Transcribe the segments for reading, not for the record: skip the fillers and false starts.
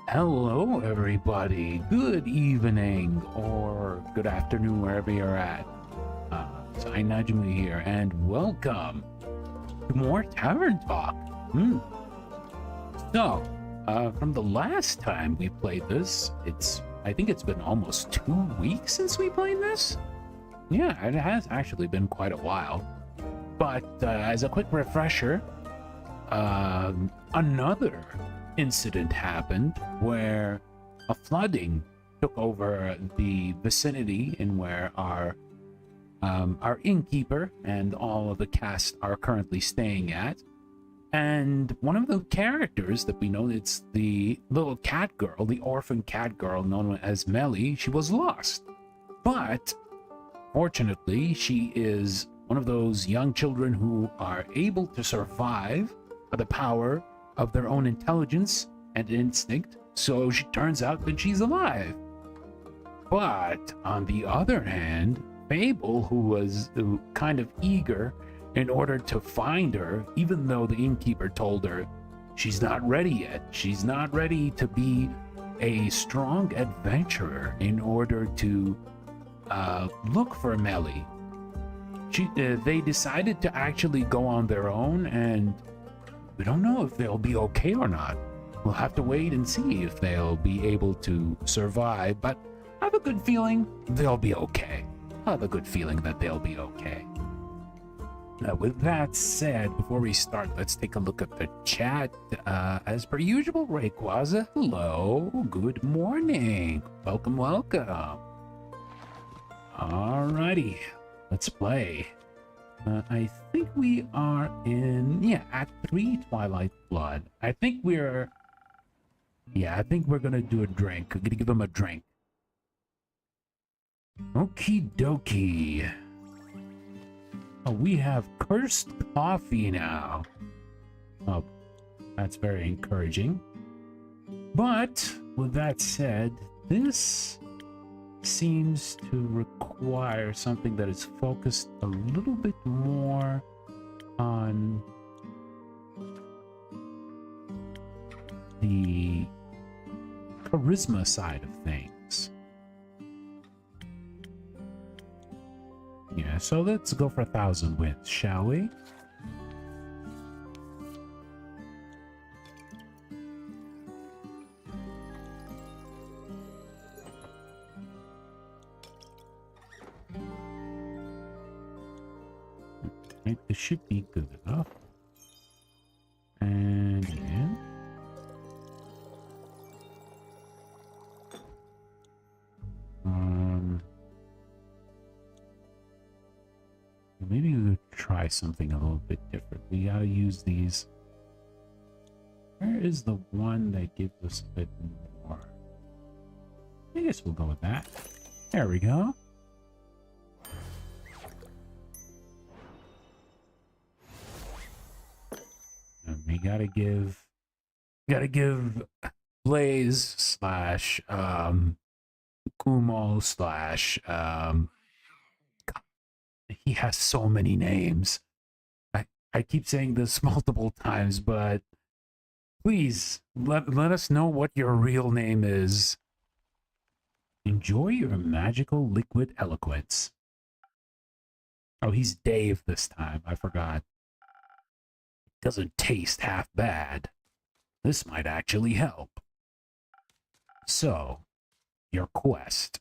Hello, everybody. Good evening or good afternoon, wherever you're at. So I'm Najumu here, and welcome to more Tavern Talk. So, from the last time we played this, I think it's been almost 2 weeks since we played this. Yeah, it has actually been quite a while. But as a quick refresher, another incident happened where a flooding took over the vicinity in where our innkeeper and all of the cast are currently staying at. And one of the characters that we know, it's the little cat girl, the orphan cat girl known as Melly. She was lost, but fortunately she is one of those young children who are able to survive by the power of their own intelligence and instinct, so she turns out that she's alive. But on the other hand, Fable, who was kind of eager in order to find her, even though the innkeeper told her she's not ready yet, she's not ready to be a strong adventurer in order to look for Melly. They decided to actually go on their own, and we don't know if they'll be okay or not. We'll have to wait and see if they'll be able to survive, but I have a good feeling they'll be okay. I have a good feeling that they'll be okay. Now, with that said, before we start, let's take a look at the chat. As per usual, Rayquaza, hello, good morning. Welcome, welcome. Alrighty, let's play. I think we are in, Act 3, Twilight Blood. I think we're gonna do a drink. I'm gonna give him a drink. Okie dokie. Oh, we have cursed coffee now. Oh, that's very encouraging. But, with that said, this seems to require something that is focused a little bit more on the charisma side of things. Yeah, so let's go for 1,000 wins, shall we? This should be good enough. And yeah. Maybe we would try something a little bit different. We gotta use these. Where is the one that gives us a bit more? I guess we'll go with that. There we go. And we gotta give Blaze slash Kumo slash he has so many names. I keep saying this multiple times, but please let us know what your real name is. Enjoy your magical liquid eloquence. Oh, he's Dave this time. I forgot. Doesn't taste half bad. This might actually help. So, your quest.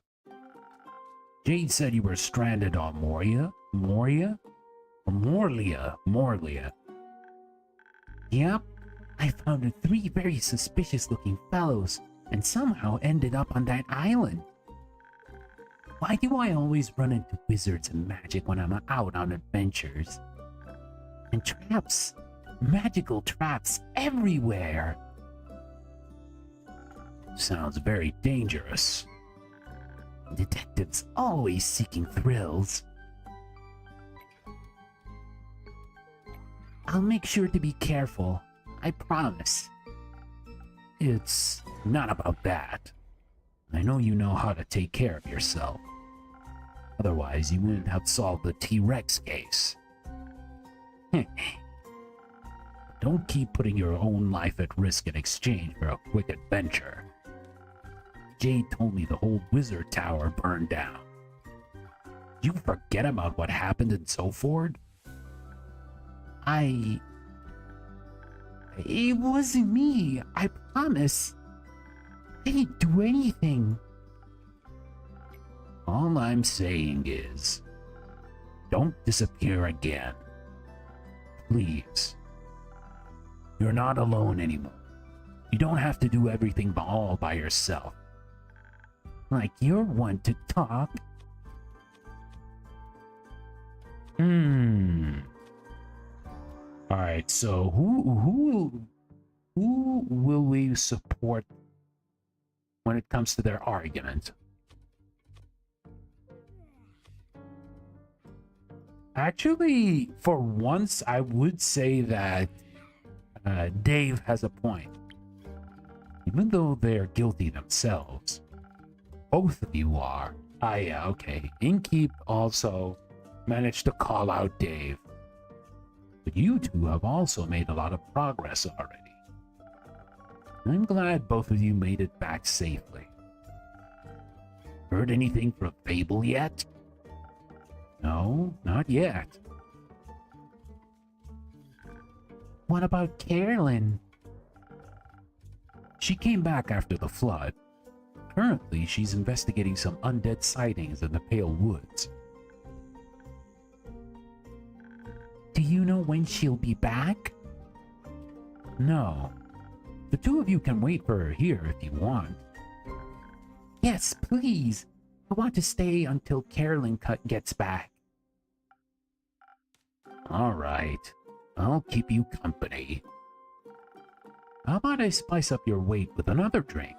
Jade said you were stranded on Moria? Or Morlia. Yep, I found 3 very suspicious looking fellows and somehow ended up on that island. Why do I always run into wizards and magic when I'm out on adventures? And traps, magical traps everywhere. Sounds very dangerous. Detectives always seeking thrills. I'll make sure to be careful, I promise. It's not about that. I know you know how to take care of yourself. Otherwise, you wouldn't have solved the T-Rex case. Don't keep putting your own life at risk in exchange for a quick adventure. Jade told me the whole wizard tower burned down. Did you forget about what happened in Zoford? It wasn't me, I promise. I didn't do anything. All I'm saying is, don't disappear again. Please. You're not alone anymore. You don't have to do everything all by yourself. Like you're one to talk. Alright, so who will we support when it comes to their argument? Actually, for once, I would say that Dave has a point. Even though they're guilty themselves, both of you are. Ah, yeah, okay. Inkeep also managed to call out Dave. But you two have also made a lot of progress already. I'm glad both of you made it back safely. Heard anything from Fable yet? No, not yet. What about Carolyn? She came back after the flood. Currently, she's investigating some undead sightings in the Pale Woods. Do you know when she'll be back? No. The two of you can wait for her here if you want. Yes, please. I want to stay until Carolyn gets back. All right. I'll keep you company. How about I spice up your wait with another drink?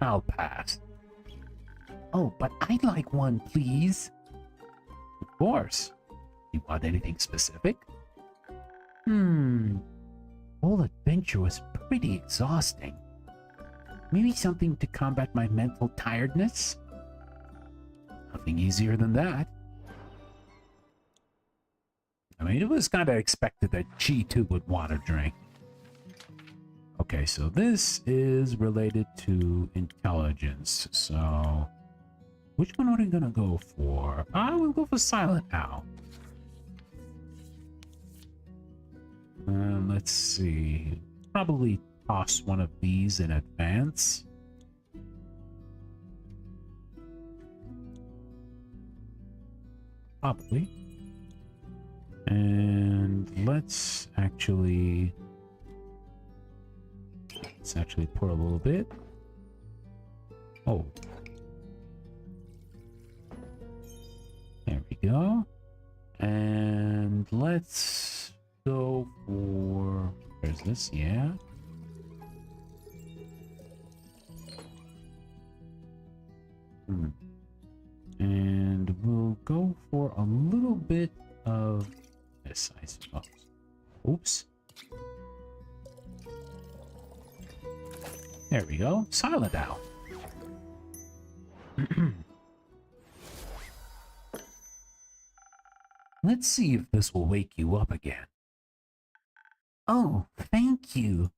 I'll pass. Oh, but I'd like one, please. Of course. You want anything specific? Whole adventure was pretty exhausting. Maybe something to combat my mental tiredness? Nothing easier than that. I mean, it was kind of expected that she too would want a drink. Okay, so this is related to intelligence. So, which one are we gonna go for? I will go for Silent Owl. Let's see. Probably toss one of these in advance. Probably. And let's actually pour a little bit. Oh. There we go. And let's go for, where's this? Yeah. And we'll go for a little bit of this, I suppose. Oops. There we go. Silent Owl. Let's see if this will wake you up again. Oh, thank you.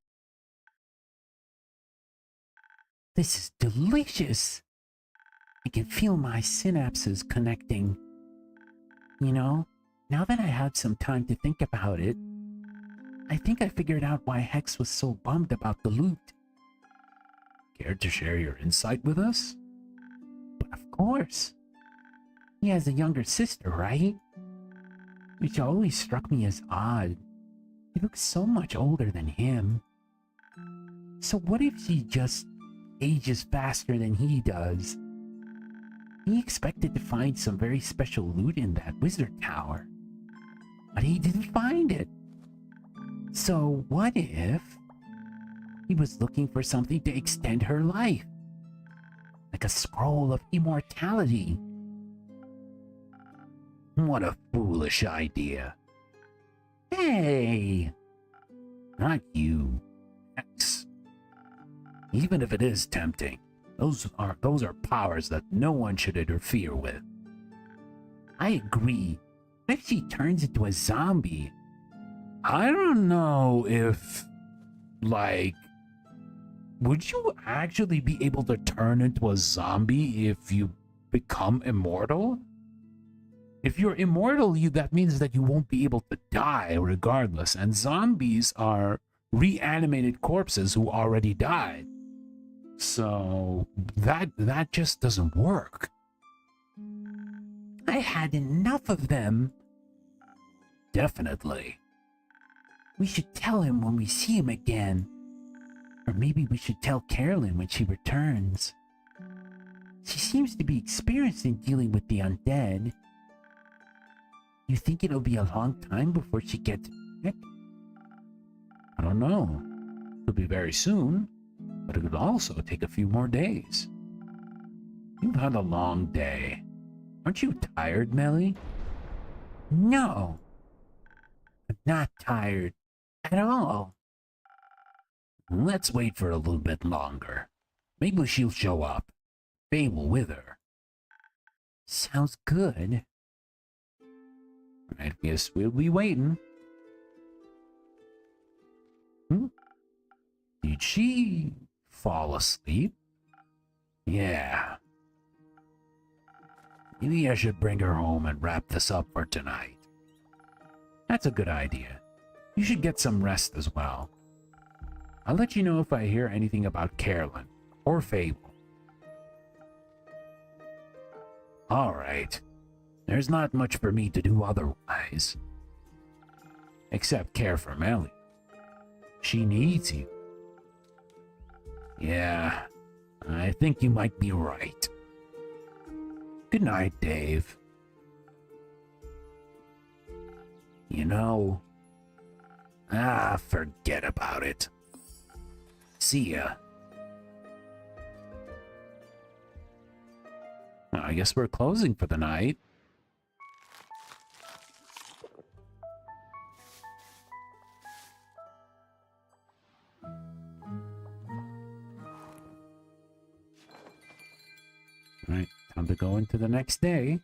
This is delicious. I can feel my synapses connecting. You know, now that I had some time to think about it, I think I figured out why Hex was so bummed about the loot. Care to share your insight with us? But of course. He has a younger sister, right? Which always struck me as odd. She looks so much older than him. So what if she just ages faster than he does? He expected to find some very special loot in that wizard tower, but he didn't find it. So what if he was looking for something to extend her life? Like a scroll of immortality. What a foolish idea. Hey! Not you. X. Even if it is tempting, those are powers that no one should interfere with. I agree. What if she turns into a zombie? I don't know if, like, would you actually be able to turn into a zombie if you become immortal? If you're immortal, that means that you won't be able to die regardless, and zombies are reanimated corpses who already died. So that just doesn't work. I had enough of them. Definitely. We should tell him when we see him again. Or maybe we should tell Carolyn when she returns. She seems to be experienced in dealing with the undead. You think it'll be a long time before she gets back? I don't know. It'll be very soon, but it could also take a few more days. You've had a long day. Aren't you tired, Melly? No. I'm not tired at all. Let's wait for a little bit longer. Maybe she'll show up. Faye will with her. Sounds good. I guess we'll be waiting. Did she fall asleep? Yeah. Maybe I should bring her home and wrap this up for tonight. That's a good idea. You should get some rest as well. I'll let you know if I hear anything about Carolyn or Fable. Alright. There's not much for me to do otherwise. Except care for Melly. She needs you. Yeah, I think you might be right. Good night, Dave. You know, forget about it. See ya. I guess we're closing for the night. Alright, time to go into the next day.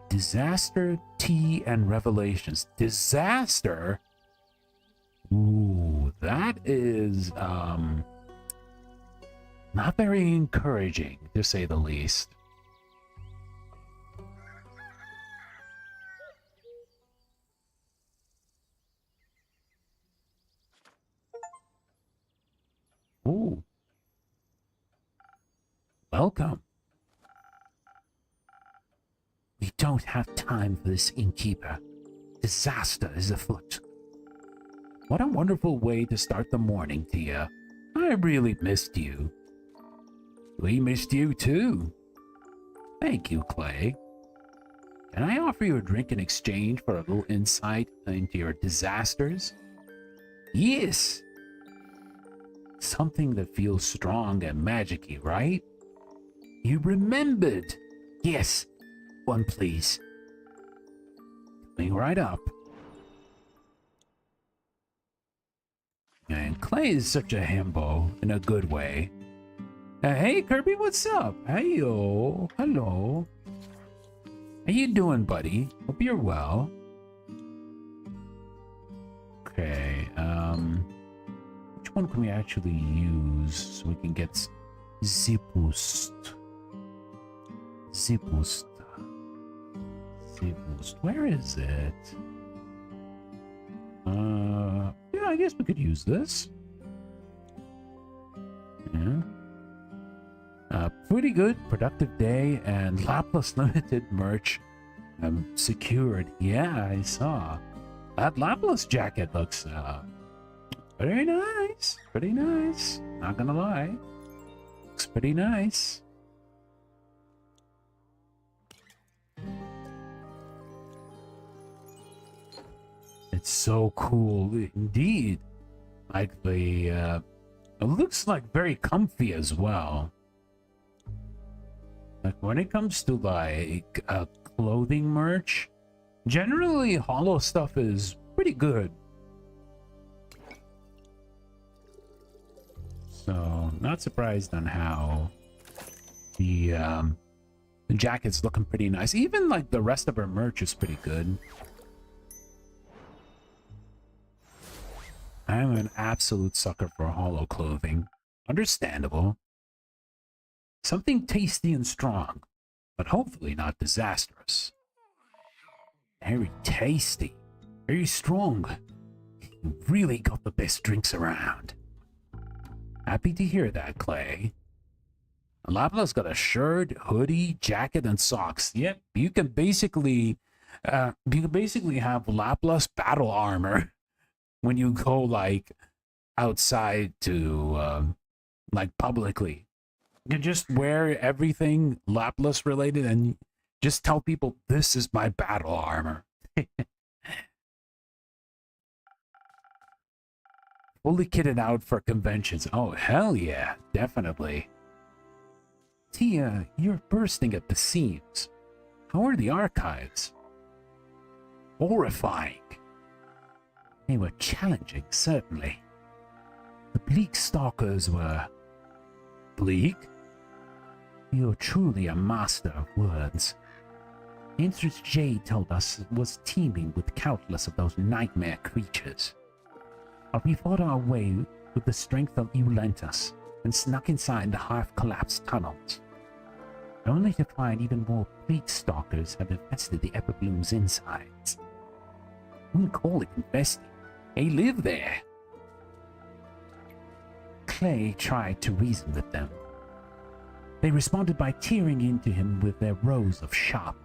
Disaster, tea, and revelations. Disaster? Ooh, that is, not very encouraging, to say the least. Ooh. Welcome. We don't have time for this, innkeeper. Disaster is afoot. What a wonderful way to start the morning, Tia. I really missed you. We missed you too. Thank you, Clay. Can I offer you a drink in exchange for a little insight into your disasters? Yes. Something that feels strong and magic-y, right? You remembered. Yes. One, please. Coming right up. And Clay is such a himbo in a good way. Hey, Kirby, what's up? Hey-yo. Hello. How you doing, buddy? Hope you're well. Okay, which one can we actually use so we can get Zipust? Zipust. Where is it? Yeah, I guess we could use this. Yeah. Pretty good, productive day, and Laplace Limited merch secured. Yeah, I saw. That Laplace jacket looks very nice. Pretty nice. Not gonna lie. Looks pretty nice. It's so cool indeed. Like the it looks like very comfy as well. Like when it comes to like clothing merch, generally hollow stuff is pretty good. So not surprised on how the jacket's looking pretty nice. Even like the rest of her merch is pretty good. I'm an absolute sucker for hollow clothing. Understandable. Something tasty and strong, but hopefully not disastrous. Very tasty. Very strong. You really got the best drinks around. Happy to hear that, Clay. Lapla's got a shirt, hoodie, jacket, and socks. Yep, you can basically have Laplace battle armor when you go like outside to like publicly. You just wear everything Laplace related and just tell people this is my battle armor. Fully kitted out for conventions. Oh, hell yeah, definitely. Tia, you're bursting at the seams. How are the archives? Horrifying. They were challenging, certainly. The bleak stalkers were... Bleak? You're truly a master of words. The entrance Jade told us was teeming with countless of those nightmare creatures. But we fought our way with the strength that you lent us and snuck inside the half-collapsed tunnels, only to find even more bleak stalkers have infested the Everbloom's insides. We wouldn't call it infesting. They live there. Clay tried to reason with them. They responded by tearing into him with their rows of sharp.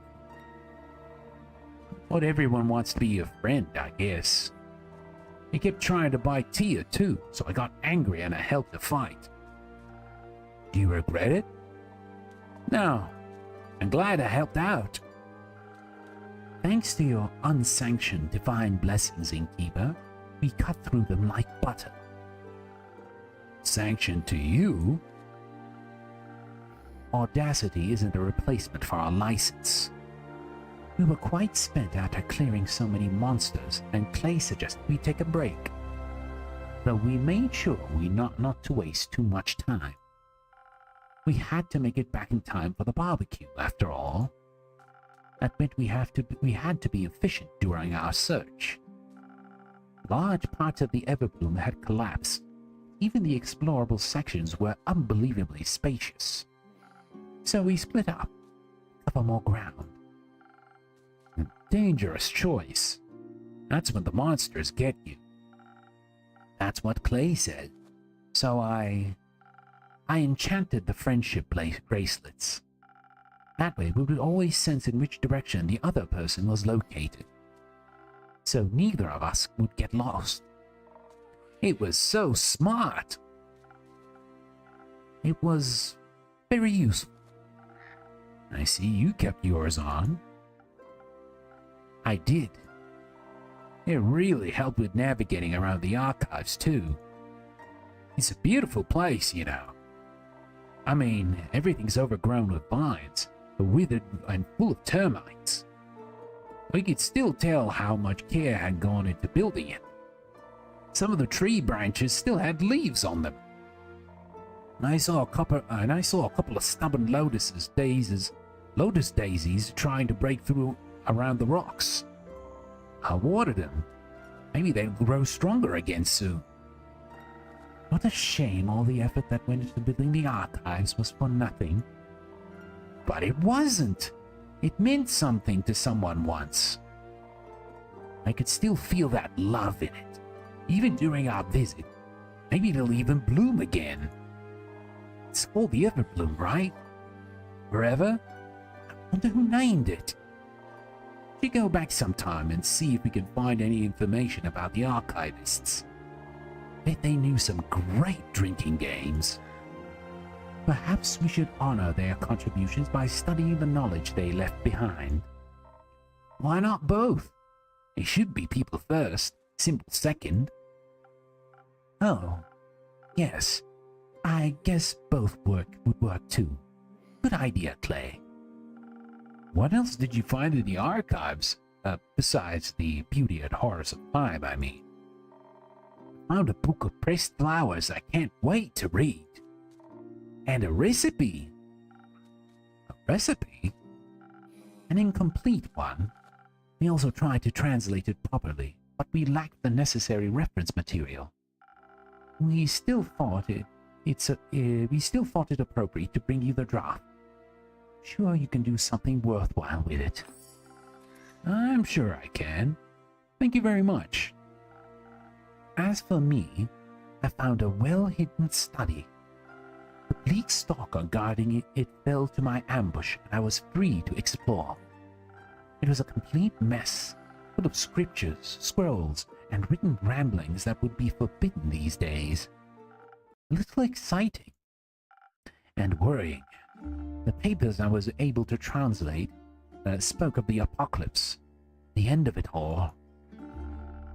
What everyone wants to be your friend, I guess. He kept trying to buy Tia too, so I got angry and I helped the fight. Do you regret it? No. I'm glad I helped out. Thanks to your unsanctioned divine blessings, Innkeeper, we cut through them like butter. Sanctioned to you? Audacity isn't a replacement for our license. We were quite spent after clearing so many monsters, and Clay suggested we take a break. Though we made sure not to waste too much time. We had to make it back in time for the barbecue, after all. That meant we had to be efficient during our search. Large parts of the Everbloom had collapsed. Even the explorable sections were unbelievably spacious. So we split up, cover more ground. A dangerous choice. That's when the monsters get you. That's what Clay said. So I enchanted the friendship bracelets. That way we would always sense in which direction the other person was located. So neither of us would get lost. It was so smart. It was very useful. I see you kept yours on. I did. It really helped with navigating around the archives, too. It's a beautiful place, you know. I mean, everything's overgrown with vines, withered and full of termites. We could still tell how much care had gone into building it. Some of the tree branches still had leaves on them. And I saw a couple of stubborn lotus daisies trying to break through around the rocks. I watered them. Maybe they'll grow stronger again soon. What a shame all the effort that went into building the archives was for nothing. But it wasn't. It meant something to someone once. I could still feel that love in it, even during our visit. Maybe it'll even bloom again. It's called the Everbloom, right? Forever? I wonder who named it. We should go back sometime and see if we can find any information about the archivists. Bet they knew some great drinking games. Perhaps we should honor their contributions by studying the knowledge they left behind. Why not both? They should be people first, simple second. Oh, yes. I guess both would work too. Good idea, Clay. What else did you find in the archives, besides the beauty and horrors of time, I mean? I found a book of pressed flowers I can't wait to read. And a recipe. A recipe? An incomplete one. We also tried to translate it properly, but we lacked the necessary reference material. We still thought it appropriate to bring you the draft. Sure you can do something worthwhile with it. I'm sure I can. Thank you very much. As for me, I found a well-hidden study. The bleak stalker guarding it fell to my ambush, and I was free to explore. It was a complete mess, full of scriptures, scrolls, and written ramblings that would be forbidden these days. A little exciting and worrying. The papers I was able to translate spoke of the apocalypse, the end of it all.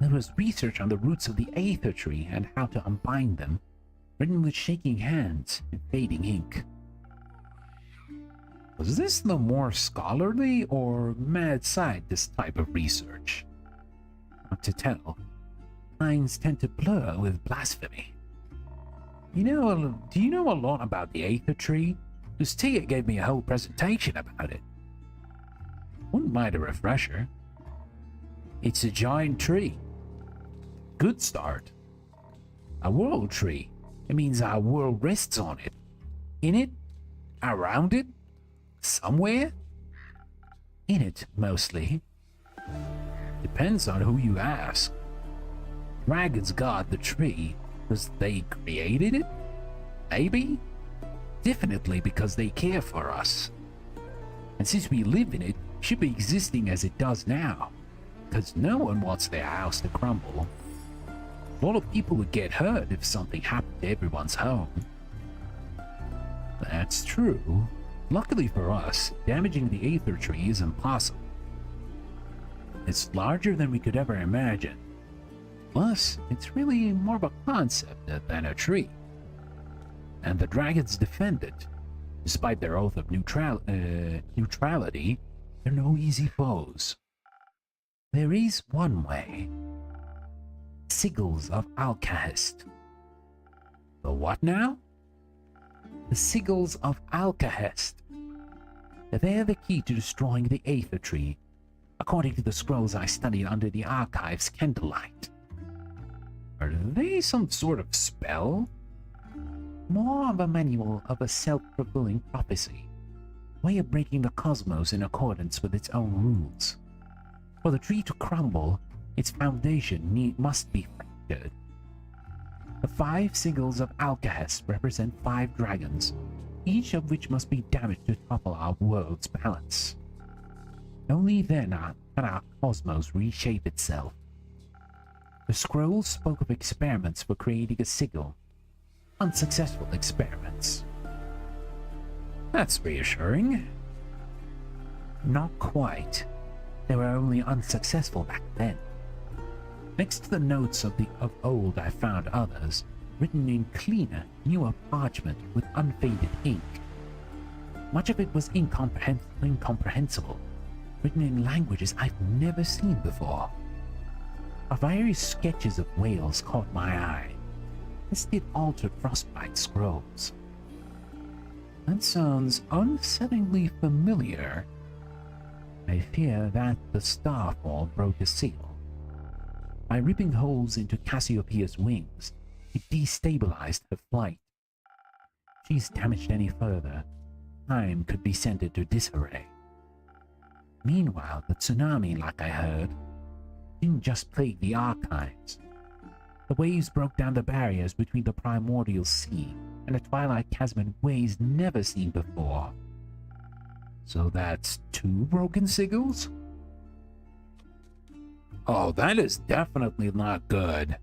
There was research on the roots of the Aether Tree and how to unbind them, written with shaking hands and fading ink. Was this the more scholarly or mad scientist type of research? Not to tell. Lines tend to blur with blasphemy. Do you know a lot about the Aether Tree? This Tia gave me a whole presentation about it. Wouldn't mind a refresher. It's a giant tree. Good start. A world tree. It means our world rests on it. In it? Around it? Somewhere? In it, mostly. Depends on who you ask. Dragons guard the tree because they created it? Maybe? Definitely because they care for us. And since we live in it, it should be existing as it does now. Because no one wants their house to crumble. A lot of people would get hurt if something happened to everyone's home. That's true. Luckily for us, damaging the Aether Tree is impossible. It's larger than we could ever imagine. Plus, it's really more of a concept than a tree. And the dragons defend it. Despite their oath of neutrality, they're no easy foes. There is one way. Sigils of Alcahest. The what now? The Sigils of Alcahest. They're the key to destroying the Aether Tree, according to the scrolls I studied under the Archive's candlelight. Are they some sort of spell? More of a manual of a self-fulfilling prophecy. Way of breaking the cosmos in accordance with its own rules. For the tree to crumble, its foundation must be fractured. The 5 sigils of Alcahest represent 5 dragons, each of which must be damaged to topple our world's balance. Only then can our cosmos reshape itself. The scrolls spoke of experiments for creating a sigil. Unsuccessful experiments. That's reassuring. Not quite. They were only unsuccessful back then. Next to the notes of old, I found others, written in cleaner, newer parchment with unfaded ink. Much of it was incomprehensible, written in languages I've never seen before. Various sketches of whales caught my eye, as did altered frostbite scrolls. That sounds unsettlingly familiar. I fear that the starfall broke a seal. By ripping holes into Cassiopeia's wings, it destabilized her flight. If she's damaged any further, time could be sent into disarray. Meanwhile, the tsunami, like I heard, didn't just plague the archives. The waves broke down the barriers between the primordial sea and a twilight chasm in ways never seen before. So that's 2 broken sigils? Oh, that is definitely not good.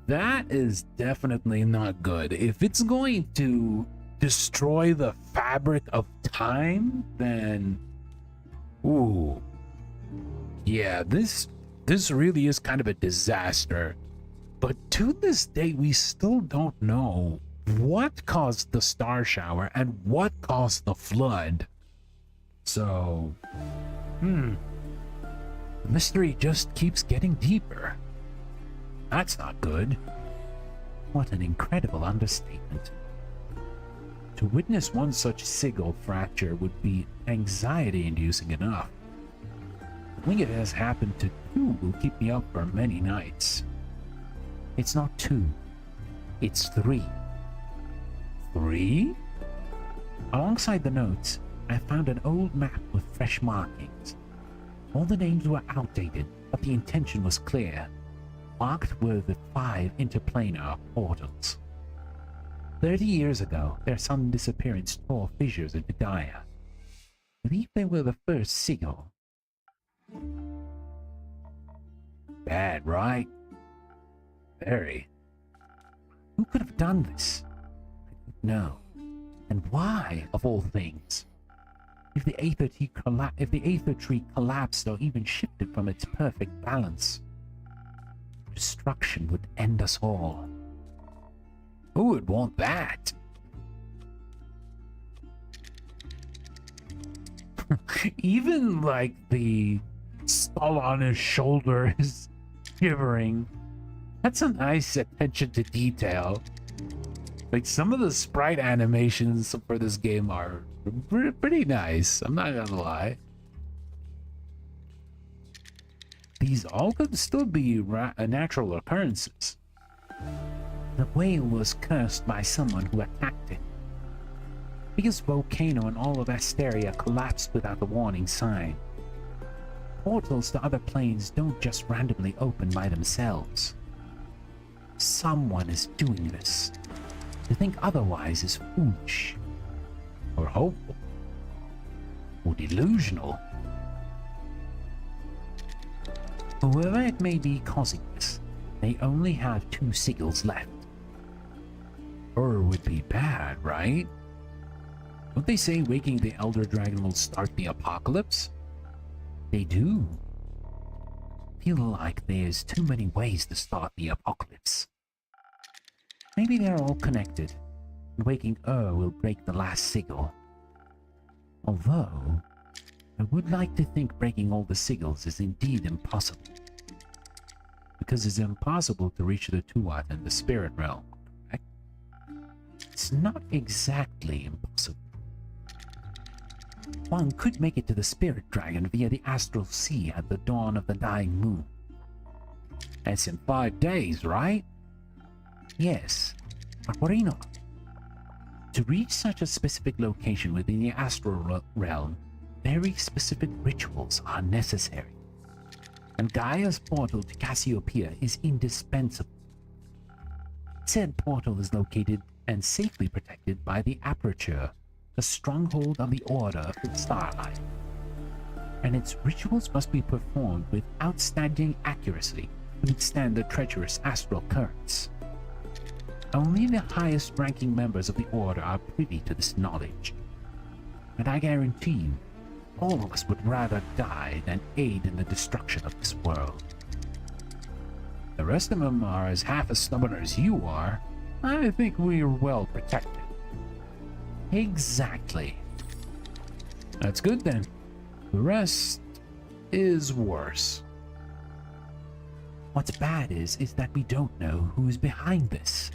That is definitely not good. If it's going to destroy the fabric of time, then... Ooh. Yeah, this really is kind of a disaster. But to this day, we still don't know what caused the star shower and what caused the flood. So, the mystery just keeps getting deeper. That's not good. What an incredible understatement. To witness one such sigil fracture would be anxiety-inducing enough. I think it has happened to two will keep me up for many nights. It's not two, it's three. Three? Alongside the notes, I found an old map with fresh markings. All the names were outdated, but the intention was clear. Marked were the 5 interplanar portals. 30 years ago, their sudden disappearance tore fissures into Gaia. I believe they were the first signal. Bad, right? Very. Who could have done this? I don't know. And why, of all things? If the Aether Tree collapsed or even shifted from its perfect balance, destruction would end us all. Who would want that? Even like the skull on his shoulder is shivering. That's a nice attention to detail. Like some of the sprite animations for this game are pretty nice, I'm not gonna lie. These all could still be natural occurrences. The whale was cursed by someone who attacked it. Biggest volcano in all of Asteria collapsed without a warning sign. Portals to other planes don't just randomly open by themselves. Someone is doing this. To think otherwise is foolish, or hopeful, or delusional. Whoever it may be causing this, they only have 2 sigils left. Or would be bad, right? Don't they say waking the Elder Dragon will start the apocalypse? They do. Feel like there's too many ways to start the apocalypse. Maybe they're all connected, and waking will break the last sigil. Although, I would like to think breaking all the sigils is indeed impossible. Because it's impossible to reach the Tuat and the spirit realm, correct? It's not exactly impossible. One could make it to the spirit dragon via the astral sea at the dawn of the dying moon. That's in 5 days, right? Yes, but worry not. To reach such a specific location within the astral realm, very specific rituals are necessary. And Gaia's portal to Cassiopeia is indispensable. Said portal is located and safely protected by the Aperture, the stronghold of the Order of the Starlight. And its rituals must be performed with outstanding accuracy to withstand the treacherous astral currents. Only the highest ranking members of the Order are privy to this knowledge. And I guarantee you, all of us would rather die than aid in the destruction of this world. The rest of them are as half as stubborn as you are. I think we are well protected. Exactly. That's good then. The rest is worse. What's bad is that we don't know who is behind this.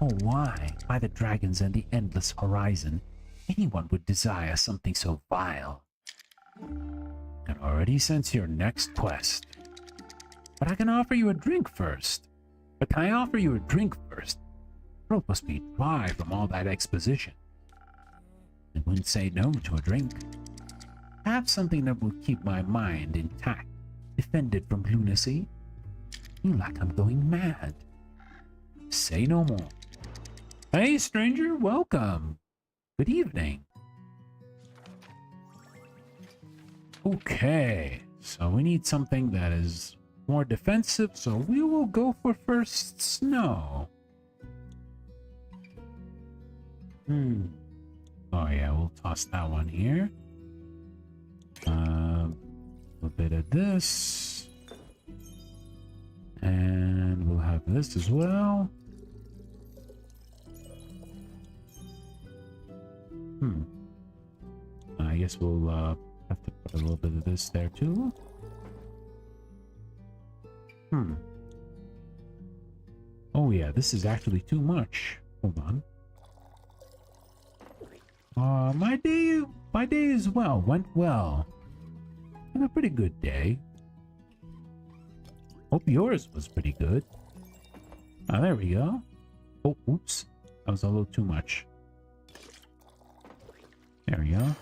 Or why, by the dragons and the endless horizon, anyone would desire something so vile. I can already sense your next quest. But I can offer you a drink first. But can I offer you a drink first? Throat must be dry from all that exposition. I wouldn't say no to a drink. Have something that will keep my mind intact, defended from lunacy. I feel like I'm going mad. Say no more. Hey, stranger, welcome. Good evening. Okay, so we need something that is more defensive, so we will go for first snow. Oh yeah, we'll toss that one here. A bit of this. And we'll have this as well. I guess we'll have to put a little bit of this there too. Oh yeah, this is actually too much. Hold on. My day as well went well. Had a pretty good day. Hope yours was pretty good. Oh, there we go. Oh, oops. That was a little too much. There we go.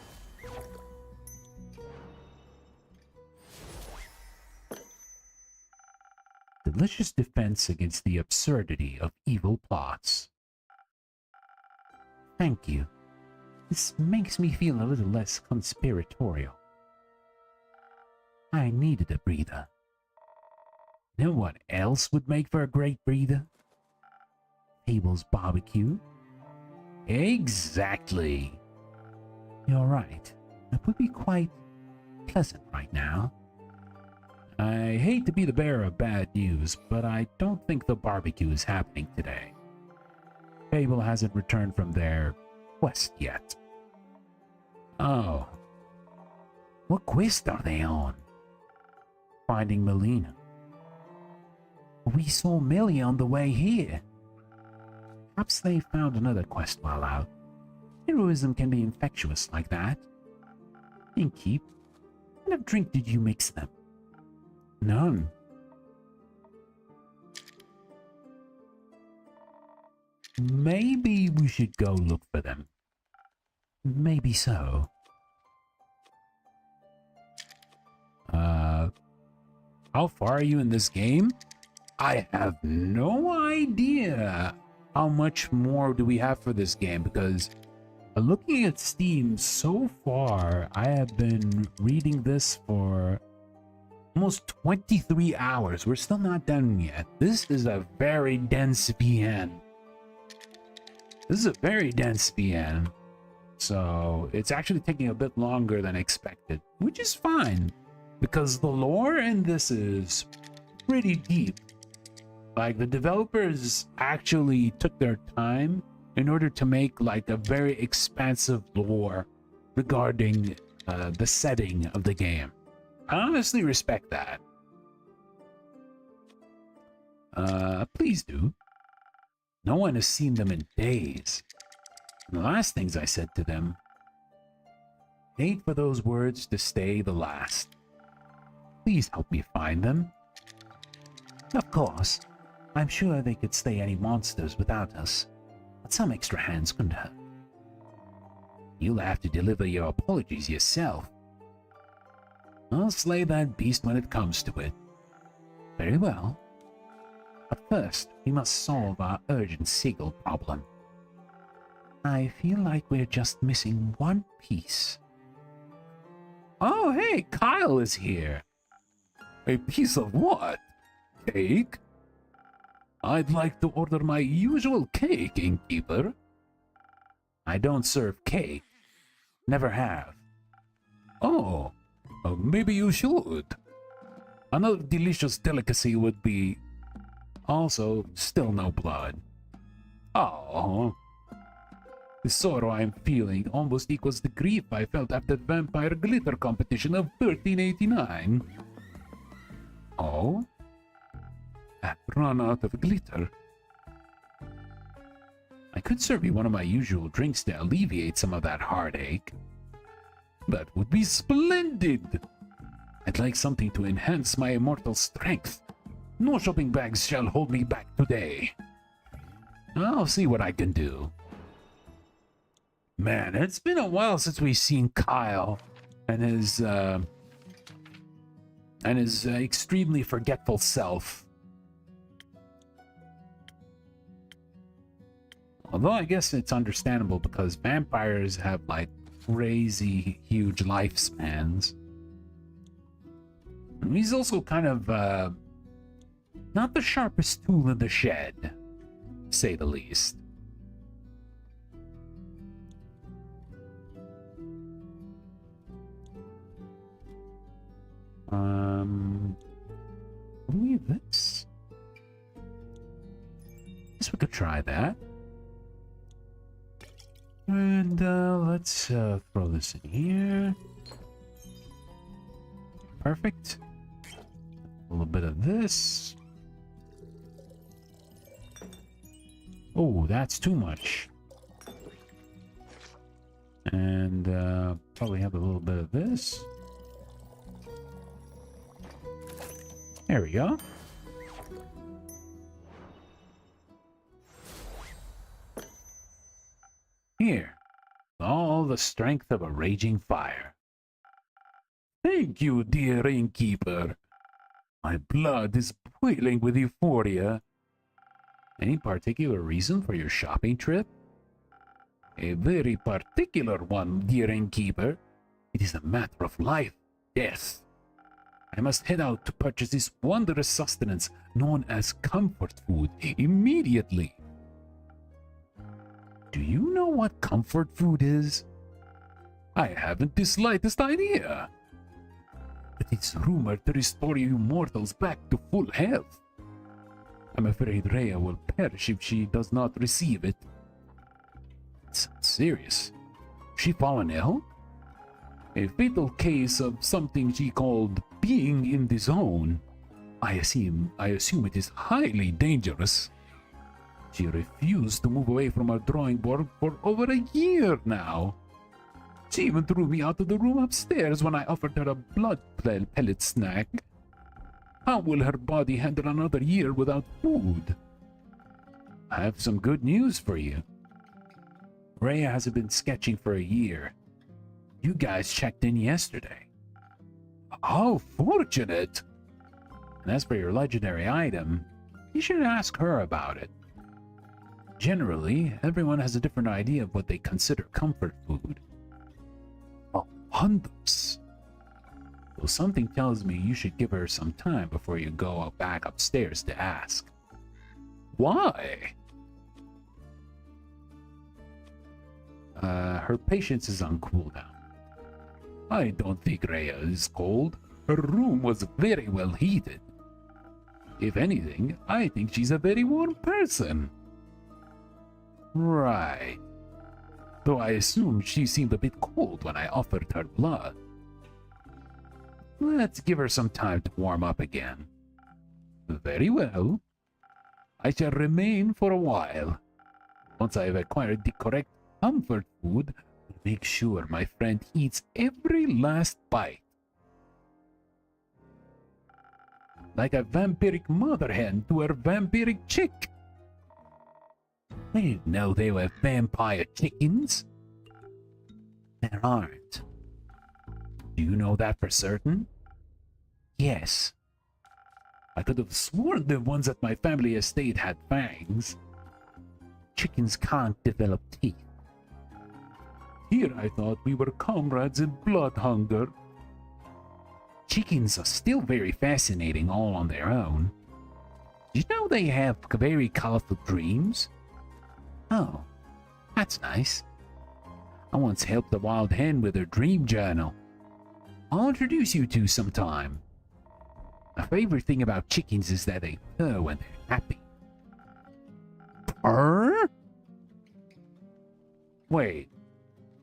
Delicious defense against the absurdity of evil plots. Thank you. This makes me feel a little less conspiratorial. I needed a breather. You know what else would make for a great breather? Abel's barbecue. Exactly. You're right. It would be quite pleasant right now. I hate to be the bearer of bad news, but I don't think the barbecue is happening today. Abel hasn't returned from their quest yet. Oh. What quest are they on? Finding Melina. We saw Millie on the way here. Perhaps they found another quest while out. Heroism can be infectious like that. Innkeep, what kind of drink did you mix them? None. Maybe we should go look for them. Maybe so. How far are you in this game? I have no idea how much more do we have for this game, because looking at Steam so far, I have been reading this for almost 23 hours. We're still not done yet. This is a very dense VN. This is a very dense VN. So it's actually taking a bit longer than expected, which is fine, because the lore in this is pretty deep. Like, the developers actually took their time in order to make like a very expansive lore regarding the setting of the game. I honestly respect that. Please do. No one has seen them in days. And the last things I said to them, hate for those words to stay the last. Please help me find them. Of course, I'm sure they could slay any monsters without us, but some extra hands couldn't hurt. You'll have to deliver your apologies yourself. I'll slay that beast when it comes to it. Very well. But first, we must solve our urgent seagull problem. I feel like we're just missing one piece. Oh, hey, Kyle is here. A piece of what? Cake? I'd like to order my usual cake, innkeeper. I don't serve cake. Never have. Oh, maybe you should. Another delicious delicacy would be... Also, still no blood. Oh. The sorrow I'm feeling almost equals the grief I felt after the vampire glitter competition of 1389. Oh? I've run out of glitter. I could serve you one of my usual drinks to alleviate some of that heartache. That would be splendid! I'd like something to enhance my immortal strength. No shopping bags shall hold me back today. I'll see what I can do. Man, it's been a while since we've seen Kyle and his extremely forgetful self. Although I guess it's understandable because vampires have like crazy huge lifespans. And he's also kind of not the sharpest tool in the shed, to say the least. I believe this. Guess we could try that. And let's throw this in here. Perfect. A little bit of this. Oh, that's too much. And probably have a little bit of this. There we go. Here, all the strength of a raging fire. Thank you, dear innkeeper. My blood is boiling with euphoria. Any particular reason for your shopping trip? A very particular one, dear innkeeper. It is a matter of life, death. I must head out to purchase this wondrous sustenance known as comfort food immediately. Do you know what comfort food is? I haven't the slightest idea. It is rumored to restore you mortals back to full health. I'm afraid Rhea will perish if she does not receive it. It's serious. She fallen ill? A fatal case of something she called being in the zone. I assume it is highly dangerous. She refused to move away from her drawing board for over a year now. She even threw me out of the room upstairs when I offered her a blood pellet snack. How will her body handle another year without food? I have some good news for you. Rhea hasn't been sketching for a year. You guys checked in yesterday. How fortunate! And as for your legendary item, you should ask her about it. Generally, everyone has a different idea of what they consider comfort food. Oh, hundreds! Well, something tells me you should give her some time before you go back upstairs to ask. Why? Her patience is on cooldown. I don't think Rhea is cold. Her room was very well heated. If anything, I think she's a very warm person. Right. Though I assume she seemed a bit cold when I offered her blood. Let's give her some time to warm up again. Very well. I shall remain for a while. Once I have acquired the correct comfort food, I'll make sure my friend eats every last bite. Like a vampiric mother hen to her vampiric chick. I didn't know they were vampire chickens. There aren't. Do you know that for certain? Yes. I could have sworn the ones at my family estate had fangs. Chickens can't develop teeth. Here I thought we were comrades in blood hunger. Chickens are still very fascinating all on their own. Did you know they have very colorful dreams? Oh, that's nice. I once helped a wild hen with her dream journal. I'll introduce you to sometime. My favorite thing about chickens is that they purr when they're happy. Purr? Wait.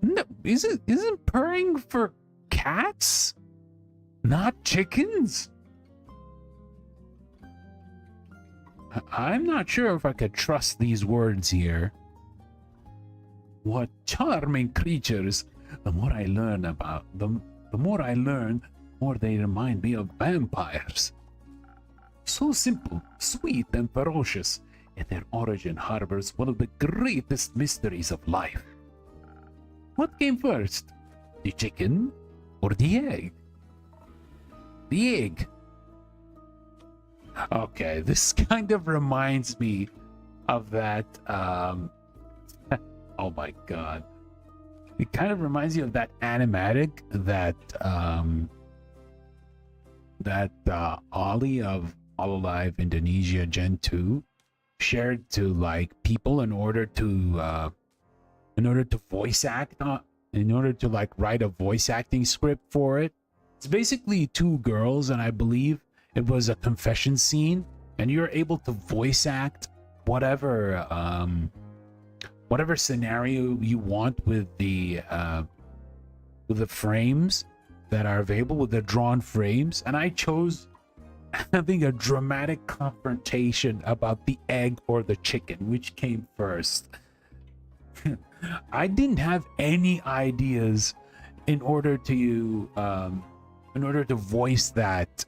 No, isn't purring for cats? Not chickens? I'm not sure if I could trust these words here. What charming creatures. The more I learn about them, the more they remind me of vampires. So simple, sweet, and ferocious, yet their origin harbors one of the greatest mysteries of life. What came first, the chicken or the egg? The egg. Okay, this kind of reminds me of that, oh my god. It kind of reminds me of that animatic that Ollie of Hololive Indonesia Gen 2 shared to like people in order to voice act in order to like write a voice acting script for it. It's basically two girls, and I believe it was a confession scene, and you're able to voice act whatever scenario you want with the frames that are available, with the drawn frames. And I chose having a dramatic confrontation about the egg or the chicken, which came first. I didn't have any ideas in order to voice that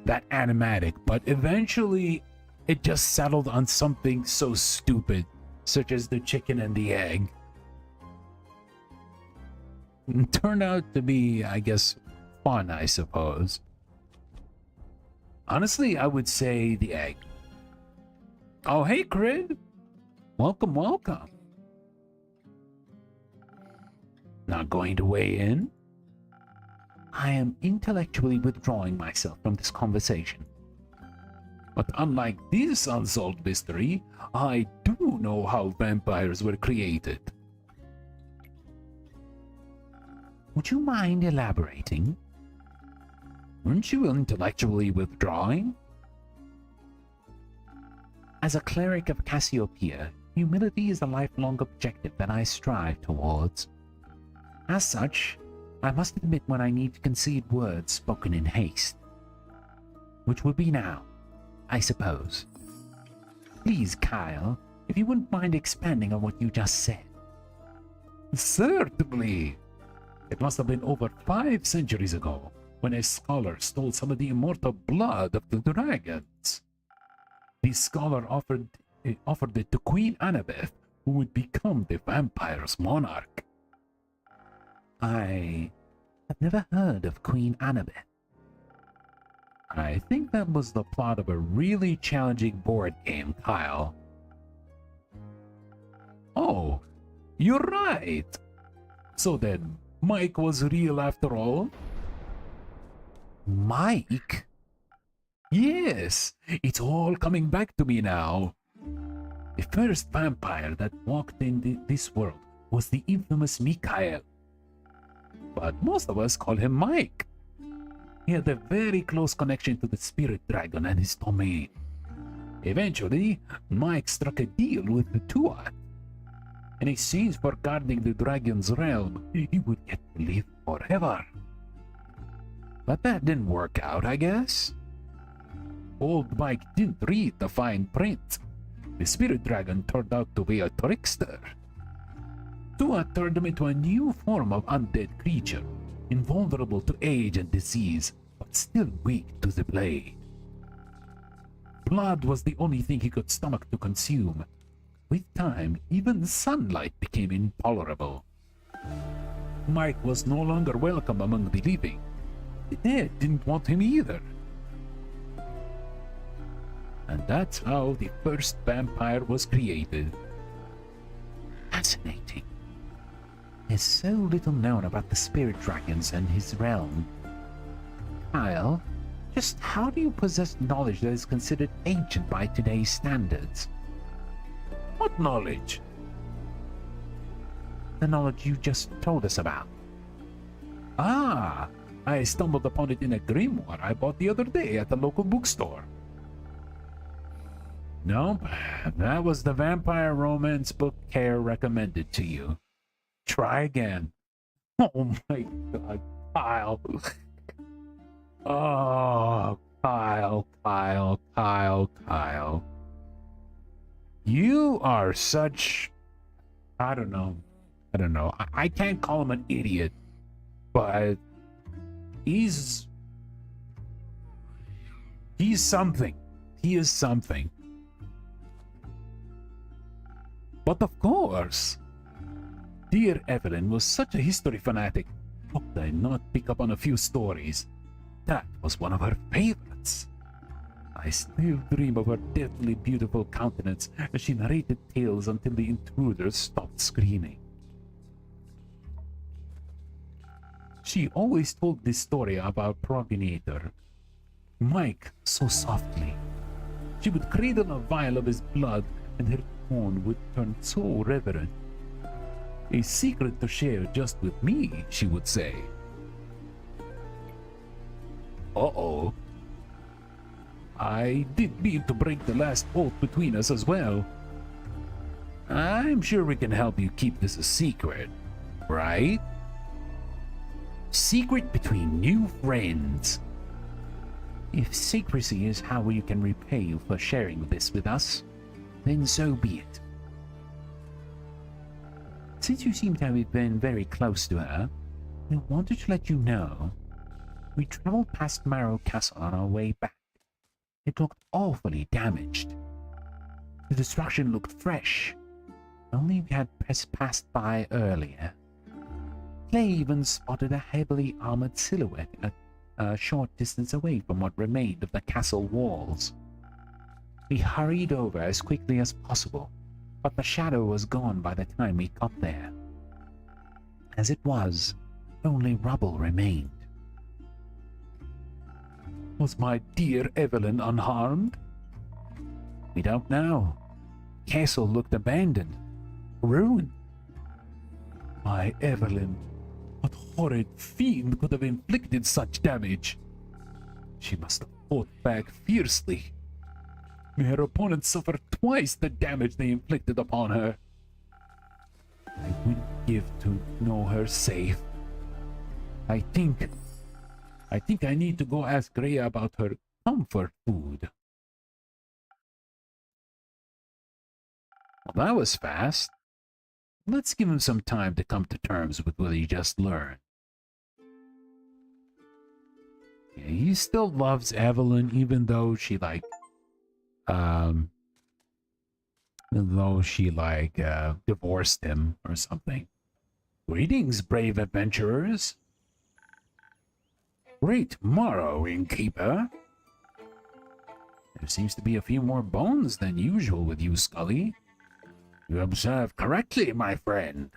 that animatic, but eventually it just settled on something so stupid, such as the chicken and the egg. It turned out to be, I guess, fun, I suppose. Honestly, I would say the egg. Oh, hey, Crid. Welcome, welcome. Not going to weigh in? I am intellectually withdrawing myself from this conversation. But unlike this unsolved mystery, I do know how vampires were created. Would you mind elaborating? Weren't you intellectually withdrawing? As a cleric of Cassiopeia, humility is a lifelong objective that I strive towards. As such, I must admit when I need to concede words spoken in haste. Which would be now, I suppose. Please, Kyle, if you wouldn't mind expanding on what you just said. Certainly. It must have been over 5 centuries ago when a scholar stole some of the immortal blood of the dragons. The scholar offered it to Queen Annabeth, who would become the vampire's monarch. I have never heard of Queen Annabeth. I think that was the plot of a really challenging board game, Kyle. Oh, you're right. So then, Mike was real after all? Mike? Yes, it's all coming back to me now. The first vampire that walked in this world was the infamous Mikhail. But most of us call him Mike. He had a very close connection to the spirit dragon and his domain. Eventually, Mike struck a deal with the Tuat. In exchange for guarding the dragon's realm, he would get to live forever. But that didn't work out, I guess. Old Mike didn't read the fine print. The spirit dragon turned out to be a trickster. Tuat turned him into a new form of undead creature, invulnerable to age and disease, but still weak to the blade. Blood was the only thing he could stomach to consume. With time, even sunlight became intolerable. Mike was no longer welcome among the living. The dead didn't want him either. And that's how the first vampire was created. Fascinating. There's so little known about the spirit dragons and his realm. Kyle, just how do you possess knowledge that is considered ancient by today's standards? What knowledge? The knowledge you just told us about. Ah, I stumbled upon it in a grimoire I bought the other day at the local bookstore. Nope, that was the vampire romance book Care recommended to you. Try again. Oh my god, Kyle. Oh, Kyle. You are such... I don't know. I can't call him an idiot, but he's something. He is something. But of course, dear Evelyn was such a history fanatic. How could I not pick up on a few stories? That was one of her favorites. I still dream of her deathly beautiful countenance as she narrated tales until the intruders stopped screaming. She always told this story of our progenitor, Mike, so softly. She would cradle a vial of his blood, and her tone would turn so reverent. A secret to share just with me, she would say. Uh-oh. I did mean to break the last oath between us as well. I'm sure we can help you keep this a secret, right? Secret between new friends. If secrecy is how we can repay you for sharing this with us, then so be it. Since you seem to have been very close to her, I wanted to let you know We traveled past Marrow Castle on our way back. It looked awfully damaged. The destruction looked fresh. Only we had passed by earlier. Clay even spotted a heavily armored silhouette a short distance away from what remained of the castle walls. We hurried over as quickly as possible, but the shadow was gone by the time we got there. As it was, only rubble remained. Was my dear Evelyn unharmed? We don't know. Castle looked abandoned. Ruined. My Evelyn. What horrid fiend could have inflicted such damage? She must have fought back fiercely. May her opponent suffer twice the damage they inflicted upon her. I wouldn't give to know her safe. I think I need to go ask Rhea about her comfort food. Well, that was fast. Let's give him some time to come to terms with what he just learned. Yeah, he still loves Evelyn, even though she divorced him or something. Greetings, brave adventurers. Great morrow, innkeeper. There seems to be a few more bones than usual with you, Scully. You observe correctly, my friend.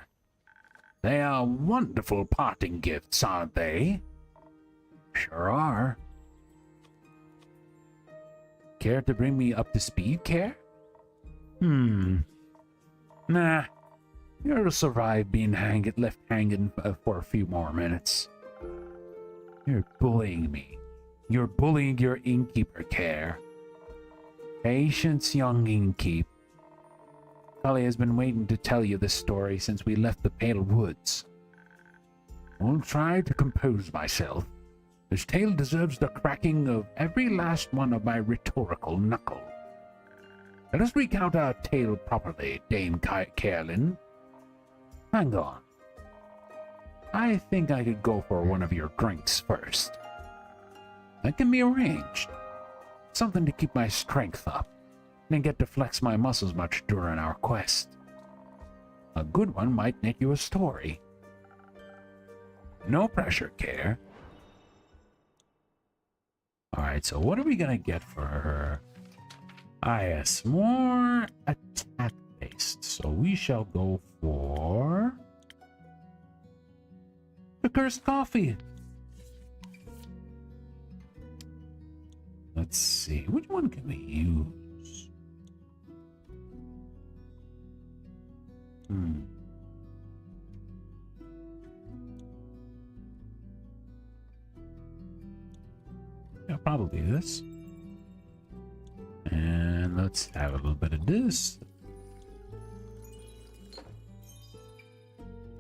They are wonderful parting gifts, aren't they? Sure are. Care to bring me up to speed, Care? Nah. You'll survive being left hanging for a few more minutes. You're bullying me. You're bullying your innkeeper, Care. Patience, young innkeep. Scully has been waiting to tell you this story since we left the Pale Woods. I'll try to compose myself. This tale deserves the cracking of every last one of my rhetorical knuckle. Let us recount our tale properly, Dame Carolyn. Hang on. I think I could go for one of your drinks first. That can be arranged. Something to keep my strength up, and get to flex my muscles much during our quest. A good one might knit you a story. No pressure, Care. Alright, so what are we gonna get for her? Yes, more attack-based. So we shall go for the cursed coffee. Let's see, which one can we use? Yeah, probably this. And let's have a little bit of this.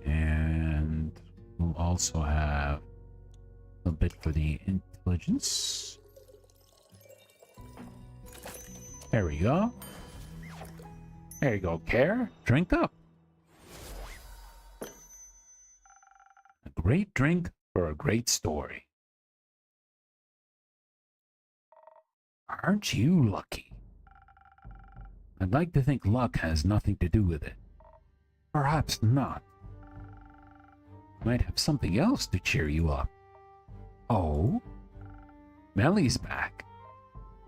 And we'll also have a bit for the intelligence. There we go. There you go, Care. Drink up. A great drink for a great story. Aren't you lucky? I'd like to think luck has nothing to do with it. Perhaps not. Might have something else to cheer you up. Oh? Melly's back.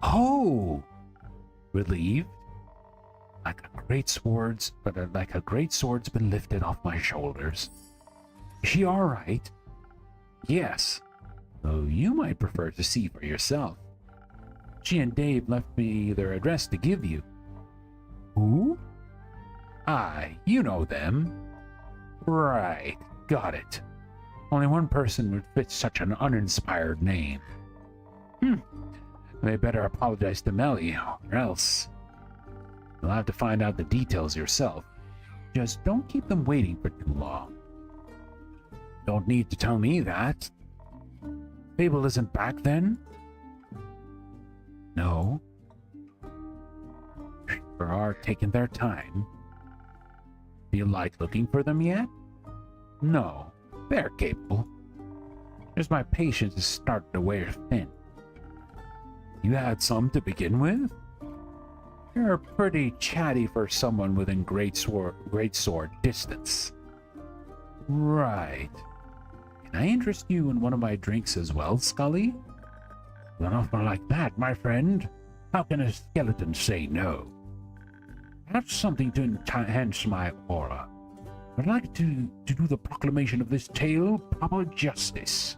Oh! Relieved? Like a great sword's been lifted off my shoulders. Is she alright? Yes. Though you might prefer to see for yourself. She and Dave left me their address to give you. Who? Aye, you know them. Right, got it. Only one person would fit such an uninspired name. They better apologize to Melly, or else you'll have to find out the details yourself. Just don't keep them waiting for too long. Don't need to tell me that. Fable isn't back then? No. Sure are taking their time. Feel like looking for them yet? No, they're capable. As my patience is starting to wear thin. You had some to begin with? You're pretty chatty for someone within great sword distance. Right. Can I interest you in one of my drinks as well, Scully? With an offer like that, my friend, how can a skeleton say no? Have something to enhance my aura. I'd like to do the proclamation of this tale proper justice.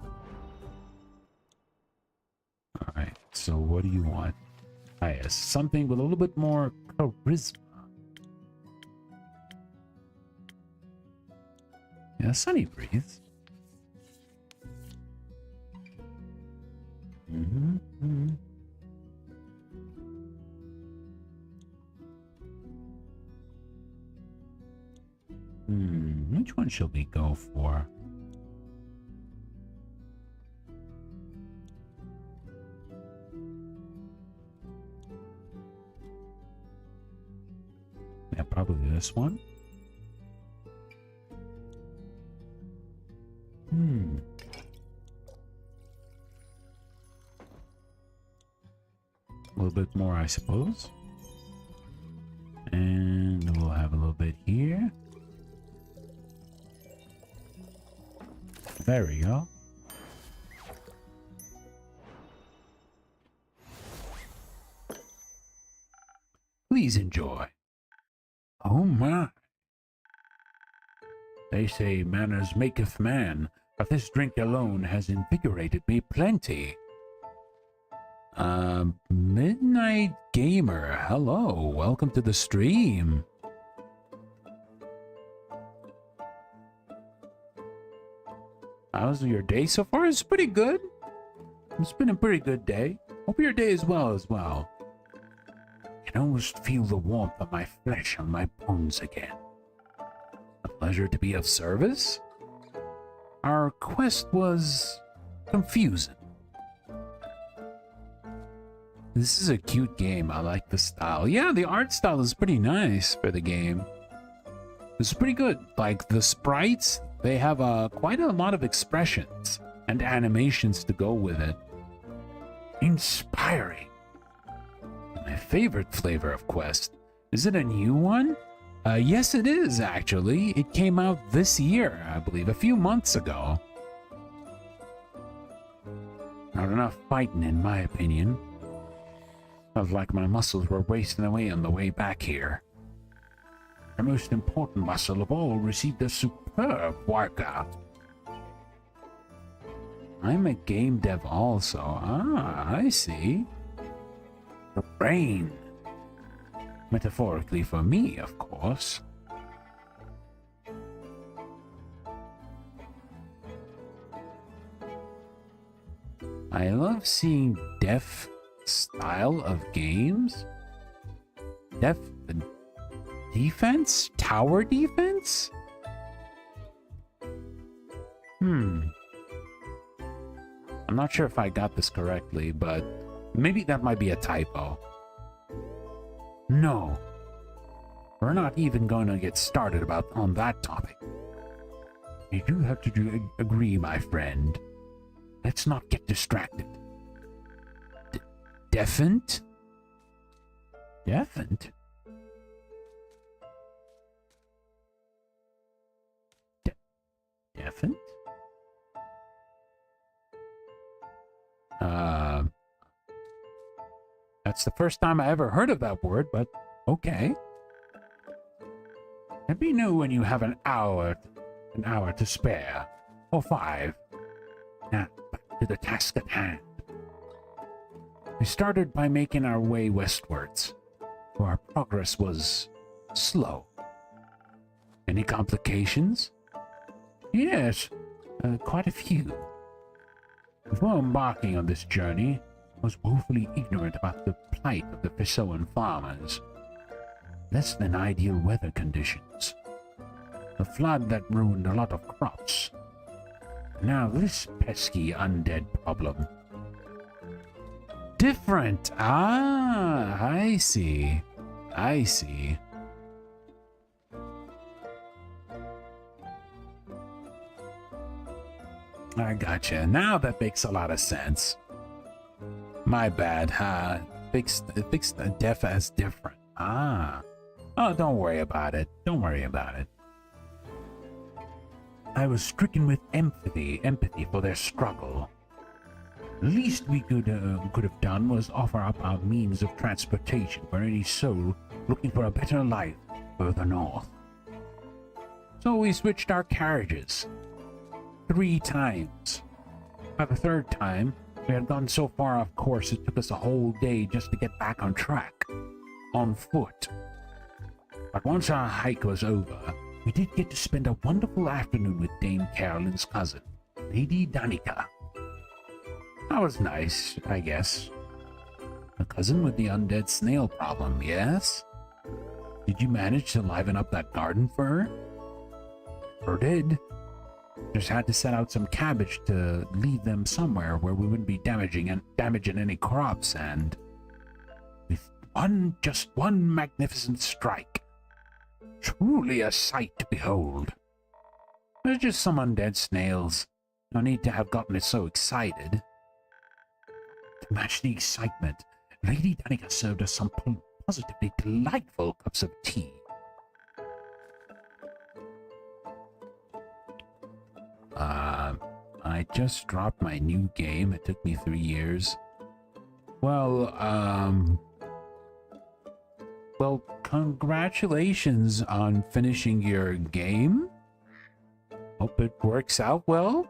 Alright, so what do you want? Yes, something with a little bit more charisma. Yeah, Sunny breathes. Which one shall we go for? Yeah, probably this one. A little bit more, I suppose. And we'll have a little bit here. There we go. Please enjoy. Oh my. They say manners maketh man, but this drink alone has invigorated me plenty. Midnight Gamer, hello, welcome to the stream. How's your day so far? It's pretty good. It's been a pretty good day. Hope your day is well as well. I can almost feel the warmth of my flesh on my bones again. A pleasure to be of service. Our quest was confusing. This is a cute game. I like the style. Yeah, the art style is pretty nice for the game. It's pretty good. Like the sprites, they have quite a lot of expressions and animations to go with it. Inspiring. My favorite flavor of Quest. Is it a new one? Yes, it is, actually. It came out this year, I believe, a few months ago. Not enough fighting, in my opinion. Felt like my muscles were wasting away on the way back here. The most important muscle of all received a superb workout. I'm a game dev also. Ah, I see. The brain. Metaphorically for me, of course. I love seeing deaf style of games. Deaf defense? Tower defense? I'm not sure if I got this correctly, but maybe that might be a typo. No. We're not even going to get started on that topic. You do have to agree, my friend. Let's not get distracted. Deafened? Deafened? Deafened? That's the first time I ever heard of that word, but okay. Let me know when you have an hour to spare, or 5. Now, back to the task at hand. We started by making our way westwards, for our progress was slow. Any complications? Yes, quite a few. Before embarking on this journey, I was woefully ignorant about the plight of the Fisoan farmers. Less than ideal weather conditions. The flood that ruined a lot of crops. Now this pesky undead problem. Different! Ah, I see. I see. I gotcha. Now that makes a lot of sense. My bad, huh? Fixed deaf as different. Ah. Oh, don't worry about it. Don't worry about it. I was stricken with empathy for their struggle. The least we could have done was offer up our means of transportation for any soul looking for a better life further north. So we switched our carriages 3 times. By the 3rd time, we had gone so far off course it took us a whole day just to get back on track, on foot. But once our hike was over, we did get to spend a wonderful afternoon with Dame Carolyn's cousin, Lady Danica. That was nice, I guess. A cousin with the undead snail problem, yes? Did you manage to liven up that garden for her? Sure did. Just had to set out some cabbage to leave them somewhere where we wouldn't be damaging any crops, and with just one magnificent strike, truly a sight to behold. There's just some undead snails. No need to have gotten it so excited. To match the excitement, Lady Danica served us some positively delightful cups of tea. I just dropped my new game. It took me 3 years. Well, congratulations on finishing your game. Hope it works out well.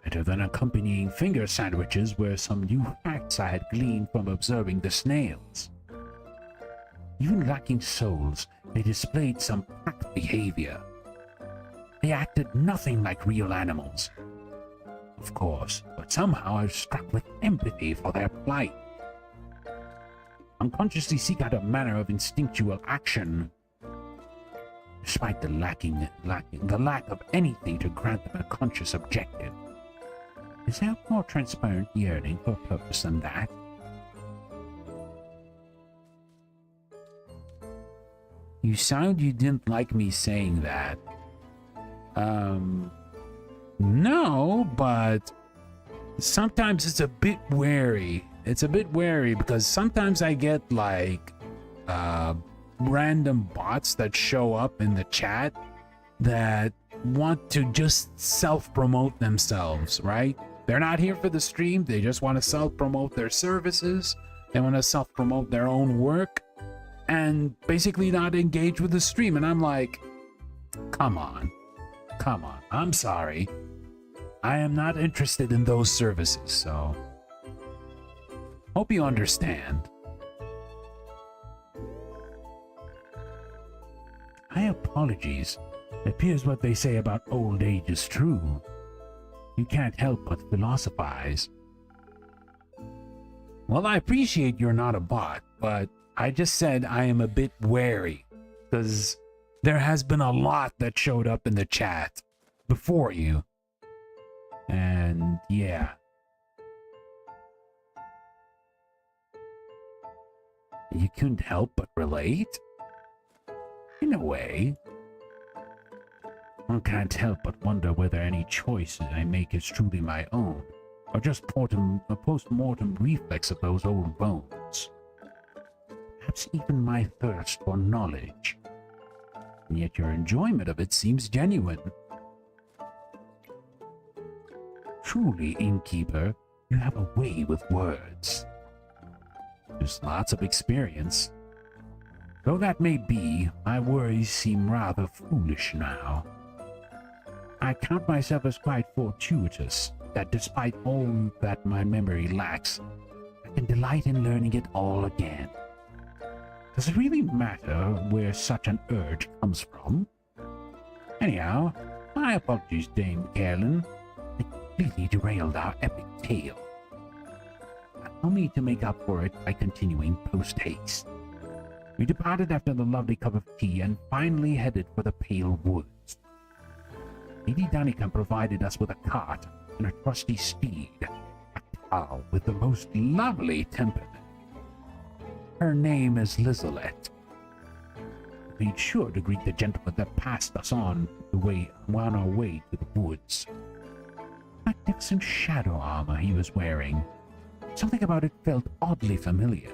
Better than accompanying finger sandwiches were some new facts I had gleaned from observing the snails. Even lacking souls, they displayed some pack behavior. They acted nothing like real animals, of course, but somehow I was struck with empathy for their plight. Unconsciously seek out a manner of instinctual action, despite the lack of anything to grant them a conscious objective. Is there a more transparent yearning for a purpose than that? You sound you didn't like me saying that. No, but sometimes it's a bit wary. It's a bit wary because sometimes I get like random bots that show up in the chat that want to just self-promote themselves, right? They're not here for the stream. They just want to self-promote their services. They want to self-promote their own work and basically not engage with the stream. And I'm like, come on. Come on, I'm sorry. I am not interested in those services, so hope you understand. My apologies. It appears what they say about old age is true. You can't help but philosophize. Well, I appreciate you're not a bot, but I just said I am a bit wary, because there has been a lot that showed up in the chat before you. And yeah. You couldn't help but relate? In a way. One can't help but wonder whether any choices I make is truly my own, or just a post-mortem reflex of those old bones. Perhaps even my thirst for knowledge. And yet your enjoyment of it seems genuine. Truly, innkeeper, you have a way with words. There's lots of experience. Though that may be, my worries seem rather foolish now. I count myself as quite fortuitous that despite all that my memory lacks, I can delight in learning it all again. Does it really matter where such an urge comes from? Anyhow, my apologies, Dame Carolyn. I completely derailed our epic tale. Allow me to make up for it by continuing post-haste. We departed after the lovely cup of tea and finally headed for the Pale Woods. Lady Danica provided us with a cart and a trusty steed, a cow with the most lovely temperament. Her name is Lizolet. The made sure to greet the gentleman that passed us on our way to the woods. Magnificent shadow armor he was wearing. Something about it felt oddly familiar.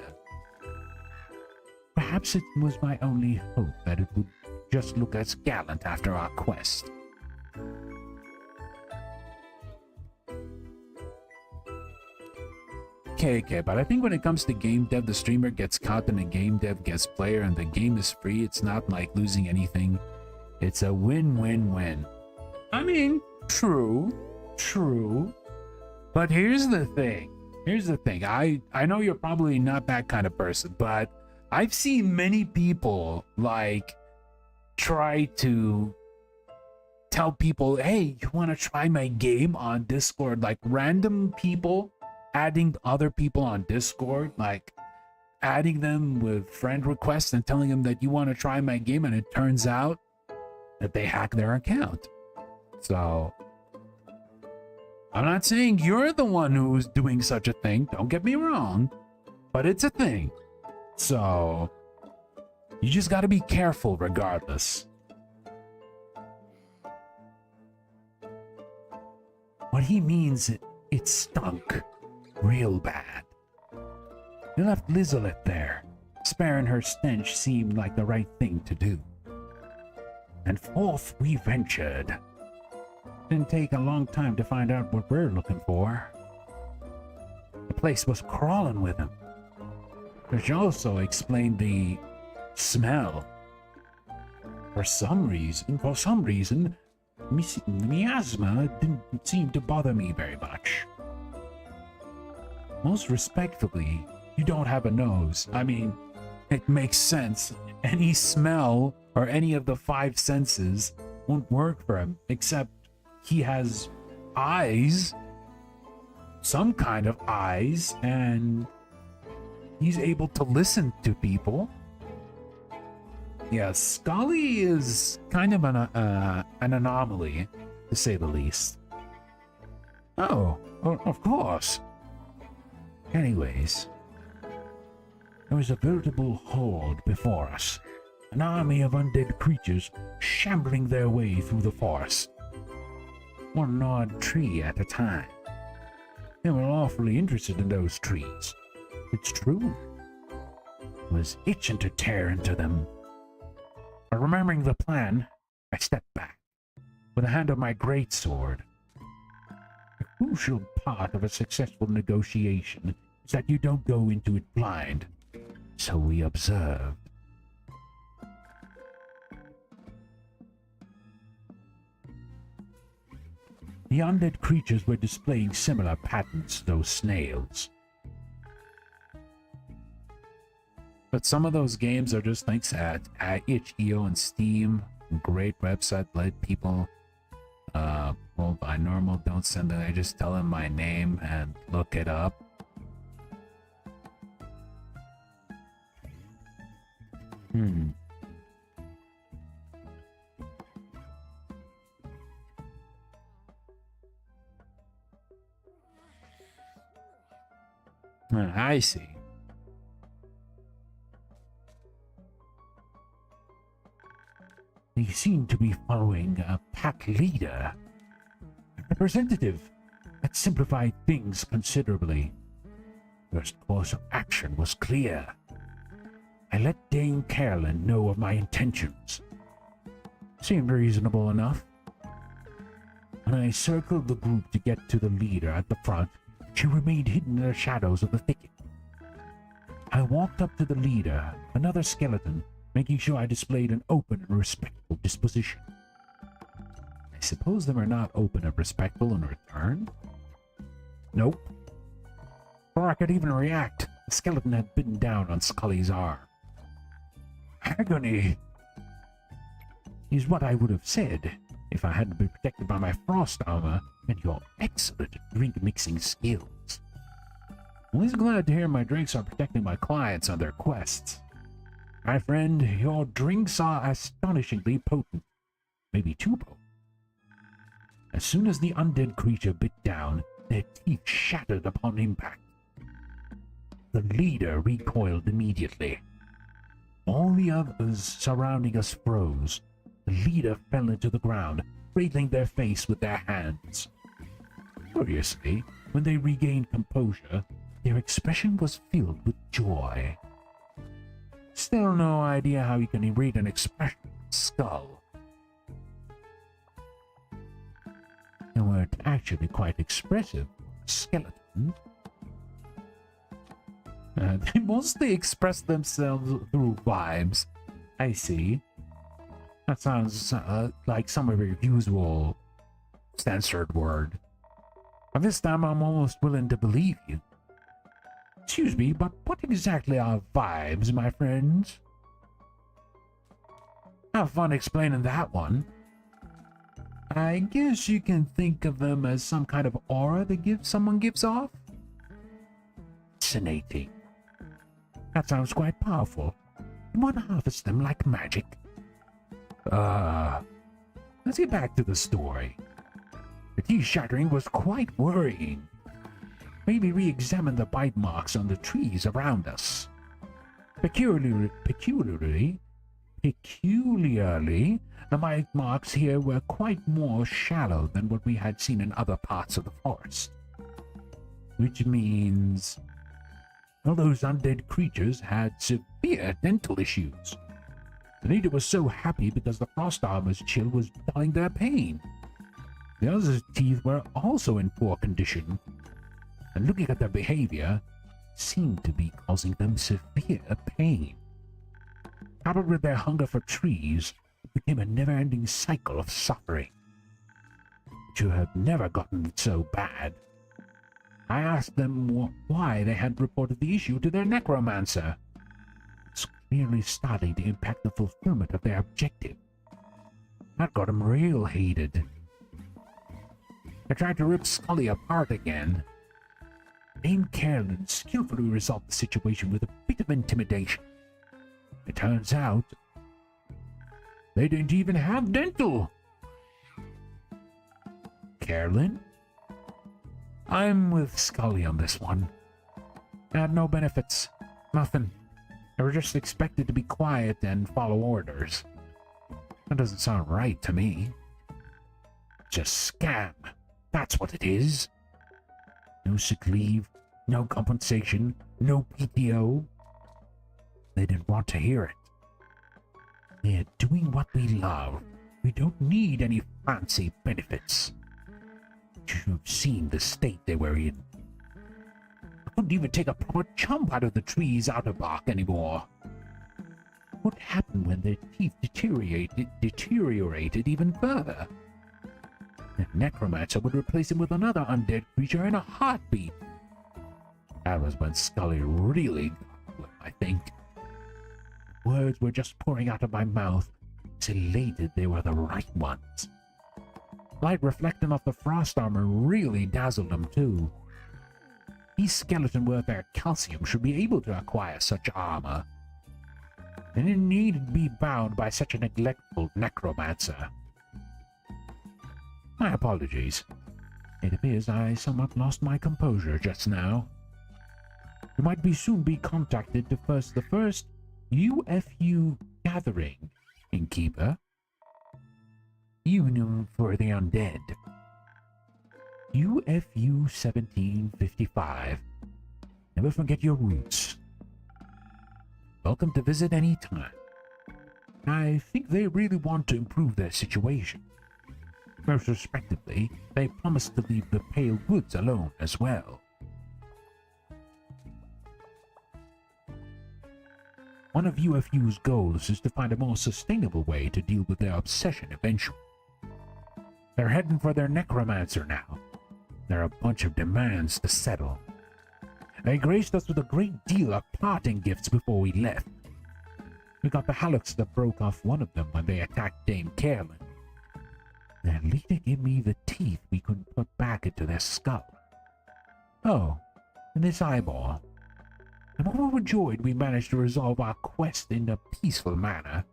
Perhaps it was my only hope that it would just look as gallant after our quest. Okay, but I think when it comes to game dev, the streamer gets caught in a game dev guest player and the game is free. It's not like losing anything. It's a win-win-win. I mean, true. But here's the thing. I know you're probably not that kind of person, but I've seen many people like try to tell people, hey, you want to try my game on Discord? Like random people adding other people on Discord, like adding them with friend requests and telling them that you want to try my game, and it turns out that they hack their account. So I'm not saying you're the one who's doing such a thing, don't get me wrong, but it's a thing. So you just got to be careful regardless. What he means, it stunk real bad. They left Lizolet there. Sparing her stench seemed like the right thing to do. And forth we ventured. Didn't take a long time to find out what we're looking for. The place was crawling with him. Which also explained the smell. For some reason, miasma didn't seem to bother me very much. Most respectfully, you don't have a nose. I mean, it makes sense. Any smell or any of the five senses won't work for him, except he has eyes, some kind of eyes, and he's able to listen to people. Yeah, Scully is kind of an anomaly, to say the least. Oh, of course. Anyways, there was a veritable horde before us, an army of undead creatures shambling their way through the forest, one odd tree at a time. They were awfully interested in those trees. It's true. I was itching to tear into them. But remembering the plan, I stepped back, with a hand on my greatsword. A crucial part of a successful negotiation is that you don't go into it blind, so we observed. The undead creatures were displaying similar patterns to those snails. But some of those games are just thanks at itch.io and Steam. Great website, let people well, by normal don't send it. I just tell them my name and look it up. I see. They seem to be following a pack leader, a representative. That simplified things considerably. First course of action was clear. I let Dame Carolyn know of my intentions. Seemed reasonable enough. When I circled the group to get to the leader at the front, she remained hidden in the shadows of the thicket. I walked up to the leader, another skeleton, making sure I displayed an open and respectful disposition. I suppose they were not open and respectful in return? Nope. Before I could even react, the skeleton had bitten down on Scully's arm. Agony is what I would have said if I hadn't been protected by my frost armor and your excellent drink-mixing skills. I'm always glad to hear my drinks are protecting my clients on their quests. My friend, your drinks are astonishingly potent. Maybe too potent. As soon as the undead creature bit down, their teeth shattered upon impact. The leader recoiled immediately. All the others surrounding us froze. The leader fell into the ground, cradling their face with their hands. Curiously, when they regained composure, their expression was filled with joy. Still no idea how you can read an expression from a skull. They weren't actually quite expressive. Skeletons. They mostly express themselves through vibes. I see. That sounds like some of your usual censored word. But this time I'm almost willing to believe you. Excuse me, but what exactly are vibes, my friends? Have fun explaining that one. I guess you can think of them as some kind of aura that someone gives off? Fascinating. That sounds quite powerful. You want to harvest them like magic? Let's get back to the story. The teeth shattering was quite worrying. Maybe re-examine the bite marks on the trees around us. Peculiarly, the bite marks here were quite more shallow than what we had seen in other parts of the forest. Which means all those undead creatures had severe dental issues. The leader was so happy because the frost armor's chill was dulling their pain. The others' teeth were also in poor condition, and looking at their behavior, seemed to be causing them severe pain. Coupled with their hunger for trees, it became a never-ending cycle of suffering. But you have never gotten so bad. I asked them why they had reported the issue to their necromancer. It's clearly starting to impact the fulfillment of their objective. That got them real heated. I tried to rip Scully apart again. Dame Carolyn skillfully resolved the situation with a bit of intimidation. It turns out they didn't even have dental. Carolyn? I'm with Scully on this one. I had no benefits. Nothing. They were just expected to be quiet and follow orders. That doesn't sound right to me. Just scam. That's what it is. No sick leave, no compensation, no PTO. They didn't want to hear it. They're doing what we love. We don't need any fancy benefits. You've seen the state they were in. I couldn't even take a proper jump out of the tree's outer bark anymore. What happened when their teeth deteriorated even further? The necromancer would replace him with another undead creature in a heartbeat. That was when Scully really got them, I think. Words were just pouring out of my mouth, so elated they were the right ones. Light reflecting off the frost armor really dazzled them too. These skeletons worth their calcium should be able to acquire such armor. They didn't need to be bound by such a neglectful necromancer. My apologies. It appears I somewhat lost my composure just now. You might soon be contacted to the first UFU gathering, Innkeeper. Union for the Undead. UFU 1755. Never forget your roots. Welcome to visit any time. I think they really want to improve their situation. Most respectively, they promised to leave the Pale Woods alone as well. One of UFU's goals is to find a more sustainable way to deal with their obsession eventually. They're heading for their necromancer now. There are a bunch of demands to settle. They graced us with a great deal of parting gifts before we left. We got the hallux that broke off one of them when they attacked Dame Carolyn. Their leader gave me the teeth we couldn't put back into their skull. Oh, and this eyeball. I'm overjoyed we managed to resolve our quest in a peaceful manner.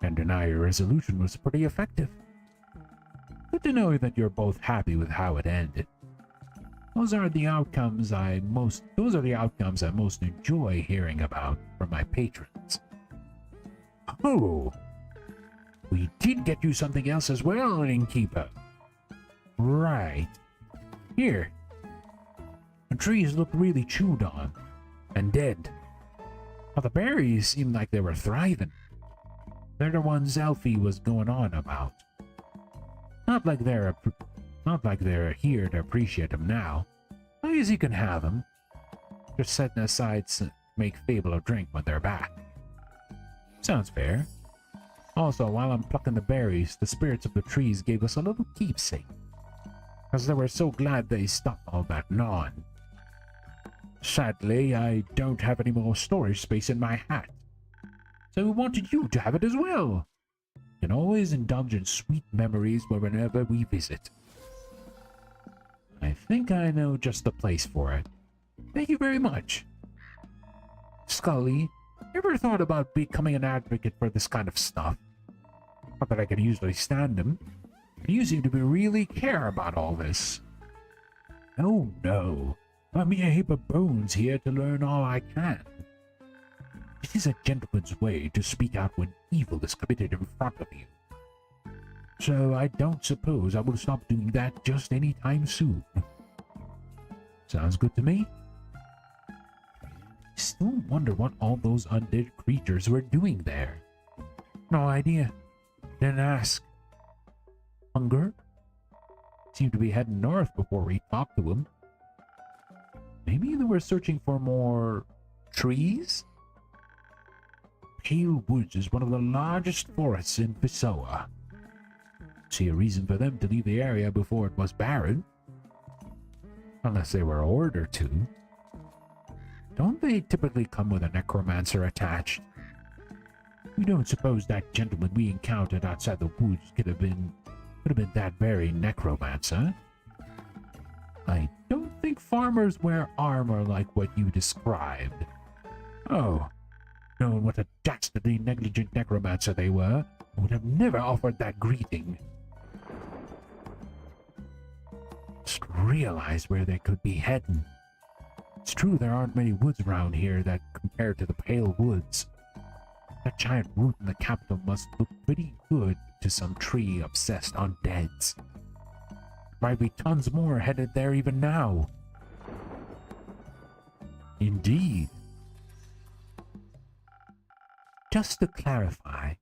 And deny your resolution was pretty effective. Good to know that you're both happy with how it ended. Those are the outcomes I most enjoy hearing about from my patrons. Oh, we did get you something else as well, innkeeper. Right. Here. The trees look really chewed on and dead. But the berries seemed like they were thriving. They're the ones Elfie was going on about. Not like they're here to appreciate them now. I guess you can have them. Just setting aside to make Fable a drink when they're back. Sounds fair. Also, while I'm plucking the berries, the spirits of the trees gave us a little keepsake. Because they were so glad they stopped all that gnawing. Sadly, I don't have any more storage space in my hat. So we wanted you to have it as well. You can always indulge in sweet memories whenever we visit. I think I know just the place for it. Thank you very much. Scully, ever thought about becoming an advocate for this kind of stuff? Not that I can usually stand them. But you seem to really care about all this. Oh no. I'm a heap of bones here to learn all I can. It is a gentleman's way to speak out when evil is committed in front of you. So I don't suppose I will stop doing that just any time soon. Sounds good to me. I still wonder what all those undead creatures were doing there. No idea. Didn't ask. Hunger? Seemed to be heading north before we talked to them. Maybe they were searching for more trees? Pale Woods is one of the largest forests in Visoa. See a reason for them to leave the area before it was barren. Unless they were ordered to. Don't they typically come with a necromancer attached? We don't suppose that gentleman we encountered outside the woods could have been that very necromancer. I don't think farmers wear armor like what you described. Oh, knowing what a dastardly negligent necromancer they were, I would have never offered that greeting. Just realized where they could be heading. It's true there aren't many woods around here that compare to the Pale Woods. That giant root in the capital must look pretty good to some tree-obsessed undeads. Might be tons more headed there even now. Indeed. Just to clarify,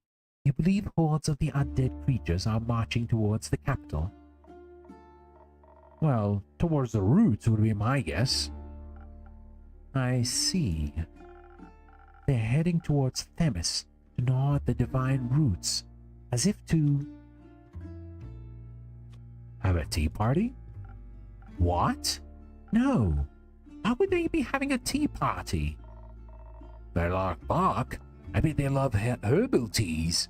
you believe hordes of the undead creatures are marching towards the capital? Well, towards the roots would be my guess. I see. They're heading towards Themis to gnaw at the divine roots, as if to... have a tea party? What? No. How would they be having a tea party? They like bark. I bet they love herbal teas.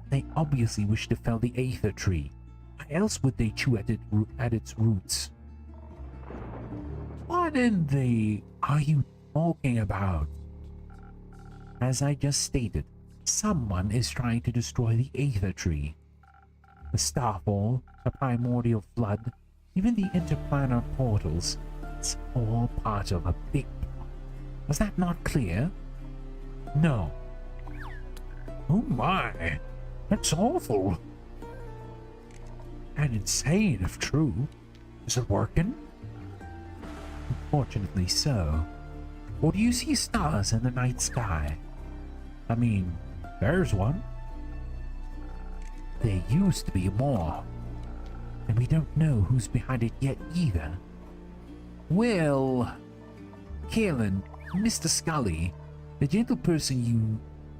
They obviously wish to fell the aether tree. Why else would they chew at its roots? What in the are you talking about? As I just stated, someone is trying to destroy the aether tree. The starfall, the primordial flood, even the interplanar portals, it's all part of a big plot. Was that not clear? No. Oh my, that's awful. And insane if true. Is it working? Unfortunately so. Or do you see stars in the night sky? I mean, there's one. There used to be more. And we don't know who's behind it yet either. Well, Kalen, Mr. Scully, the gentle person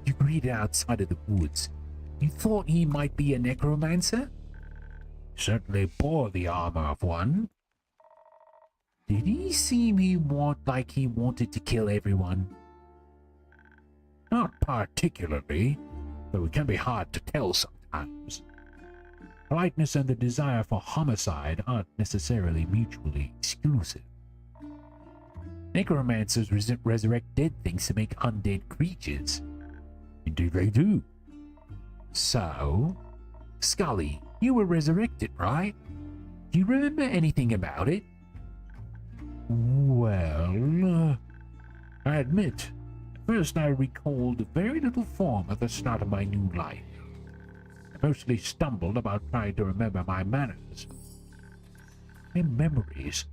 you greeted outside of the woods, you thought he might be a necromancer? Certainly bore the armor of one. Did he seem like he wanted to kill everyone? Not particularly, though it can be hard to tell sometimes. Politeness and the desire for homicide aren't necessarily mutually exclusive. Necromancers resurrect dead things to make undead creatures. Indeed they do. So, Scully, you were resurrected, right? Do you remember anything about it? Well, I admit, First, I recalled very little form at the start of my new life. I mostly stumbled about trying to remember my manners. My memories,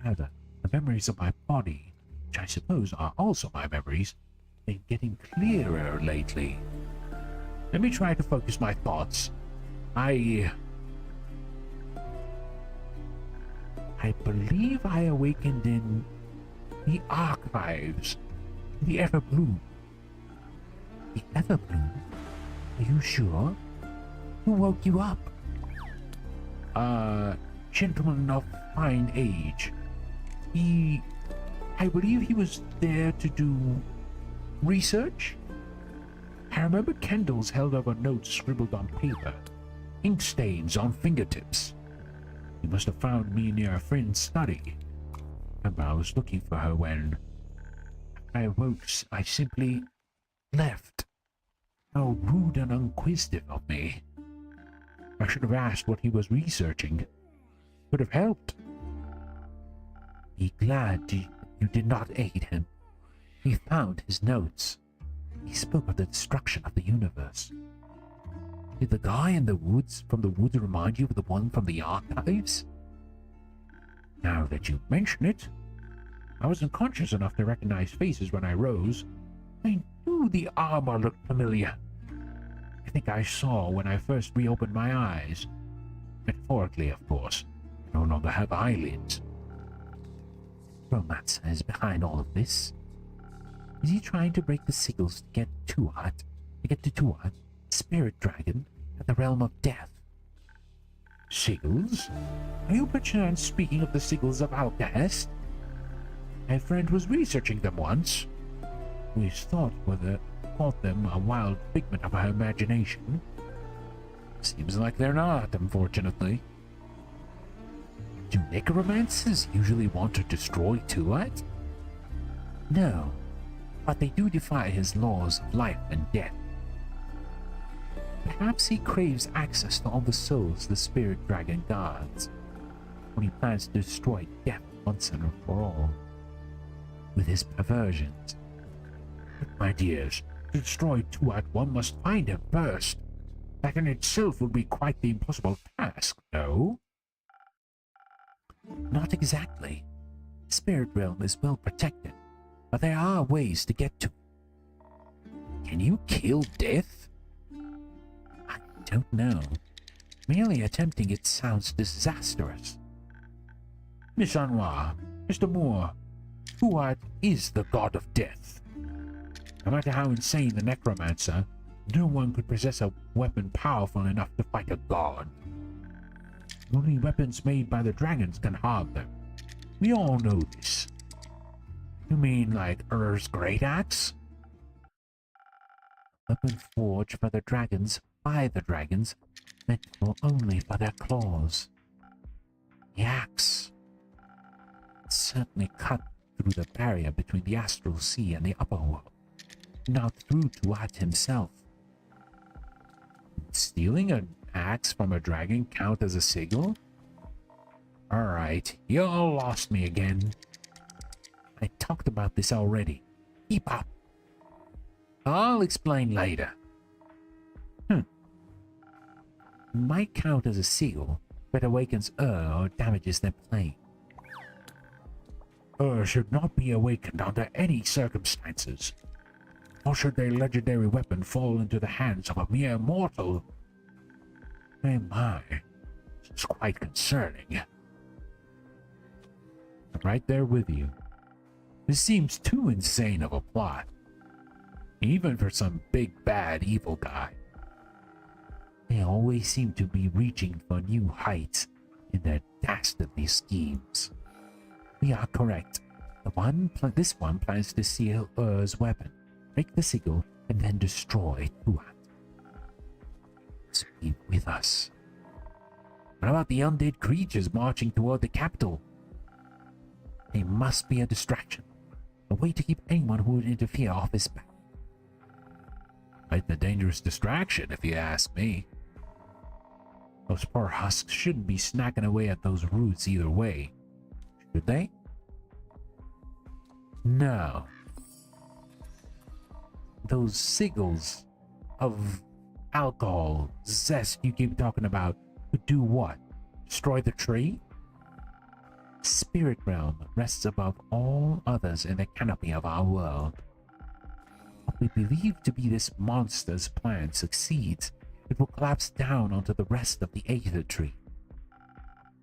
rather, the memories of my body, which I suppose are also my memories, have been getting clearer lately. Let me try to focus my thoughts. I believe I awakened in the archives. The Everbloom. The Everbloom? Are you sure? Who woke you up? Gentleman of fine age. I believe he was there to do research? I remember candles held over notes scribbled on paper, ink stains on fingertips. He must have found me near a friend's study. Remember, I was looking for her when I awoke. I simply left. How rude and inquisitive of me. I should have asked what he was researching. Could have helped. Be glad you did not aid him. He found his notes. He spoke of the destruction of the universe. Did the guy in the woods from the woods remind you of the one from the archives? Now that you mention it, I wasn't conscious enough to recognize faces when I rose. I knew the armor looked familiar. I think I saw when I first reopened my eyes. Metaphorically, of course. I no longer have eyelids. Romance is behind all of this. Is he trying to break the sigils to get to Tuat, spirit dragon, at the realm of death? Sigils? Are you perchance speaking of the sigils of Alcahest? My friend was researching them once. We thought them a wild figment of her imagination. Seems like they're not, unfortunately. Do necromancers usually want to destroy Tuat? No, but they do defy his laws of life and death. Perhaps he craves access to all the souls the spirit dragon guards, when he plans to destroy death once and for all. With his perversions. But my dears, to destroy Tuat, one must find him first. That in itself would be quite the impossible task, no? Not exactly. The spirit realm is well protected, but there are ways to get to it. Can you kill death? I don't know. Merely attempting it sounds disastrous. Miss Anwar, Mr. Moore, Tuat is the god of death. No matter how insane the necromancer, no one could possess a weapon powerful enough to fight a god. Only weapons made by the dragons can harm them. We all know this. You mean like Ur's great axe? A weapon forged for the dragons by the dragons, meant only for their claws. The axe certainly cut through the barrier between the astral sea and the upper world, not through Tuat himself. Stealing an axe from a dragon count as a sigil? Alright, you all lost me again. I talked about this already. Keep up. I'll explain later. Might count as a sigil, but awakens or damages their plane. Should not be awakened under any circumstances. Or should their legendary weapon fall into the hands of a mere mortal? My, this is quite concerning. I'm right there with you. This seems too insane of a plot, even for some big bad evil guy. They always seem to be reaching for new heights in their dastardly schemes. We are correct. This one plans to steal Ur's weapon, break the sigil, and then destroy Tuat. Be with us. What about the undead creatures marching toward the capital? They must be a distraction, a way to keep anyone who would interfere off his back. Quite the dangerous distraction, if you ask me. Those poor husks shouldn't be snacking away at those roots either way, should they? No. those sigils of alcohol, zest you keep talking about, would do what? Destroy the tree? Spirit realm rests above all others in the canopy of our world. What we believe to be this monster's plan succeeds, it will collapse down onto the rest of the Aether Tree.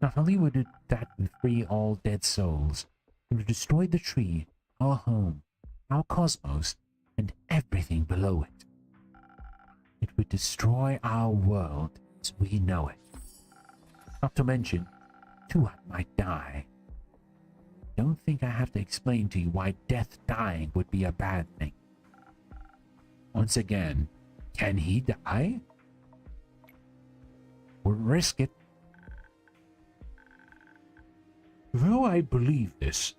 Not only would that free all dead souls, it would destroy the tree, our home, our cosmos, and everything below it. It would destroy our world as we know it. Not to mention, Tuat might die. Don't think I have to explain to you why death dying would be a bad thing. Once again, can he die? We'll risk it. Though I believe this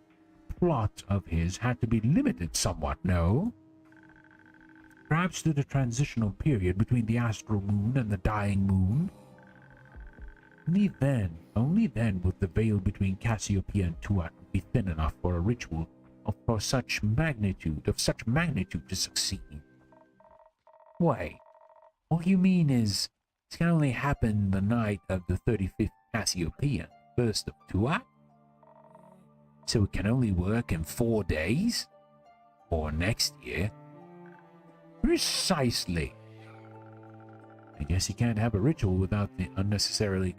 plot of his had to be limited somewhat, no? Perhaps to the transitional period between the astral moon and the dying moon. Only then would the veil between Cassiopeia and Tuat be thin enough for a ritual of such magnitude to succeed. Wait, all you mean is it can only happen the night of the 35th Cassiopeia, 1st of Tuat? So it can only work in 4 days? Or next year? Precisely. I guess you can't have a ritual without the unnecessarily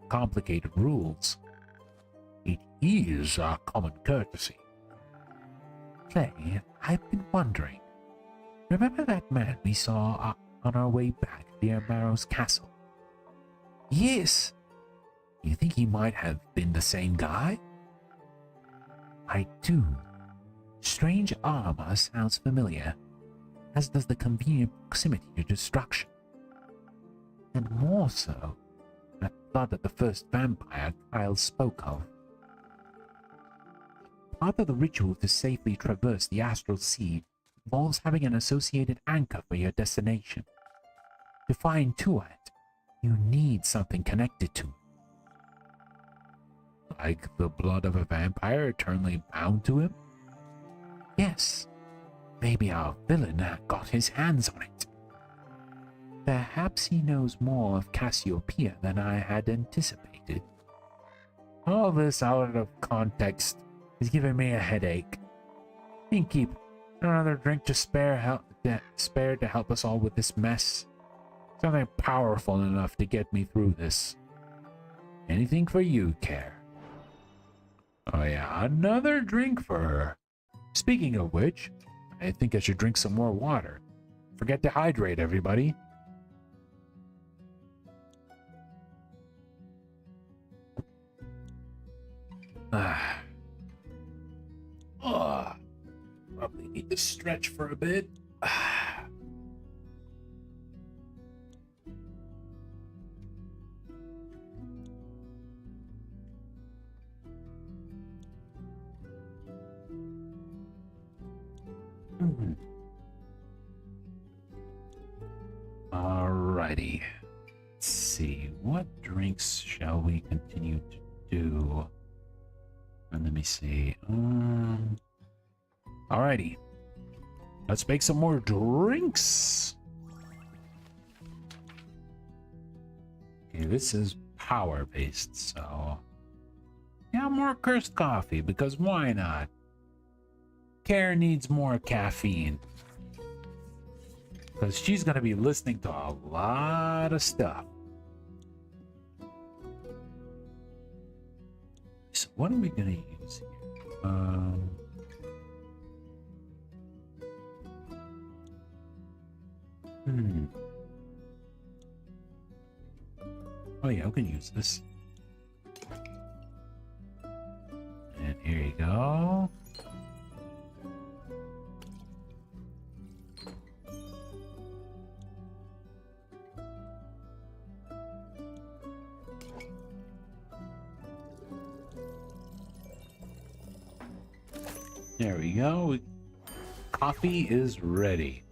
complicated rules. It is our common courtesy. Clay, I've been wondering. Remember that man we saw on our way back near Marrow's castle? Yes. You think he might have been the same guy? I do. Strange armor sounds familiar, as does the convenient proximity to destruction. And more so, that blood of the first vampire Kyle spoke of. Part of the ritual to safely traverse the astral sea involves having an associated anchor for your destination. To find Tuat, you need something connected to it. Like the blood of a vampire eternally bound to him? Yes. Maybe our villain got his hands on it. Perhaps he knows more of Cassiopeia than I had anticipated. All this out of context is giving me a headache. Keep another drink to spare to help us all with this mess. Something powerful enough to get me through this. Anything for you, Care. Oh yeah, another drink for her. Speaking of which, I think I should drink some more water. Forget to hydrate, everybody. Probably need to stretch for a bit. Alrighty. Let's see. What drinks shall we continue to do? And let me see. Alrighty. Let's make some more drinks. Okay, this is power-based, so... yeah, more cursed coffee, because why not? Care needs more caffeine. Because she's going to be listening to a lot of stuff. So what are we going to use here? Oh yeah, we can use this. And here you go. There we go. Coffee is ready.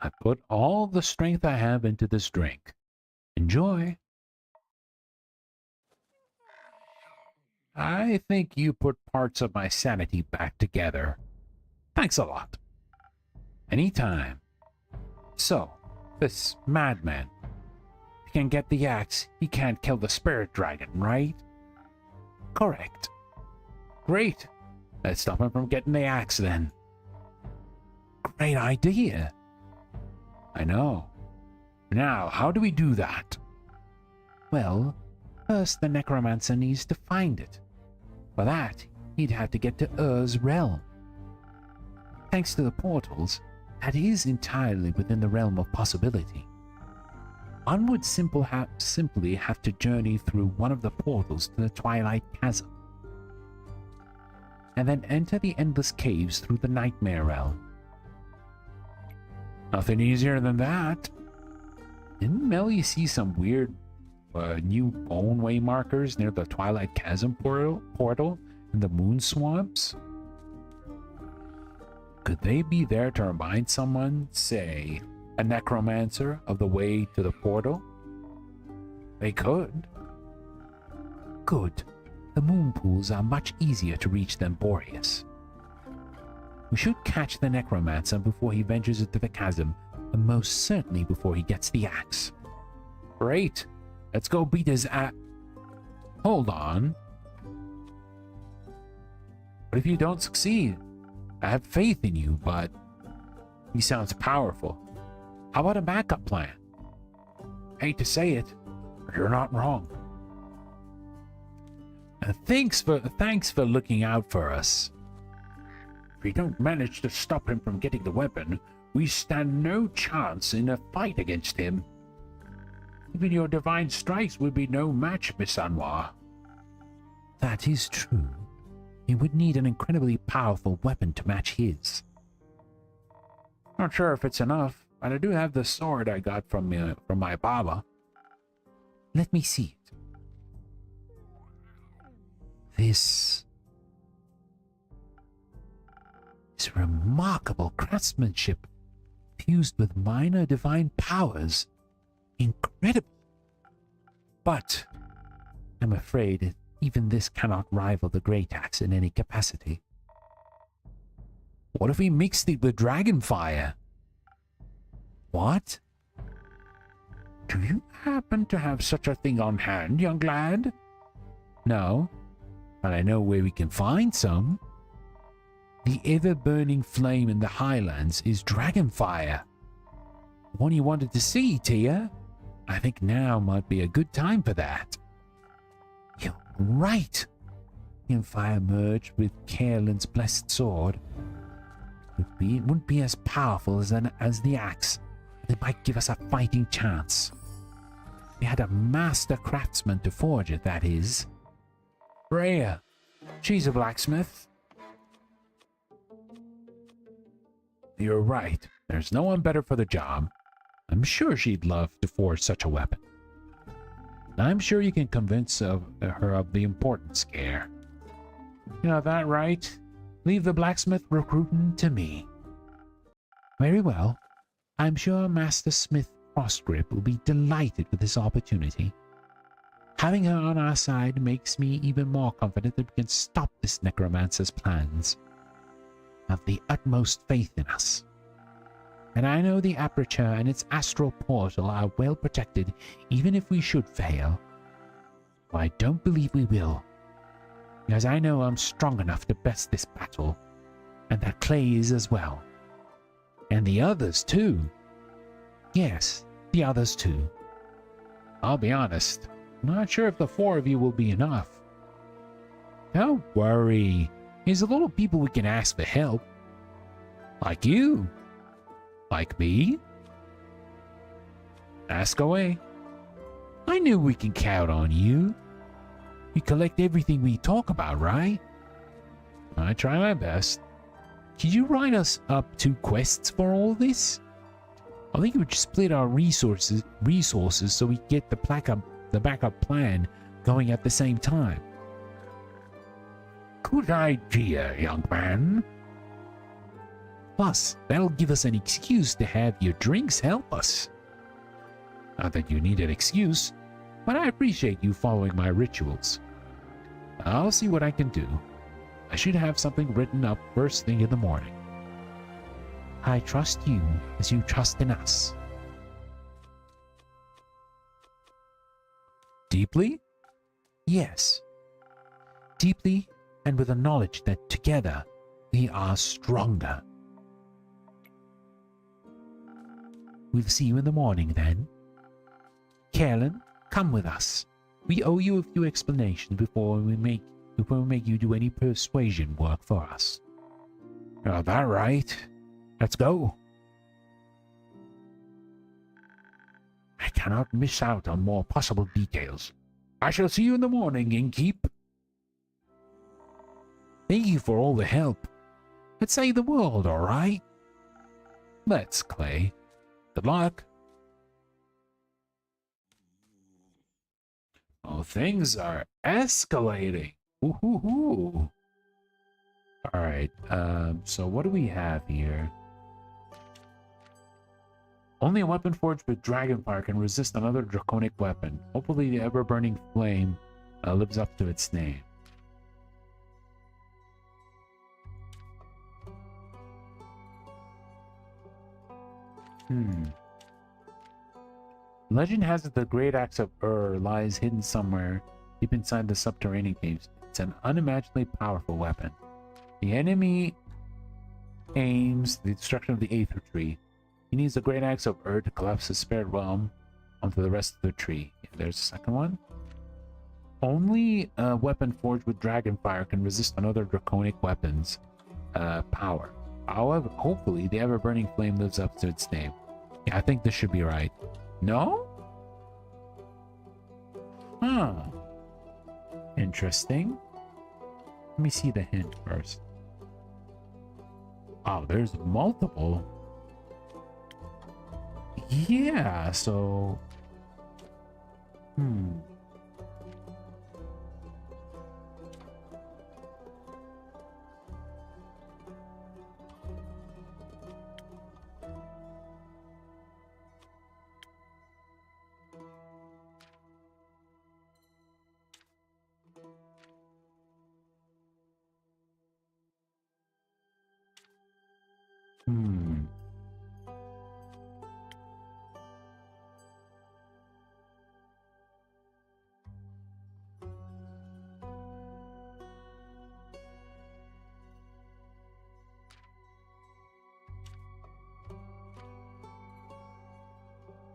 I put all the strength I have into this drink. Enjoy. I think you put parts of my sanity back together. Thanks a lot. Anytime. So, this madman. If he can get the axe, he can't kill the spirit dragon, right? Correct. Great. Let's stop him from getting the axe then. Great idea. I know. Now, how do we do that? Well, first the necromancer needs to find it. For that, he'd have to get to Ur's realm. Thanks to the portals, that is entirely within the realm of possibility. One would simply have to journey through one of the portals to the Twilight Chasm, and then enter the endless caves through the Nightmare Realm. Nothing easier than that. Didn't Melly see some weird new bone way markers near the Twilight Chasm portal in the moon swamps? Could they be there to remind someone, say, a necromancer, of the way to the portal? They could. Good. The moon pools are much easier to reach than Boreas. We should catch the necromancer before he ventures into the chasm, and most certainly before he gets the axe. Great. Let's go beat his Hold on. What if you don't succeed? I have faith in you, but he sounds powerful. How about a backup plan? Hate to say it, but you're not wrong. Thanks for looking out for us. If we don't manage to stop him from getting the weapon, we stand no chance in a fight against him. Even your divine strikes would be no match, Miss Anwar. That is true. He would need an incredibly powerful weapon to match his. Not sure if it's enough, but I do have the sword I got from my Baba. Let me see it. This remarkable craftsmanship fused with minor divine powers. Incredible. But I'm afraid even this cannot rival the Great Axe in any capacity. What if we mixed it with dragon fire? What? Do you happen to have such a thing on hand, young lad? No, but I know where we can find some. The ever-burning flame in the Highlands is dragon fire. One you wanted to see, Tia? I think now might be a good time for that. You're right. Dragon fire merged with Kaelin's blessed sword. It wouldn't be as powerful as the axe, but it might give us a fighting chance. We had a master craftsman to forge it, that is. Rhea, she's a blacksmith. You're right. There's no one better for the job. I'm sure she'd love to forge such a weapon. And I'm sure you can convince her of the importance here. You know that, right? Leave the blacksmith recruiting to me. Very well. I'm sure Master Smith Frostgrip will be delighted with this opportunity. Having her on our side makes me even more confident that we can stop this necromancer's plans. Have the utmost faith in us. And I know the aperture and its astral portal are well protected, even if we should fail. But I don't believe we will, because I know I'm strong enough to best this battle, and that Clay is as well. And the others too. Yes, the others too. I'll be honest, I'm not sure if the four of you will be enough. Don't worry. There's a lot of people we can ask for help. Like you. Like me. Ask away. I knew we can count on you. You collect everything we talk about, right? I try my best. Could you write us up 2 quests for all this? I think we would split our resources so we get the backup plan going at the same time. Good idea, young man. Plus, that'll give us an excuse to have your drinks help us. Not that you need an excuse, but I appreciate you following my rituals. I'll see what I can do. I should have something written up first thing in the morning. I trust you as you trust in us. Deeply? Yes. Deeply, and with the knowledge that together we are stronger. We'll see you in the morning then. Carolyn, come with us. We owe you a few explanations before we make you do any persuasion work for us. Oh, that right? Let's go. I cannot miss out on more possible details. I shall see you in the morning, Innkeep. Thank you for all the help. It saved the world, all right? Let's, Clay. Good luck. Oh, things are escalating. Ooh. All right. So what do we have here? Only a weapon forged with dragonfire can resist another draconic weapon. Hopefully the ever-burning flame lives up to its name. Legend has it the great axe of lies hidden somewhere deep inside the subterranean caves. It's an unimaginably powerful weapon. The enemy aims the destruction of the Aether Tree. He needs the great axe of to collapse the spirit realm onto the rest of the tree. Yeah, there's a second one. Only a weapon forged with dragonfire can resist another draconic weapon's power. However, hopefully the ever-burning flame lives up to its name. Yeah, I think this should be right. No? Huh. Interesting. Let me see the hint first. Oh, there's multiple. Yeah, so...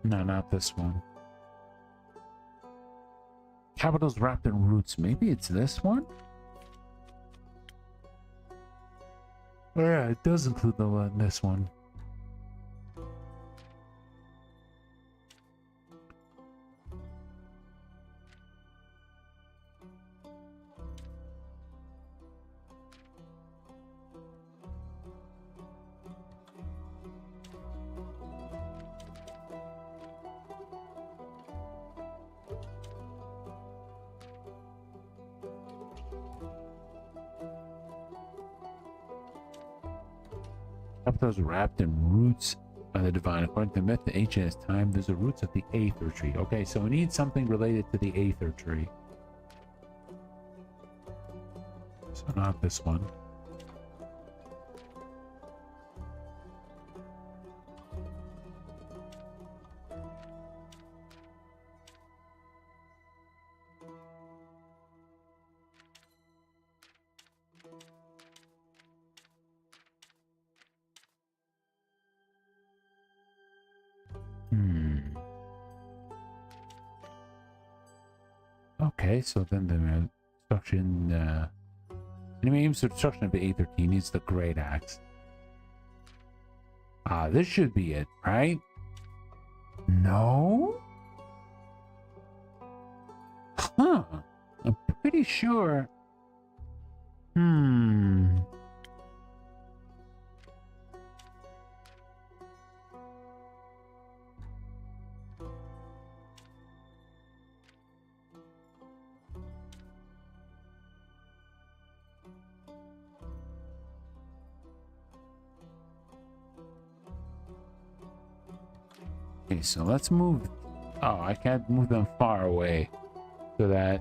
No, not this one. Capitals wrapped in roots. Maybe it's this one? Oh yeah, it does include the one, this one. Capitals wrapped in roots by the divine. According to the myth, the ancient as time, there's the roots of the Aether Tree. Okay, so we need something related to the Aether Tree. So not this one. Okay, so then the destruction, enemy aims to destruction of the Aether Tree needs the great axe. Ah, this should be it, right? No? Huh. I'm pretty sure. Okay, so let's move. Oh, I can't move them far away so that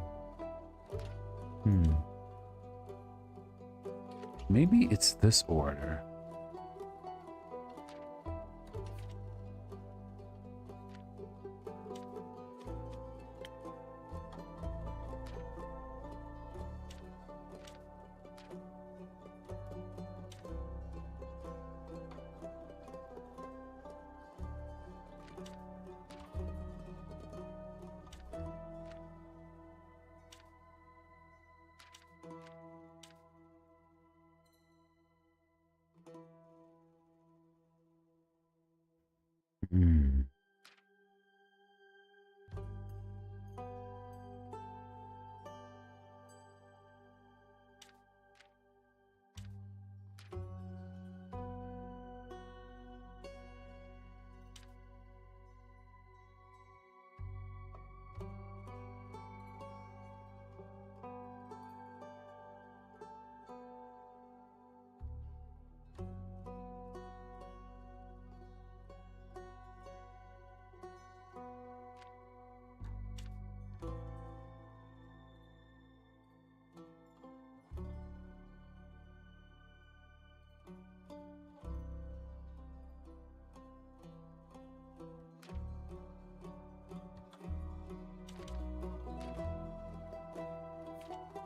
Hmm. Maybe it's this order. Hmm.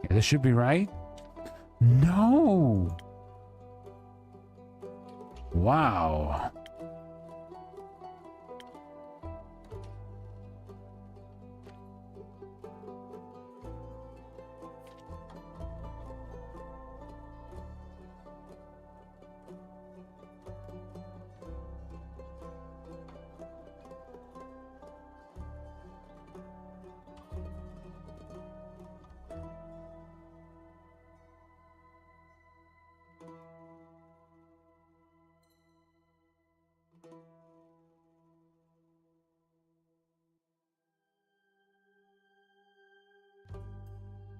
Yeah, this should be right. No. Wow.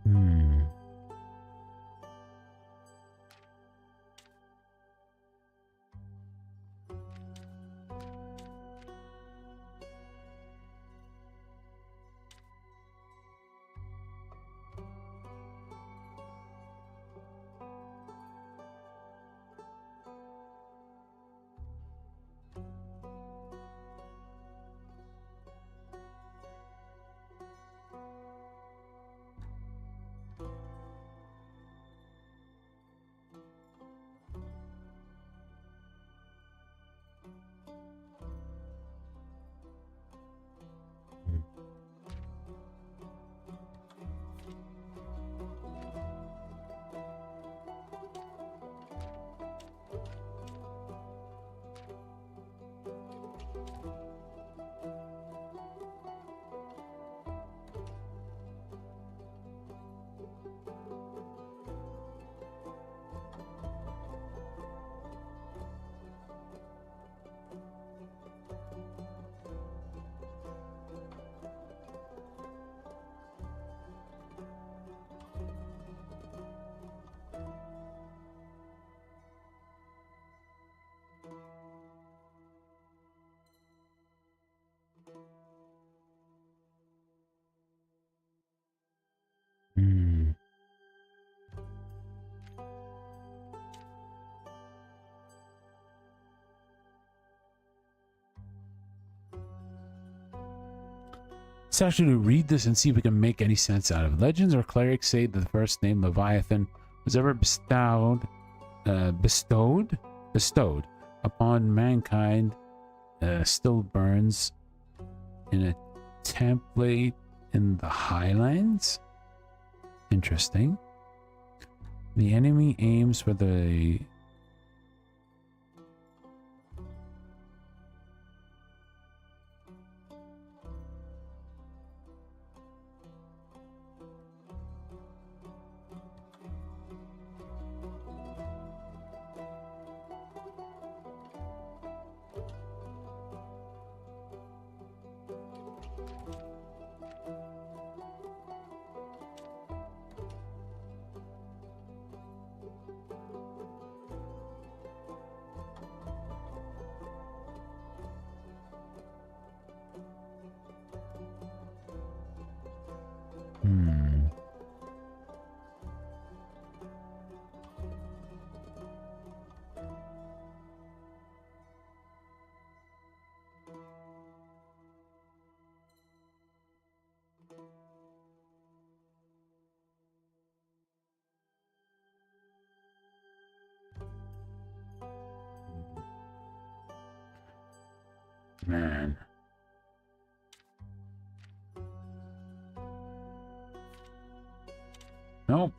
Hmm. Hmm. Let's actually read this and see if we can make any sense out of it. Legends or clerics say that the first name Leviathan was ever bestowed upon mankind, still burns in a template in the Highlands. Interesting. The enemy aims for the Man. Nope.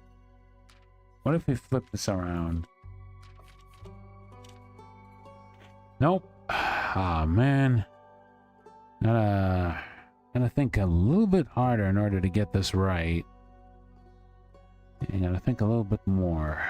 What if we flip this around? Nope. Ah, man. Gotta think a little bit harder in order to get this right. You gotta think a little bit more.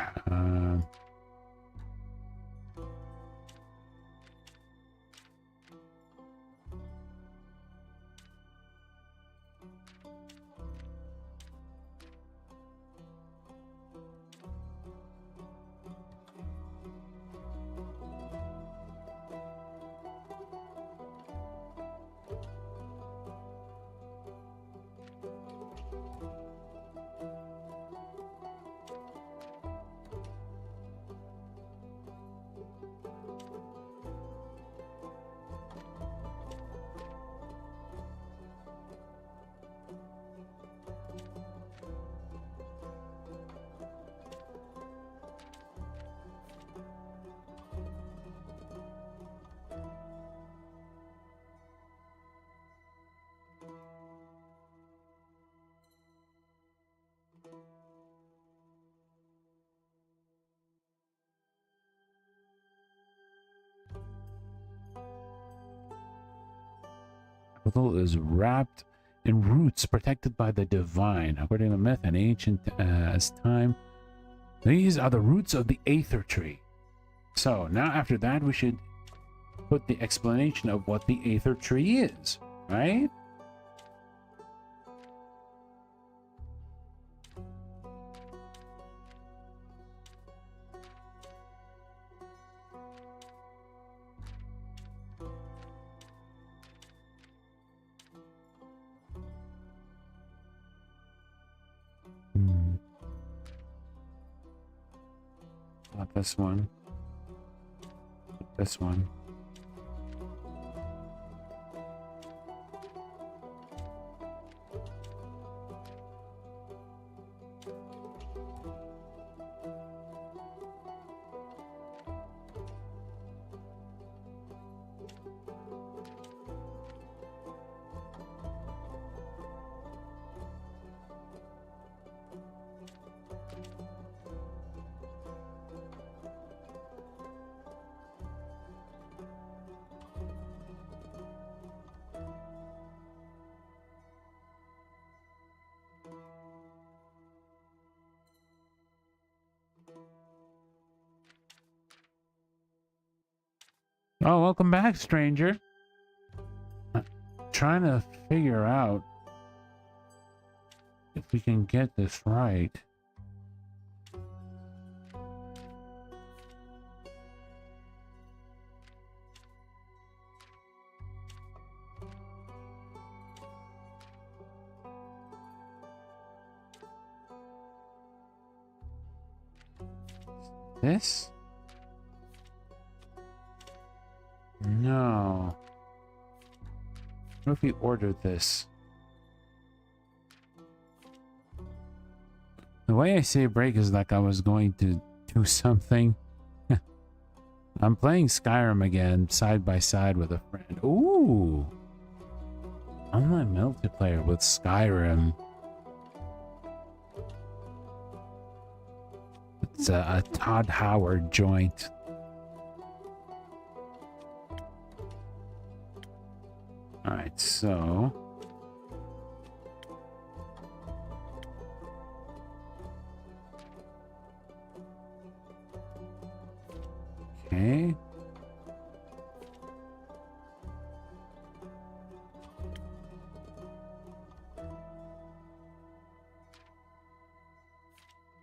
Is wrapped in roots protected by the divine. According to myth and ancient as time, these are the roots of the Aether Tree. So now after that, we should put the explanation of what the Aether Tree is, right? Not this one. This one. Oh, welcome back, stranger. I'm trying to figure out if we can get this right. This? No. What if we ordered this? The way I say break is like I was going to do something. I'm playing Skyrim again, side by side with a friend. Ooh! Online multiplayer with Skyrim. It's a Todd Howard joint. Alright, so... Okay.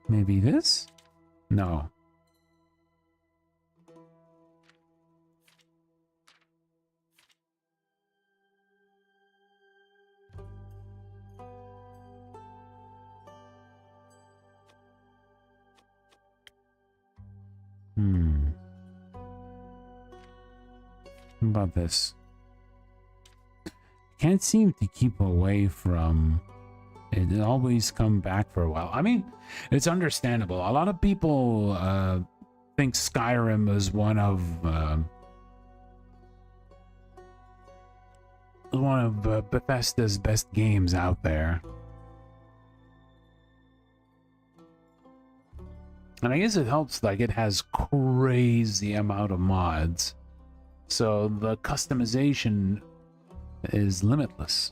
Maybe this? No. What about this? Can't seem to keep away from it. It always come back for a while. I mean, it's understandable. A lot of people think Skyrim is one of one of Bethesda's best games out there. And I guess it helps, like, it has crazy amount of mods. So the customization is limitless.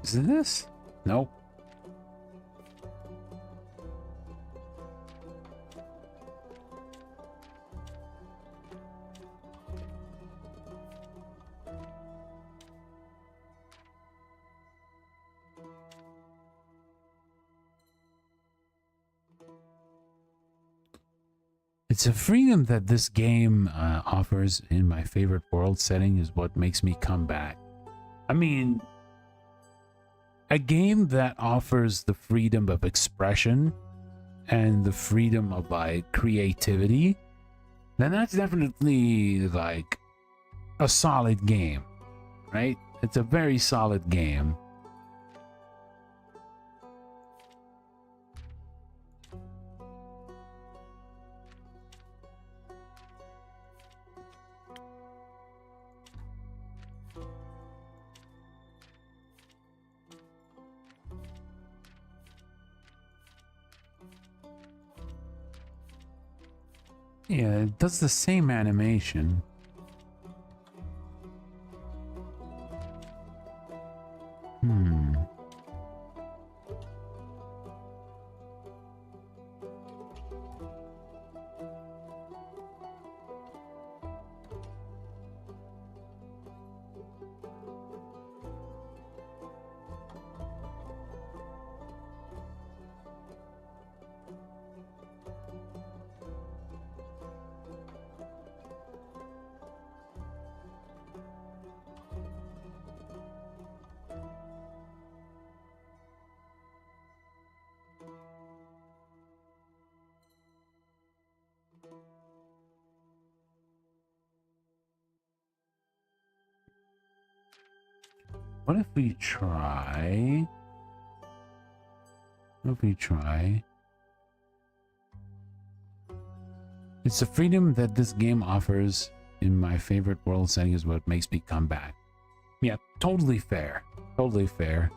Is it this? Nope. It's a freedom that this game offers in my favorite world setting is what makes me come back. I mean, a game that offers the freedom of expression and the freedom of like creativity, then that's definitely like a solid game, right? It's a very solid game. Yeah, it does the same animation. What if we try? What if we try? It's the freedom that this game offers in my favorite world setting is what makes me come back. Yeah, totally fair. Totally fair.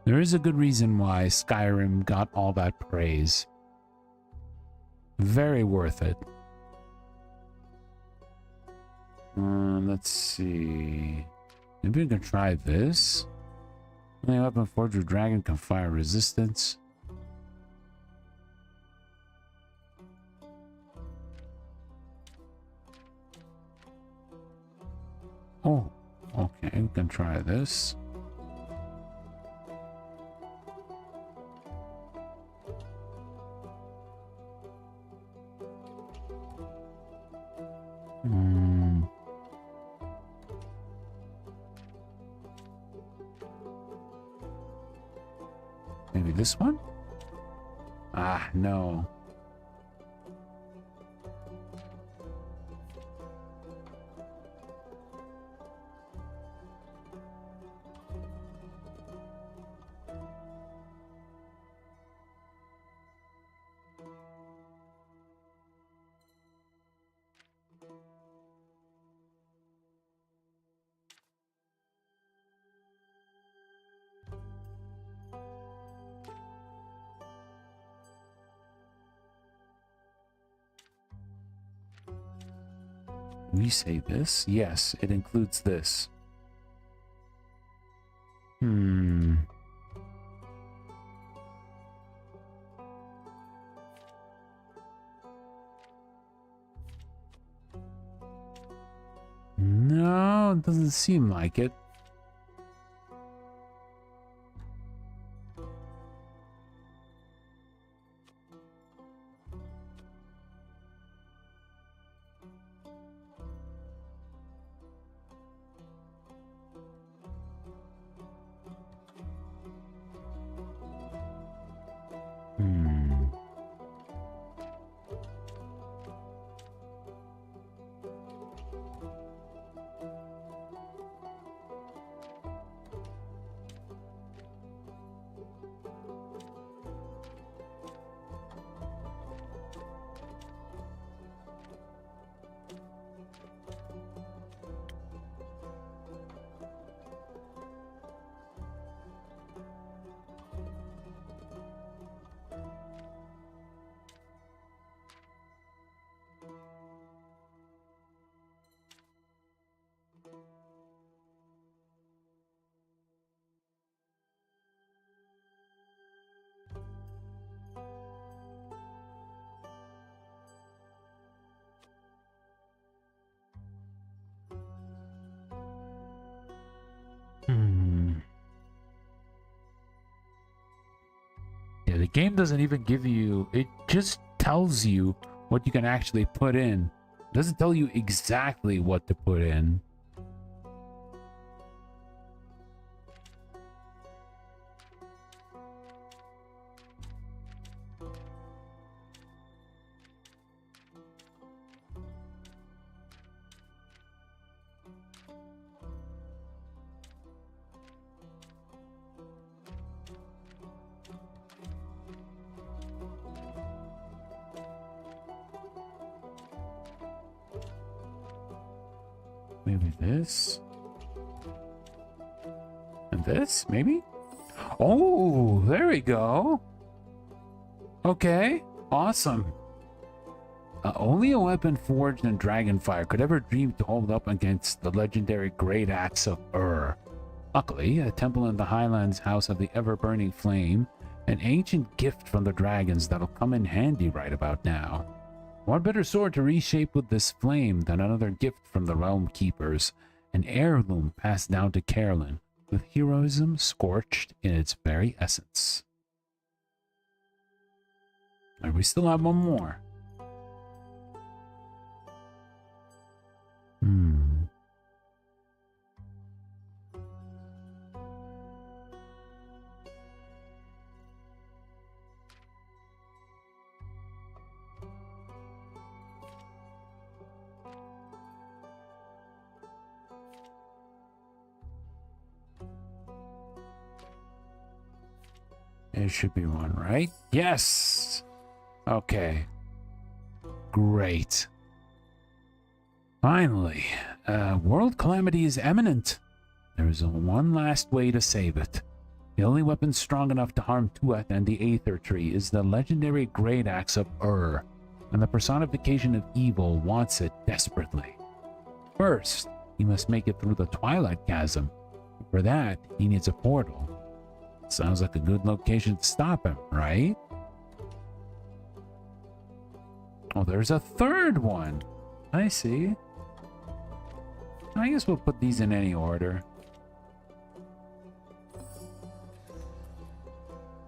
There is a good reason why Skyrim got all that praise. Very worth it. Let's see. Maybe we can try this. Only weapon forged with dragon can fire resistance. Oh, okay, we can try this. Maybe this one? Ah, no. We say this? Yes, it includes this. No, it doesn't seem like it. game doesn't even give you, it just tells you what you can actually put in. It doesn't tell you exactly what to put in. Maybe this. And this, maybe? Oh, there we go. Okay, awesome. Only a weapon forged in Dragonfire could ever dream to hold up against the legendary Great Axe of Ur. Luckily, a temple in the Highlands House of the Ever-Burning Flame, an ancient gift from the dragons that'll come in handy right about now. What better sword to reshape with this flame than another gift from the Realm Keepers, an heirloom passed down to Carolyn, with heroism scorched in its very essence. And we still have one more. There should be one, right? Yes! Okay. Great. Finally, world calamity is imminent. There is one last way to save it. The only weapon strong enough to harm Tuath and the Aether Tree is the legendary Great Axe of Ur, and the personification of evil wants it desperately. First, he must make it through the Twilight Chasm. For that, he needs a portal. Sounds like a good location to stop him, right? Oh, there's a third one. I see. I guess we'll put these in any order.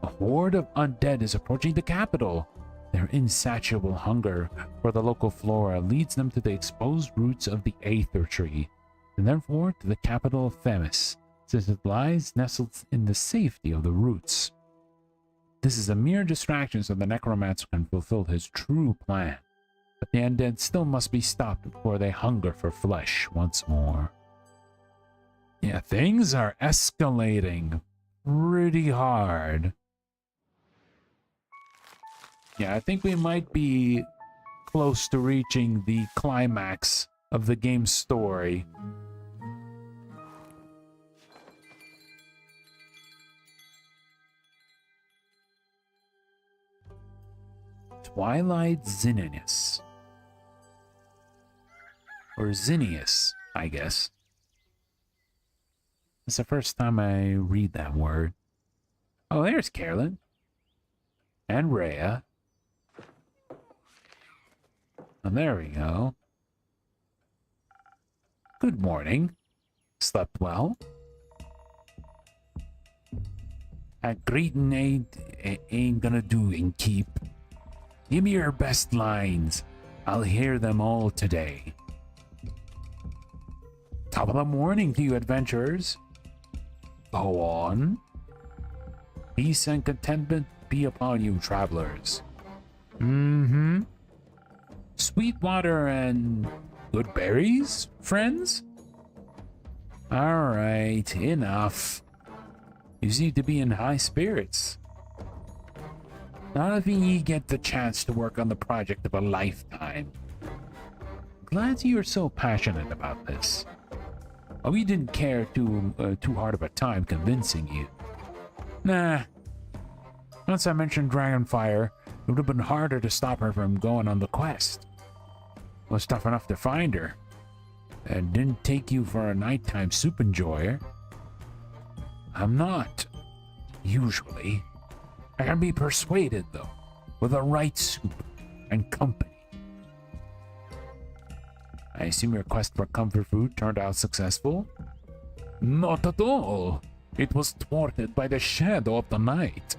A horde of undead is approaching the capital. Their insatiable hunger for the local flora leads them to the exposed roots of the Aether Tree, and therefore to the capital of Themis, since it lies nestled in the safety of the roots. This is a mere distraction so the necromancer can fulfill his true plan, but the undead still must be stopped before they hunger for flesh once more. Yeah, things are escalating pretty hard. Yeah, I think we might be close to reaching the climax of the game's story. Twilight Zinnius. Or Zinnius, I guess. It's the first time I read that word. Oh, there's Carolyn. And Rhea. And there we go. Good morning. Slept well? A greeting ain't gonna do and keep. Give me your best lines. I'll hear them all today. Top of the morning to you adventurers. Go on. Peace and contentment be upon you, travelers. Sweet water and good berries, friends? Alright, enough. You seem to be in high spirits. None of ye get the chance to work on the project of a lifetime. Glad you're so passionate about this. Oh, we didn't care too hard of a time convincing you. Nah. Once I mentioned Dragonfire, it would have been harder to stop her from going on the quest. It was tough enough to find her. And didn't take you for a nighttime soup enjoyer. I'm not. Usually. I can be persuaded, though, with the right soup and company. I assume your quest for comfort food turned out successful? Not at all. It was thwarted by the shadow of the night.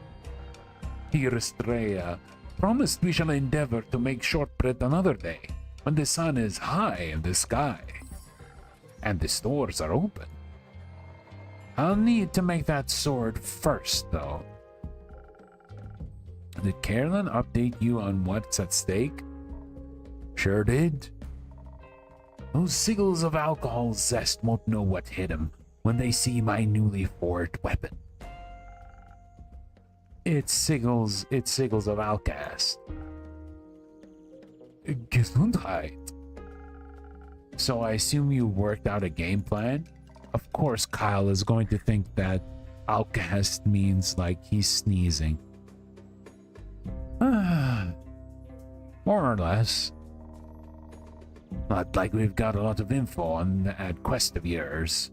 Dearest Rhea, promised we shall endeavor to make shortbread another day, when the sun is high in the sky, and the stores are open. I'll need to make that sword first, though. Did Carolyn update you on what's at stake? Sure did. Those siggles of alcohol zest won't know what hit them when they see my newly forged weapon. It's siggles of Alcast. Gesundheit. So I assume you worked out a game plan? Of course Kyle is going to think that Alcast means like he's sneezing. More or less. Not like we've got a lot of info on that quest of yours.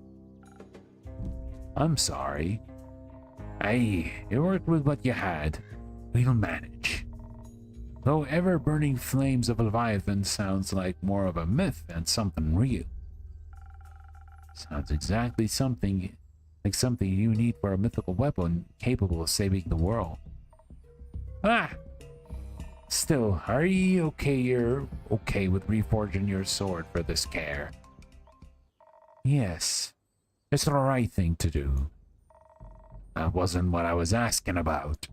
I'm sorry. Hey, you worked with what you had. We'll manage. Though ever-burning flames of Leviathan sounds like more of a myth than something real. Sounds exactly something you need for a mythical weapon capable of saving the world. Still, are you okay? You're okay with reforging your sword for this care? Yes, it's the right thing to do. That wasn't what I was asking about.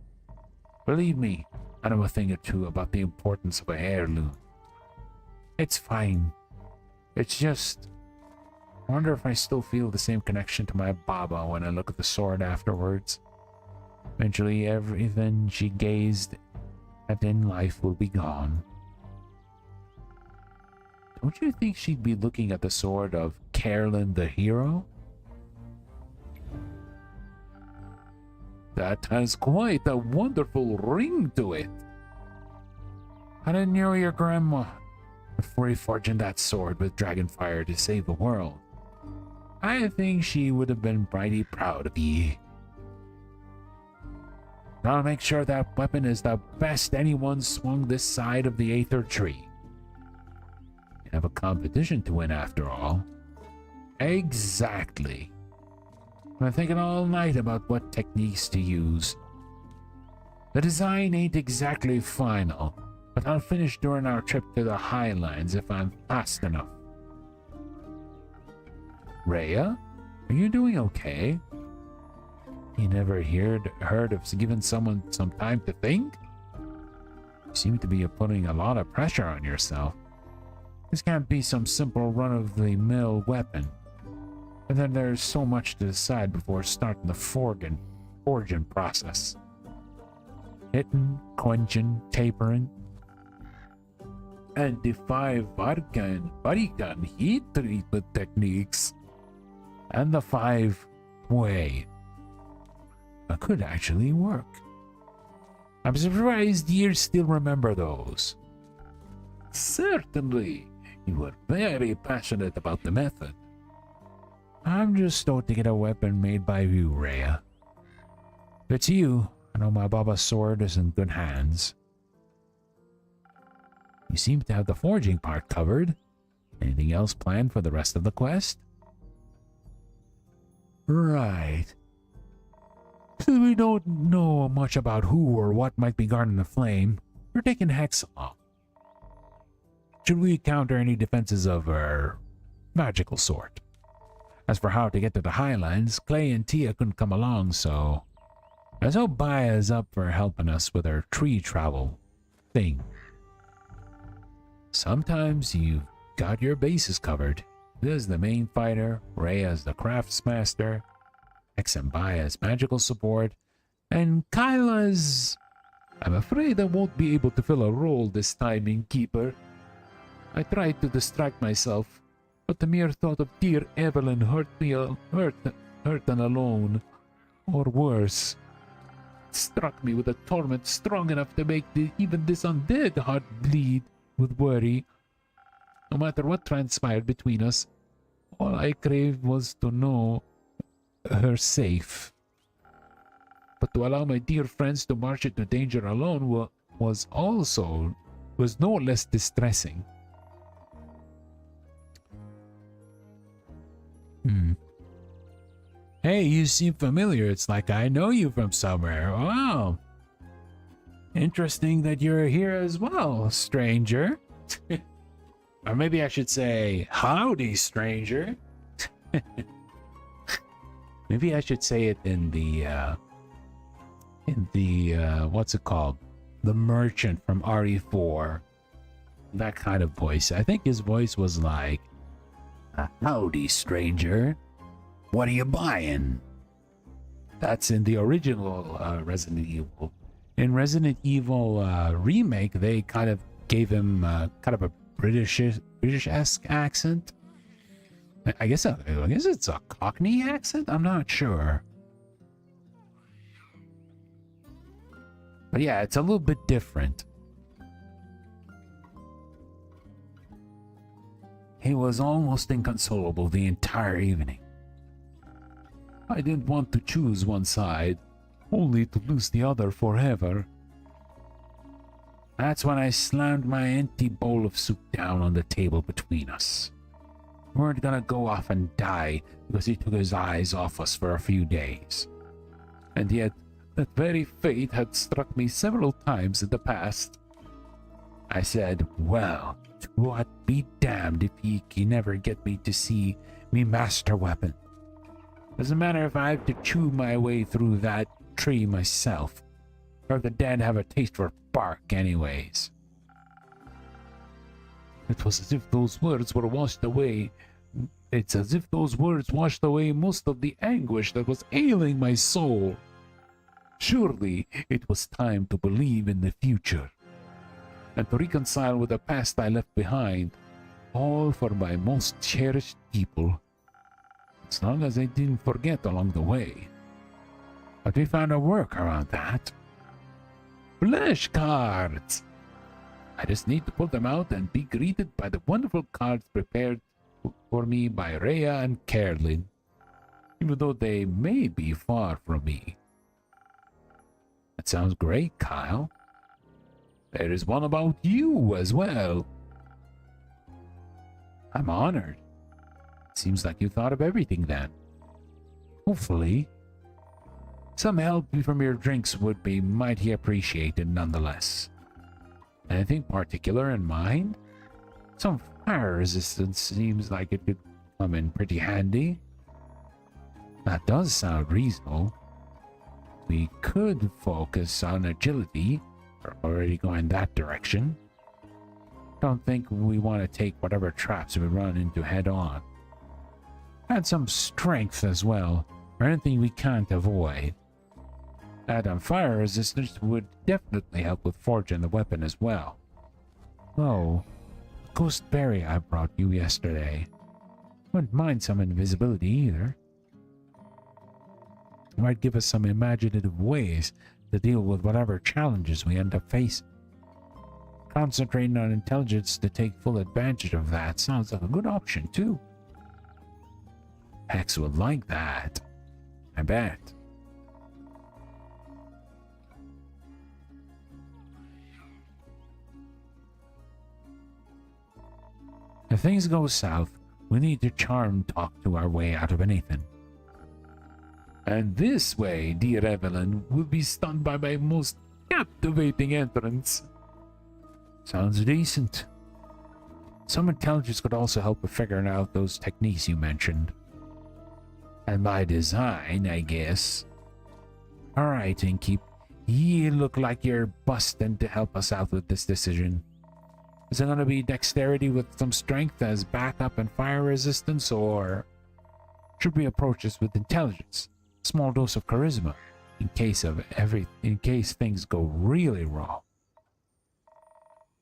Believe me, I know a thing or two about the importance of a heirloom. It's fine. It's just... I wonder if I still feel the same connection to my Baba when I look at the sword afterwards. Eventually, everything she gazed at in life will be gone. Don't you think she'd be looking at the sword of Carolyn the hero? That has quite a wonderful ring to it. I didn't know your grandma before reforging that sword with dragonfire to save the world. I think she would have been mighty proud of ye. I'll make sure that weapon is the best anyone swung this side of the Aether Tree. You have a competition to win after all. Exactly. I've been thinking all night about what techniques to use. The design ain't exactly final, but I'll finish during our trip to the Highlands if I'm fast enough. Rhea, are you doing okay? You never heard of giving someone some time to think? You seem to be putting a lot of pressure on yourself. This can't be some simple run-of-the-mill weapon. And then there's so much to decide before starting the forging process. Hitting, quenching, tapering. And the 5 Varikan heat treatment techniques. And the 5 way. It could actually work. I'm surprised you still remember those. Certainly. You were very passionate about the method. I'm just stoked to get a weapon made by you, Rhea. If it's you, I know my Baba's sword is in good hands. You seem to have the forging part covered. Anything else planned for the rest of the quest? Right. Since we don't know much about who or what might be guarding the flame, we're taking Hex along. Should we counter any defenses of our magical sort? As for how to get to the Highlands, Clay and Tia couldn't come along, so let's hope Baya's up for helping us with our tree travel thing. Sometimes you've got your bases covered. Liz the main fighter, Rhea's the craftsmaster, X and Baya's magical support, and Kyla's... I'm afraid I won't be able to fill a role this time, Innkeeper. I tried to distract myself, but the mere thought of dear Evelyn hurt and alone, or worse. It struck me with a torment strong enough to make even this undead heart bleed with worry. No matter what transpired between us, all I craved was to know her safe. But to allow my dear friends to march into danger alone was no less distressing. Hey, you seem familiar. It's like I know you from somewhere. Wow. Interesting that you're here as well, stranger. Or maybe I should say, howdy, stranger. Maybe I should say it in the what's it called? The merchant from RE4. That kind of voice. I think his voice was like, howdy, stranger. What are you buying? That's in the original Resident Evil. In Resident Evil remake, they kind of gave him kind of a British-esque accent. I guess it's a Cockney accent. I'm not sure, but yeah, it's a little bit different. He was almost inconsolable the entire evening. I didn't want to choose one side, only to lose the other forever. That's when I slammed my empty bowl of soup down on the table between us. We weren't gonna go off and die because he took his eyes off us for a few days. And yet, that very fate had struck me several times in the past. I said, well, to what be damned if he can never get me to see me master weapon. Doesn't matter if I have to chew my way through that tree myself, or the dead have a taste for bark anyways. It was as if those words were washed away. It's as if those words washed away most of the anguish that was ailing my soul. Surely it was time to believe in the future, and to reconcile with the past I left behind, all for my most cherished people, as long as I didn't forget along the way. But we found a work around that. Flesh cards! I just need to pull them out and be greeted by the wonderful cards prepared for me by Rhea and Carolyn, even though they may be far from me. That sounds great, Kyle. There is one about you as well. I'm honored. Seems like you thought of everything then. Hopefully. Some help from your drinks would be mighty appreciated nonetheless. Anything particular in mind? Some fire resistance seems like it could come in pretty handy. That does sound reasonable. We could focus on agility. We're already going that direction. Don't think we want to take whatever traps we run into head on. Add some strength as well, or anything we can't avoid. Add on fire resistance would definitely help with forging the weapon as well. Oh, the ghost berry I brought you yesterday. Wouldn't mind some invisibility either. It might give us some imaginative ways to deal with whatever challenges we end up facing. Concentrating on intelligence to take full advantage of that sounds like a good option too. Hex would like that, I bet. If things go south, we need to charm talk to our way out of anything. And this way, dear Evelyn, will be stunned by my most captivating entrance. Sounds decent. Some intelligence could also help with figuring out those techniques you mentioned. And by design, I guess. Alright, Inkeep. You look like you're busting to help us out with this decision. Is it going to be dexterity with some strength as backup and fire resistance, or should we approach this with intelligence? Small dose of charisma in case things go really wrong.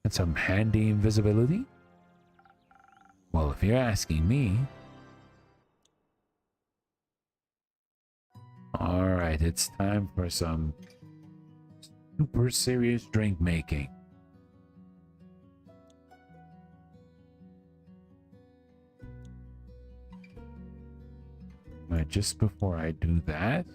And some handy invisibility? Well, if you're asking me. Alright, it's time for some super serious drink making. But just before I do that,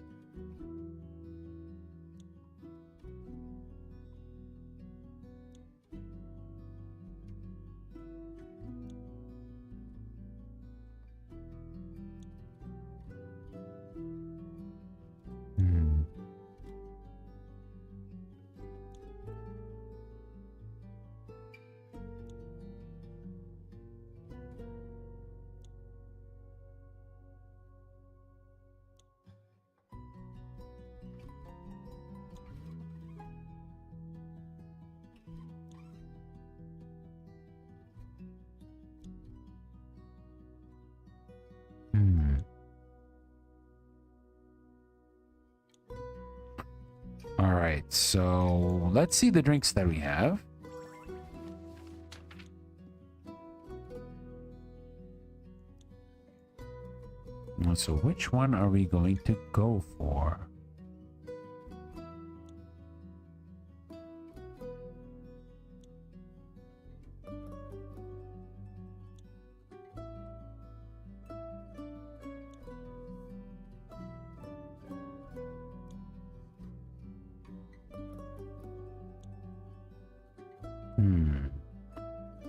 All right, so let's see the drinks that we have. So which one are we going to go for?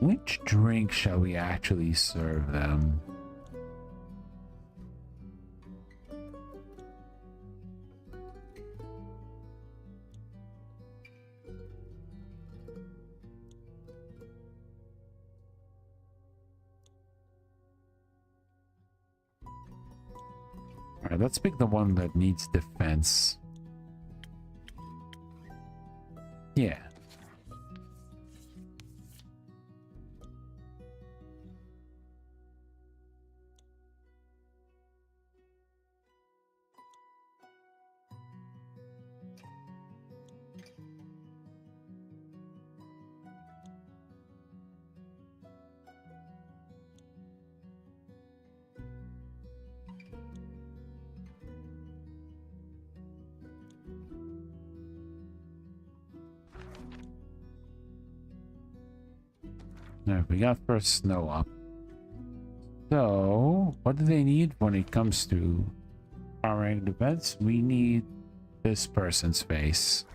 Which drink shall we actually serve them? Alright, let's pick the one that needs defense. Yeah. There, we got first snow up. So, what do they need when it comes to powering the beds? We need this person's face.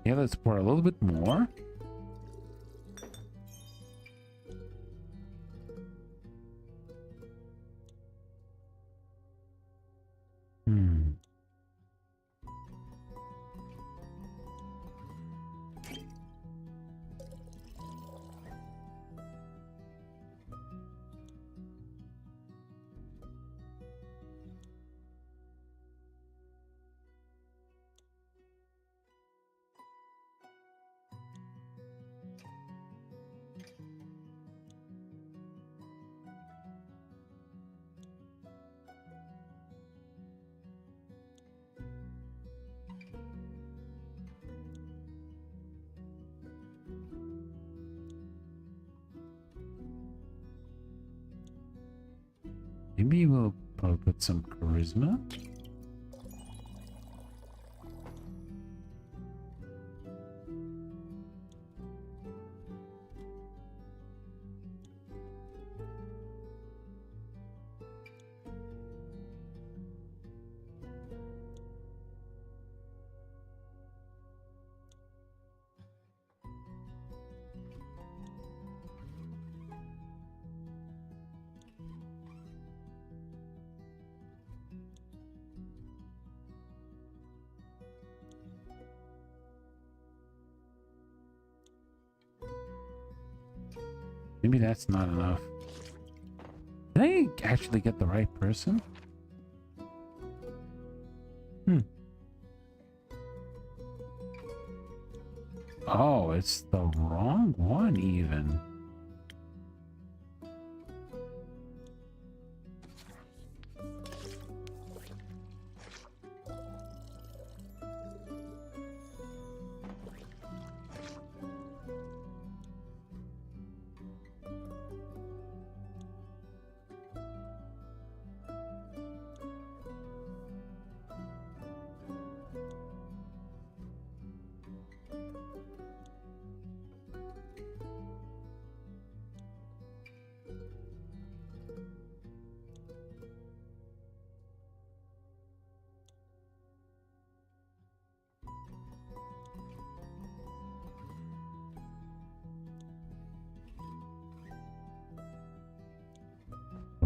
Yeah, let's pour a little bit more. Maybe we'll put some charisma. Maybe that's not enough. Did I actually get the right person? Oh, it's the wrong one even.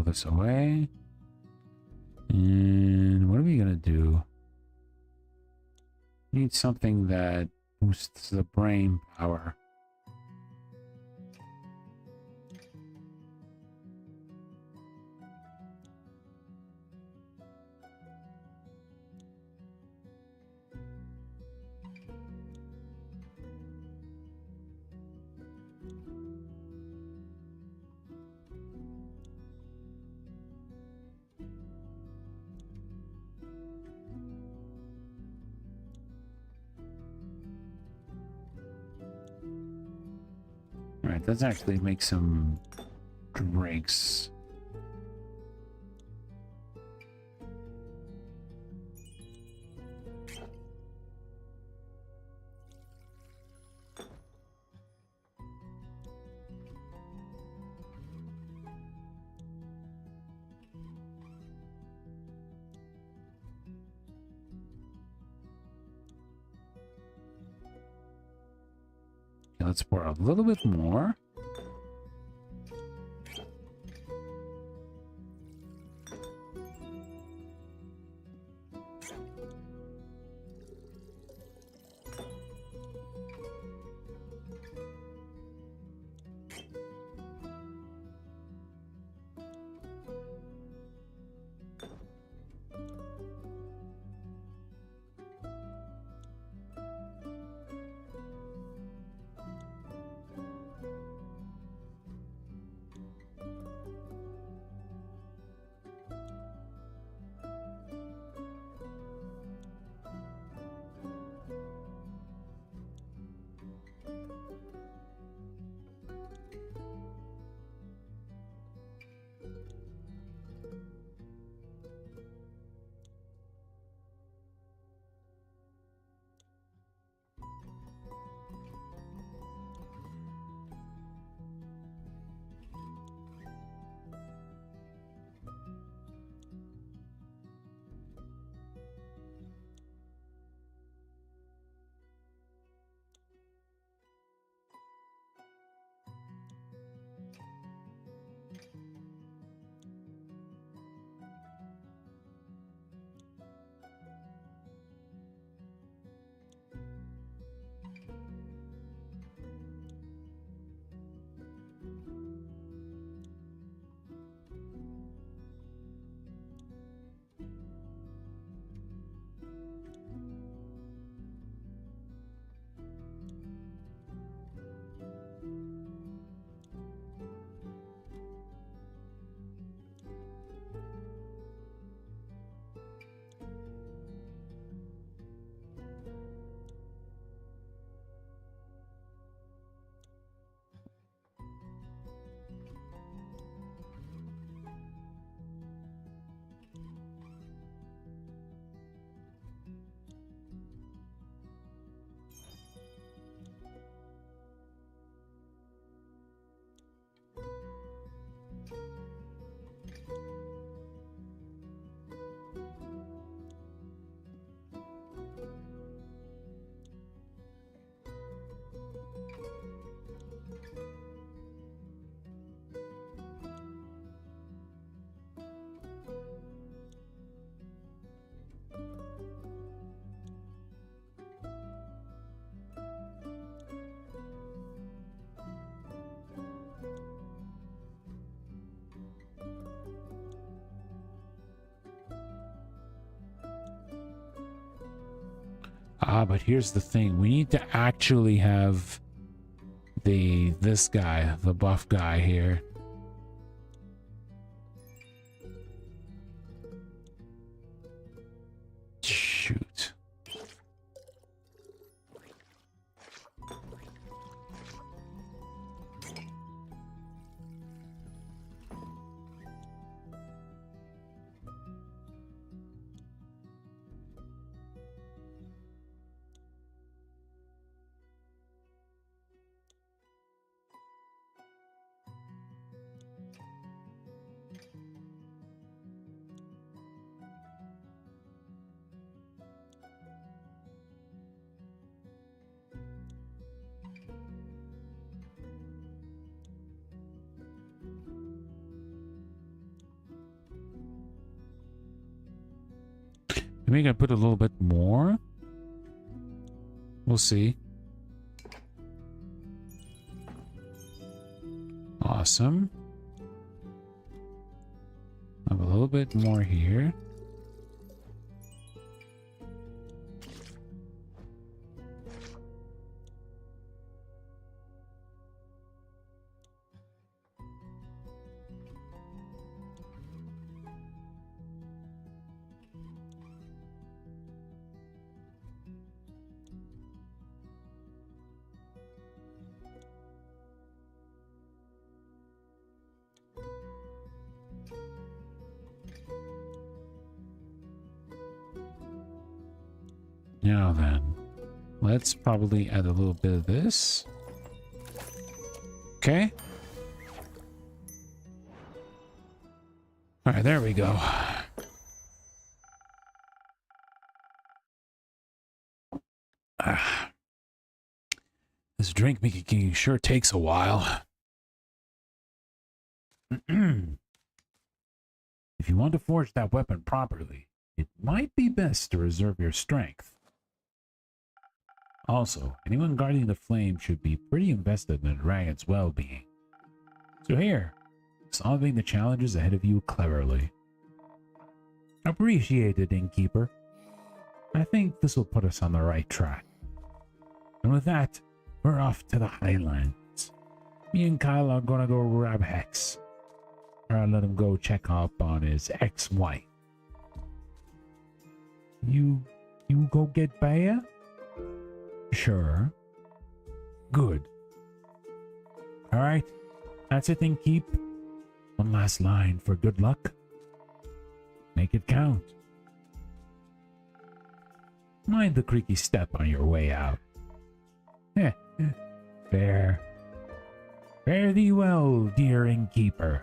this away. And what are we gonna do? Need something that boosts the brain power. Alright, let's actually make some drinks. Okay, let's pour a little bit more. Ah, but here's the thing. We need to actually have this guy, the buff guy here. Shoot. Maybe I put a little bit more. We'll see. Awesome. I have a little bit more here. Now then, let's probably add a little bit of this. Okay. All right, there we go. This drink making sure takes a while. If you want to forge that weapon properly, it might be best to reserve your strength. Also, anyone guarding the flame should be pretty invested in the dragon's well-being. So here, solving the challenges ahead of you cleverly. Appreciated, Innkeeper. I think this will put us on the right track. And with that, we're off to the Highlands. Me and Kyle are gonna go grab Hex. Or I'll let him go check up on his ex-wife. You go get Baya? Sure. Good. Alright, that's it then, keep. One last line for good luck. Make it count. Mind the creaky step on your way out. Fare thee well, dear innkeeper.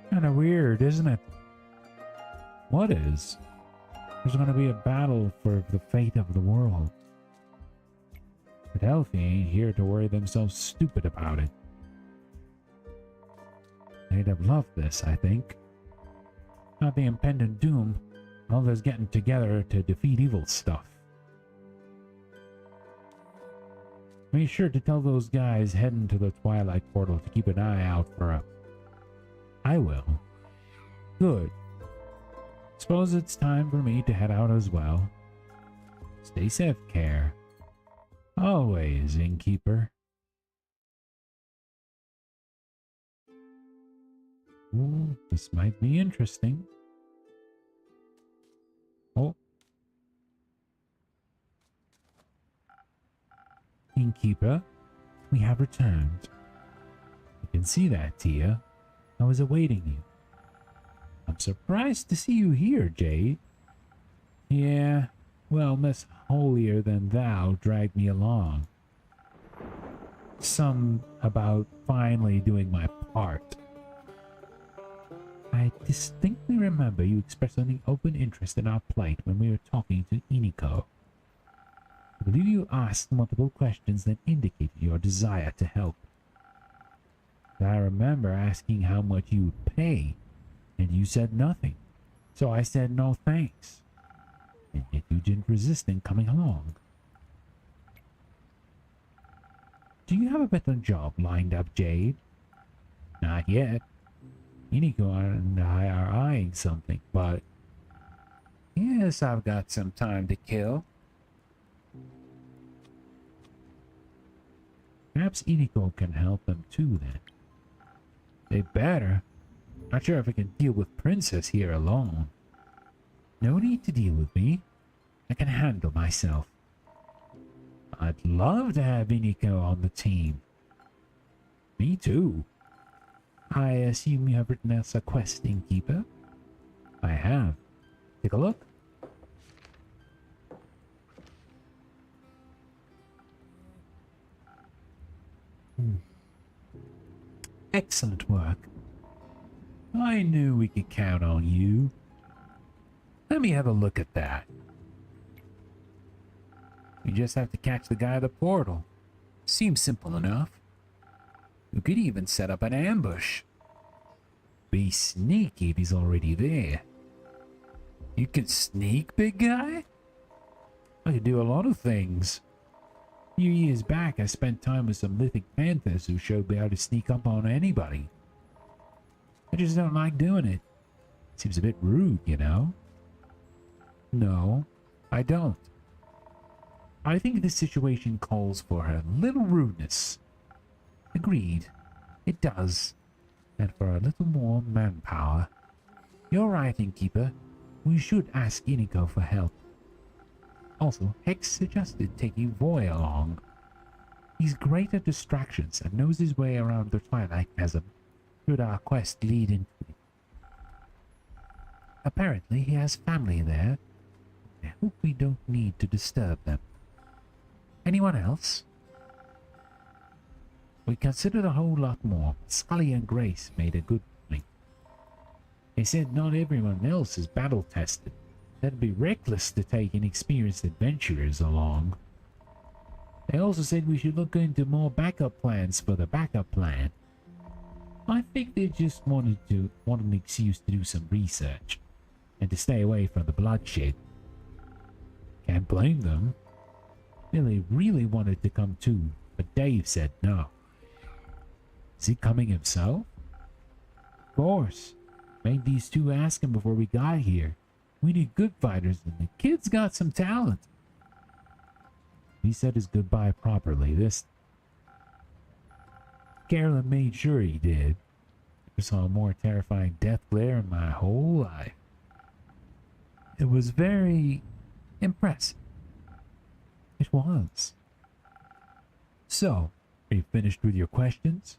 Kinda weird, isn't it? What is? There's gonna be a battle for the fate of the world. But Elfie ain't here to worry themselves stupid about it. They'd have loved this, I think. Not the impending doom, all this getting together to defeat evil stuff. Be sure to tell those guys heading to the Twilight Portal to keep an eye out for a... I will. Good. Suppose it's time for me to head out as well. Stay safe, care. Always, innkeeper. Ooh, this might be interesting. Oh. Innkeeper, we have returned. You can see that, Tia. I was awaiting you. I'm surprised to see you here, Jade. Yeah, well, Miss Holier Than Thou dragged me along. Some about finally doing my part. I distinctly remember you expressing open interest in our plight when we were talking to Iniko. I believe you asked multiple questions that indicated your desire to help. I remember asking how much you would pay, and you said nothing. So I said no thanks. And yet you didn't resist in coming along. Do you have a better job lined up, Jade? Not yet. Iniko and I are eyeing something, but... Yes, I've got some time to kill. Perhaps Iniko can help them too, then. They better. Not sure if I can deal with Princess here alone. No need to deal with me. I can handle myself. I'd love to have Iniko on the team. Me too. I assume you have written us a quest, Innkeeper? I have. Take a look. Excellent work. I knew we could count on you. Let me have a look at that. You just have to catch the guy at the portal. Seems simple enough. You could even set up an ambush. Be sneaky if he's already there. You can sneak, big guy? I can do a lot of things. A few years back, I spent time with some mythic panthers who showed me how to sneak up on anybody. I just don't like doing it. Seems a bit rude, you know? No, I don't. I think this situation calls for a little rudeness. Agreed. It does. And for a little more manpower. You're right, Innkeeper. We should ask Inigo for help. Also, Hex suggested taking Voy along. He's great at distractions and knows his way around the Twilight Chasm should our quest lead into it. Apparently, he has family there. I hope we don't need to disturb them. Anyone else? We considered a whole lot more. Scully and Grace made a good point. They said not everyone else is battle-tested. That'd be reckless to take inexperienced adventurers along. They also said we should look into more backup plans for the backup plan. I think they just wanted an excuse to do some research and to stay away from the bloodshed. Can't blame them. Billy really wanted to come too, but Dave said no. Is he coming himself? Of course. Made these two ask him before we got here. We need good fighters, and the kid's got some talent. He said his goodbye properly this. Carolyn made sure he did. I saw a more terrifying death glare in my whole life. It was very impressive. It was. So, are you finished with your questions?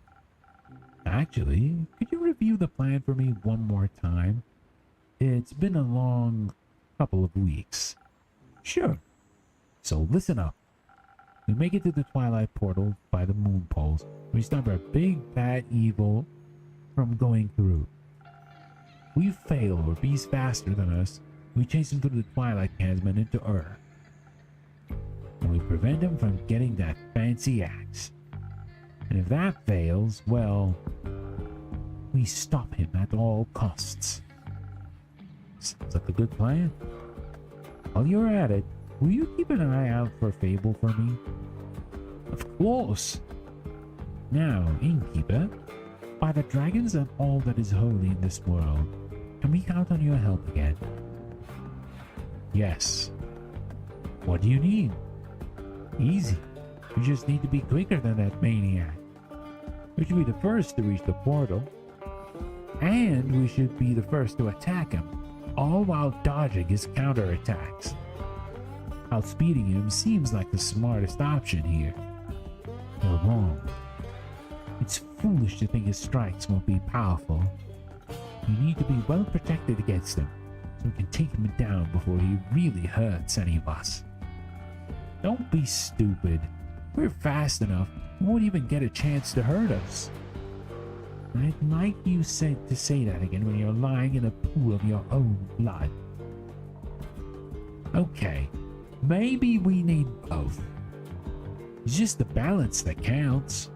Actually, could you review the plan for me one more time? It's been a long couple of weeks. Sure. So listen up. We make it to the Twilight Portal by the moon poles. We stop our big bad evil from going through. If we fail or be's faster than us, we chase him through the Twilight Chasm and into Earth. And we prevent him from getting that fancy axe. And if that fails, well, we stop him at all costs. Sounds like a good plan. While you're at it, will you keep an eye out for Fable for me? Of course. Now, Innkeeper, by the dragons and all that is holy in this world, can we count on your help again? Yes. What do you need? Easy. We just need to be quicker than that maniac. We should be the first to reach the portal. And we should be the first to attack him, all while dodging his counterattacks. Outspeeding him seems like the smartest option here. You're wrong. It's foolish to think his strikes won't be powerful. You need to be well protected against him, so we can take him down before he really hurts any of us. Don't be stupid. We're fast enough, he won't even get a chance to hurt us. I'd like you said to say that again when you're lying in a pool of your own blood. Okay, maybe we need both. It's just the balance that counts.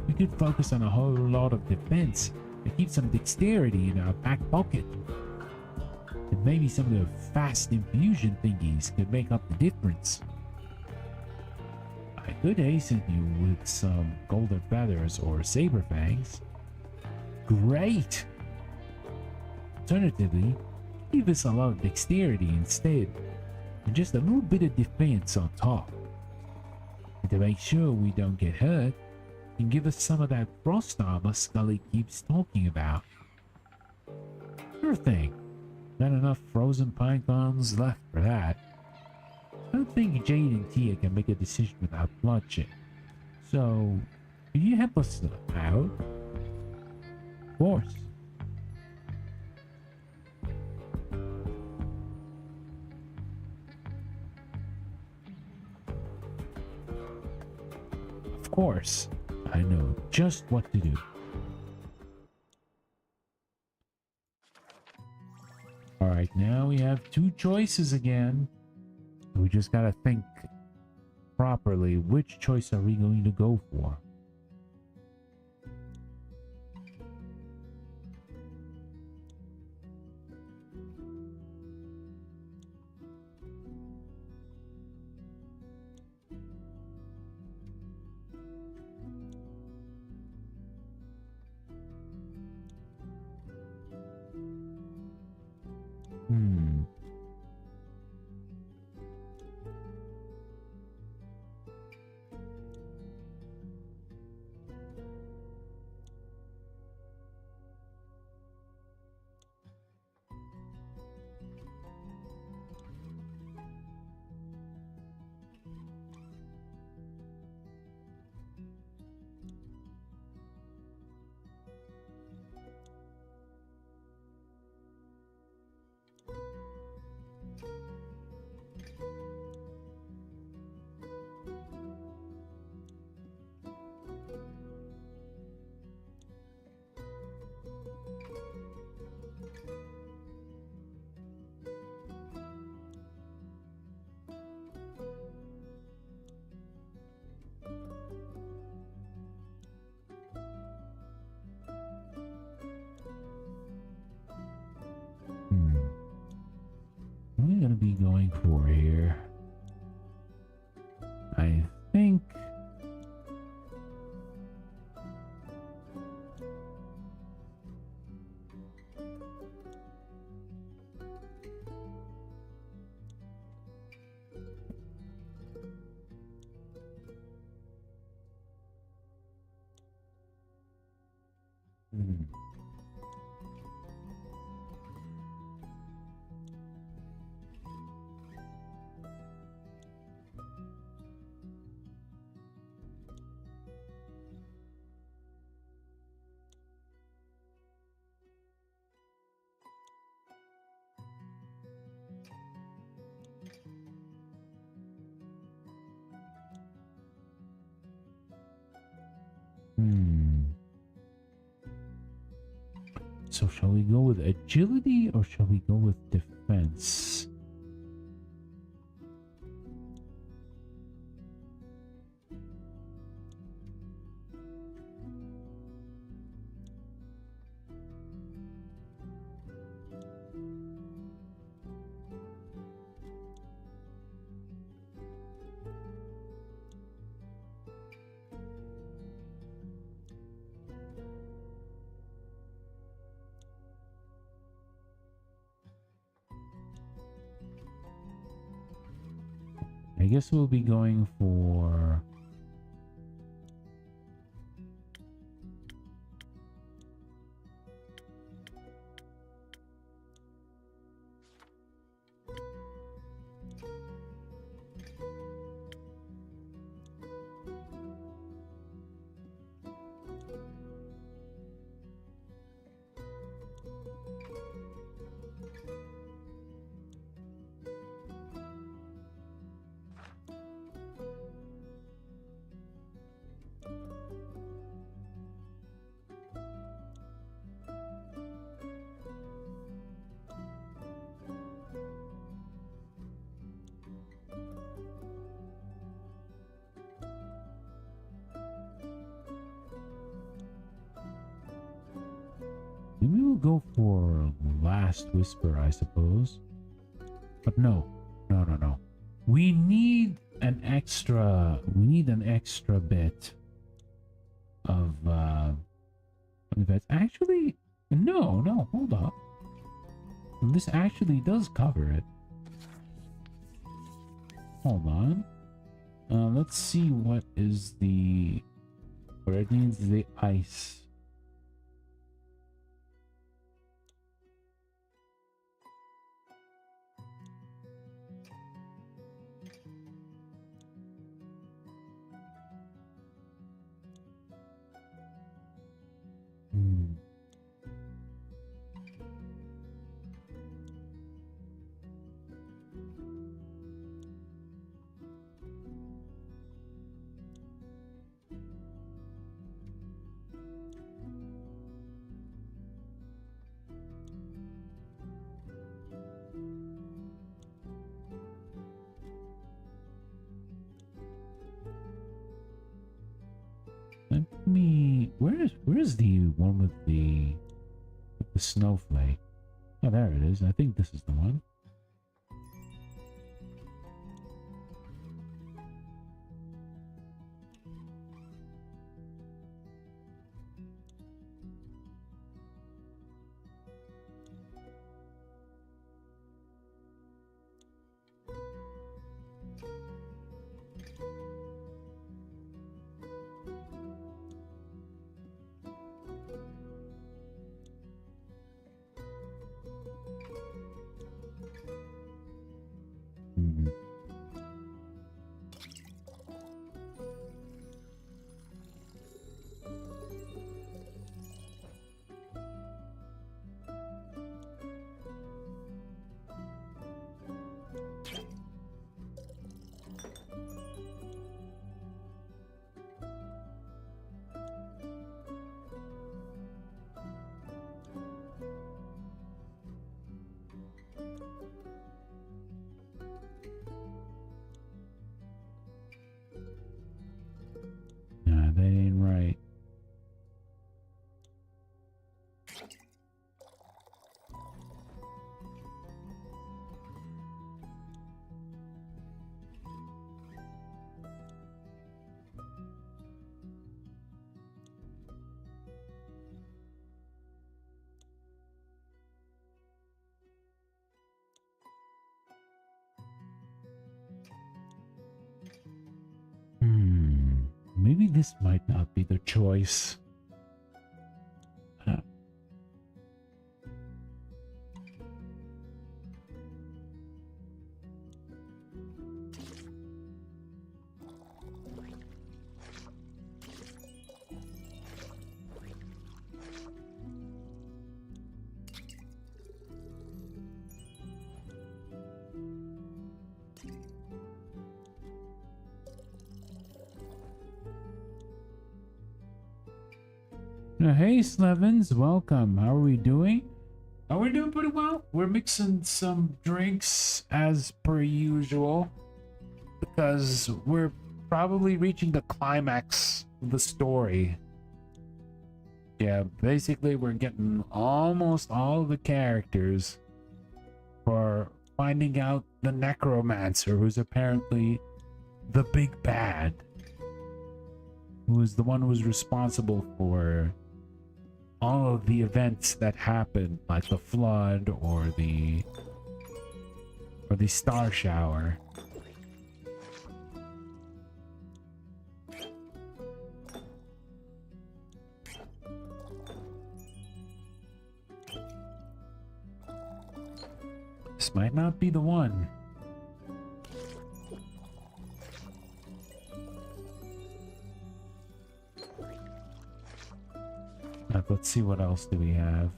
We could focus on a whole lot of defense and keep some dexterity in our back pocket. And maybe some of the fast infusion thingies could make up the difference. I could hasten you with some golden feathers or saber fangs. Great! Alternatively, give us a lot of dexterity instead, and just a little bit of defense on top. And to make sure we don't get hurt, you can give us some of that frost armor Scully keeps talking about. Sure thing. Not enough frozen pine cones left for that. I don't think Jade and Tia can make a decision without bloodshed. So, can you help us out? Of course. Of course. I know just what to do. Alright, now we have two choices again. We just gotta think properly, which choice are we going to go for? Hmm. Hmm. So shall we go with agility or shall we go with defense? I guess we'll be going for... Maybe we'll go for Last Whisper, I suppose. But no. No. We need an extra bit of events. Actually, no, hold up. This actually does cover it. Hold on. Let's see what is the... Where it needs the ice. Hmm. Let me... Where's the one with the snowflake? Oh, there it is. I think this is the one. Mhm. Nah, that ain't right. Maybe this might not be the choice. Hey, Slevins, welcome. How are we doing? We're doing pretty well. We're mixing some drinks as per usual because we're probably reaching the climax of the story. Yeah, basically we're getting almost all the characters for finding out the necromancer, who's apparently the big bad, who is the one who's responsible for all of the events that happened, like the flood or the star shower. This might not be the one. Let's see, what else do we have?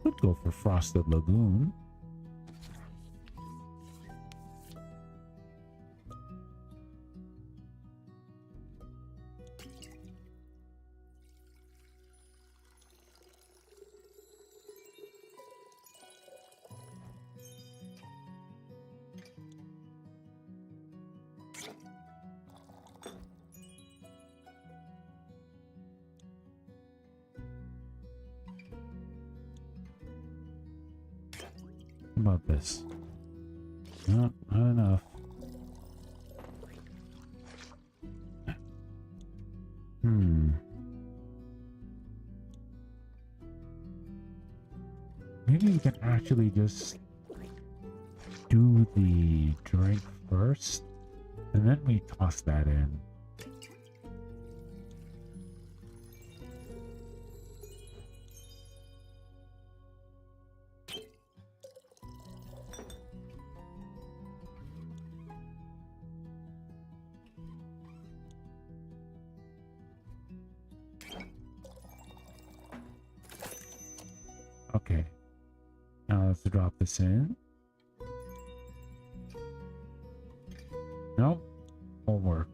Could go for Frosted Lagoon. How about this? No, not enough. Maybe we can actually just do the drink first, and then we toss that in. Okay, now let's drop this in. Nope, won't work.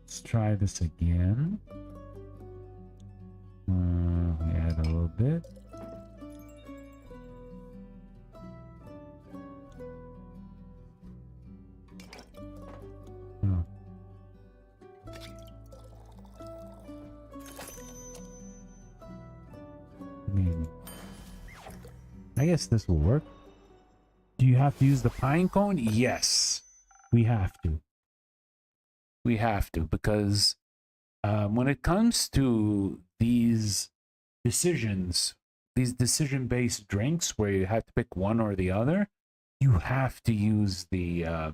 Let's try this again. We add a little bit. I guess this will work. Do you have to use the pine cone? Yes, we have to. We have to, because when it comes to these decisions, these decision-based drinks where you have to pick one or the other, you have to use the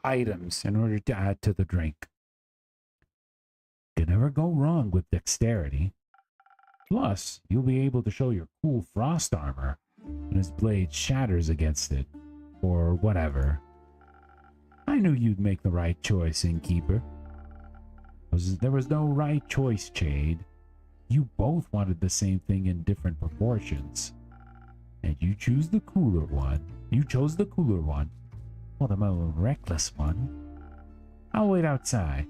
items in order to add to the drink. Can never go wrong with dexterity. Plus, you'll be able to show your cool frost armor when his blade shatters against it, or whatever. I knew you'd make the right choice, Innkeeper. There was no right choice, Jade. You both wanted the same thing in different proportions. And you chose the cooler one. Well, the more reckless one. I'll wait outside.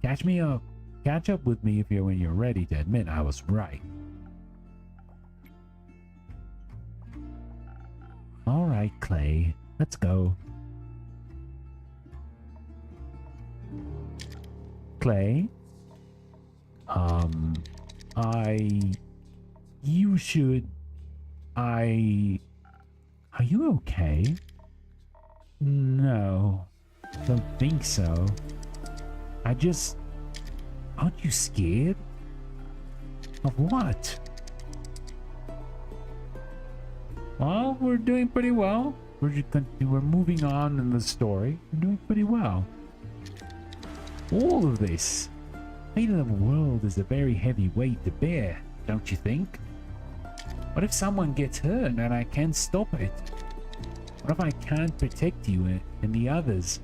Catch up with me when you're ready to admit I was right. All right, Clay. Let's go. Clay? Are you okay? No, don't think so. Aren't you scared? Of what? Well, we're doing pretty well. We're moving on in the story. We're doing pretty well. All of this fate of the world is a very heavy weight to bear, don't you think? What if someone gets hurt and I can't stop it? What if I can't protect you and the others,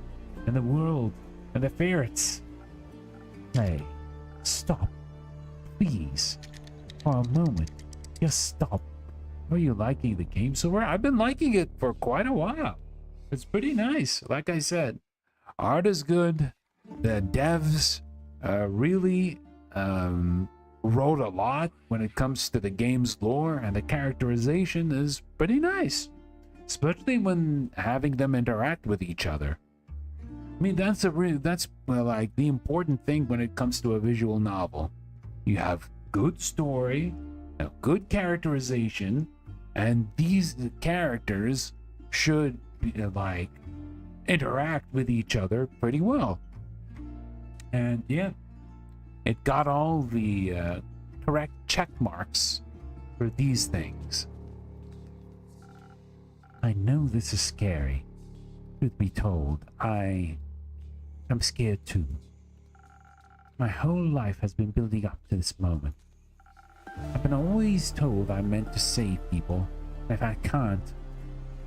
and the world, and the ferrets? Hey, stop. Please. For a moment. Just stop. Are you liking the game so far? I've been liking it for quite a while. It's pretty nice. Like I said, art is good. The devs really wrote a lot when it comes to the game's lore, and the characterization is pretty nice. Especially when having them interact with each other. I mean, that's like the important thing when it comes to a visual novel. You have good story, a good characterization, and these characters should like interact with each other pretty well. And yeah, it got all the correct check marks for these things. I know this is scary. Truth be told, I'm scared too. My whole life has been building up to this moment. I've been always told I'm meant to save people, and if I can't,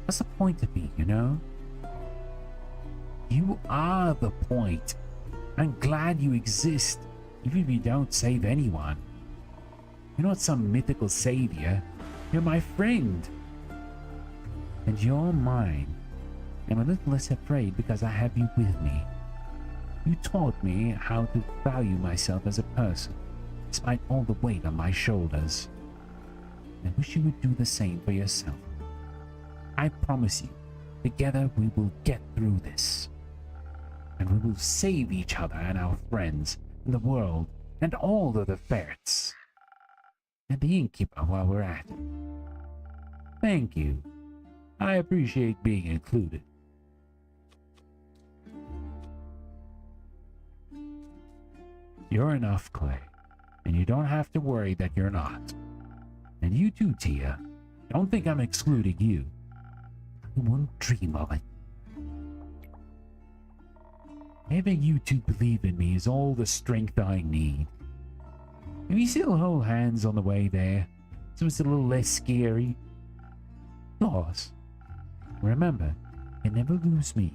what's the point of me, you know? You are the point. I'm glad you exist, even if you don't save anyone. You're not some mythical savior. You're my friend. And you're mine. I'm a little less afraid because I have you with me. You taught me how to value myself as a person, despite all the weight on my shoulders. I wish you would do the same for yourself. I promise you, together we will get through this. And we will save each other and our friends, and the world, and all of the ferrets. And the innkeeper while we're at it. Thank you. I appreciate being included. You're enough, Clay, and you don't have to worry that you're not. And you too, Tia. Don't think I'm excluding you. I won't dream of it. Having you two believe in me is all the strength I need. Can we still hold hands on the way there, so it's a little less scary? Of course. Remember, you never lose me.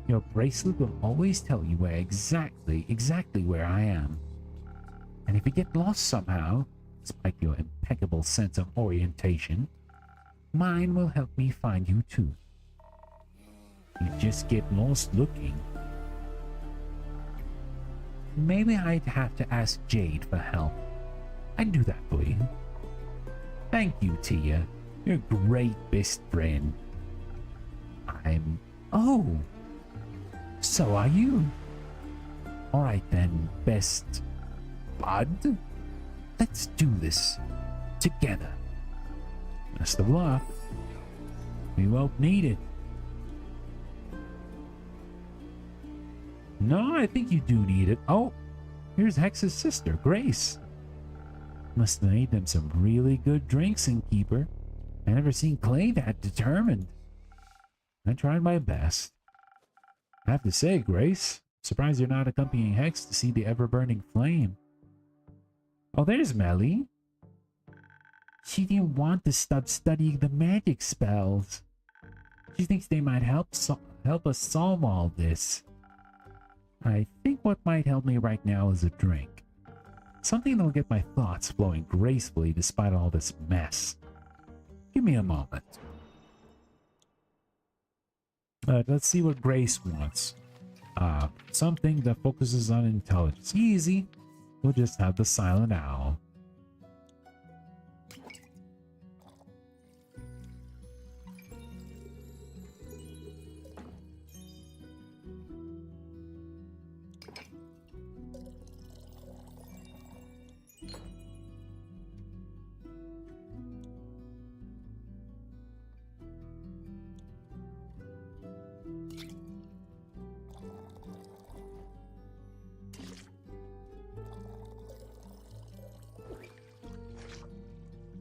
Your bracelet will always tell you where exactly where I am. And if you get lost somehow, despite your impeccable sense of orientation, mine will help me find you too. You just get lost looking. Maybe I'd have to ask Jade for help. I'd do that for you. Thank you, Tia. You're a great best friend. Oh! So are you. Alright then, best bud. Let's do this. Together. Best of luck. We won't need it. No, I think you do need it. Oh, here's Hex's sister, Grace. Must have made them some really good drinks, Innkeeper. I never seen Clay that determined. I tried my best. I have to say, Grace, surprised you're not accompanying Hex to see the ever-burning flame. Oh, there's Melly. She didn't want to stop studying the magic spells. She thinks they might help us solve all this. I think what might help me right now is a drink. Something that'll get my thoughts flowing gracefully despite all this mess. Give me a moment. Let's see what Grace wants. Something that focuses on intelligence. Easy. We'll just have the silent owl.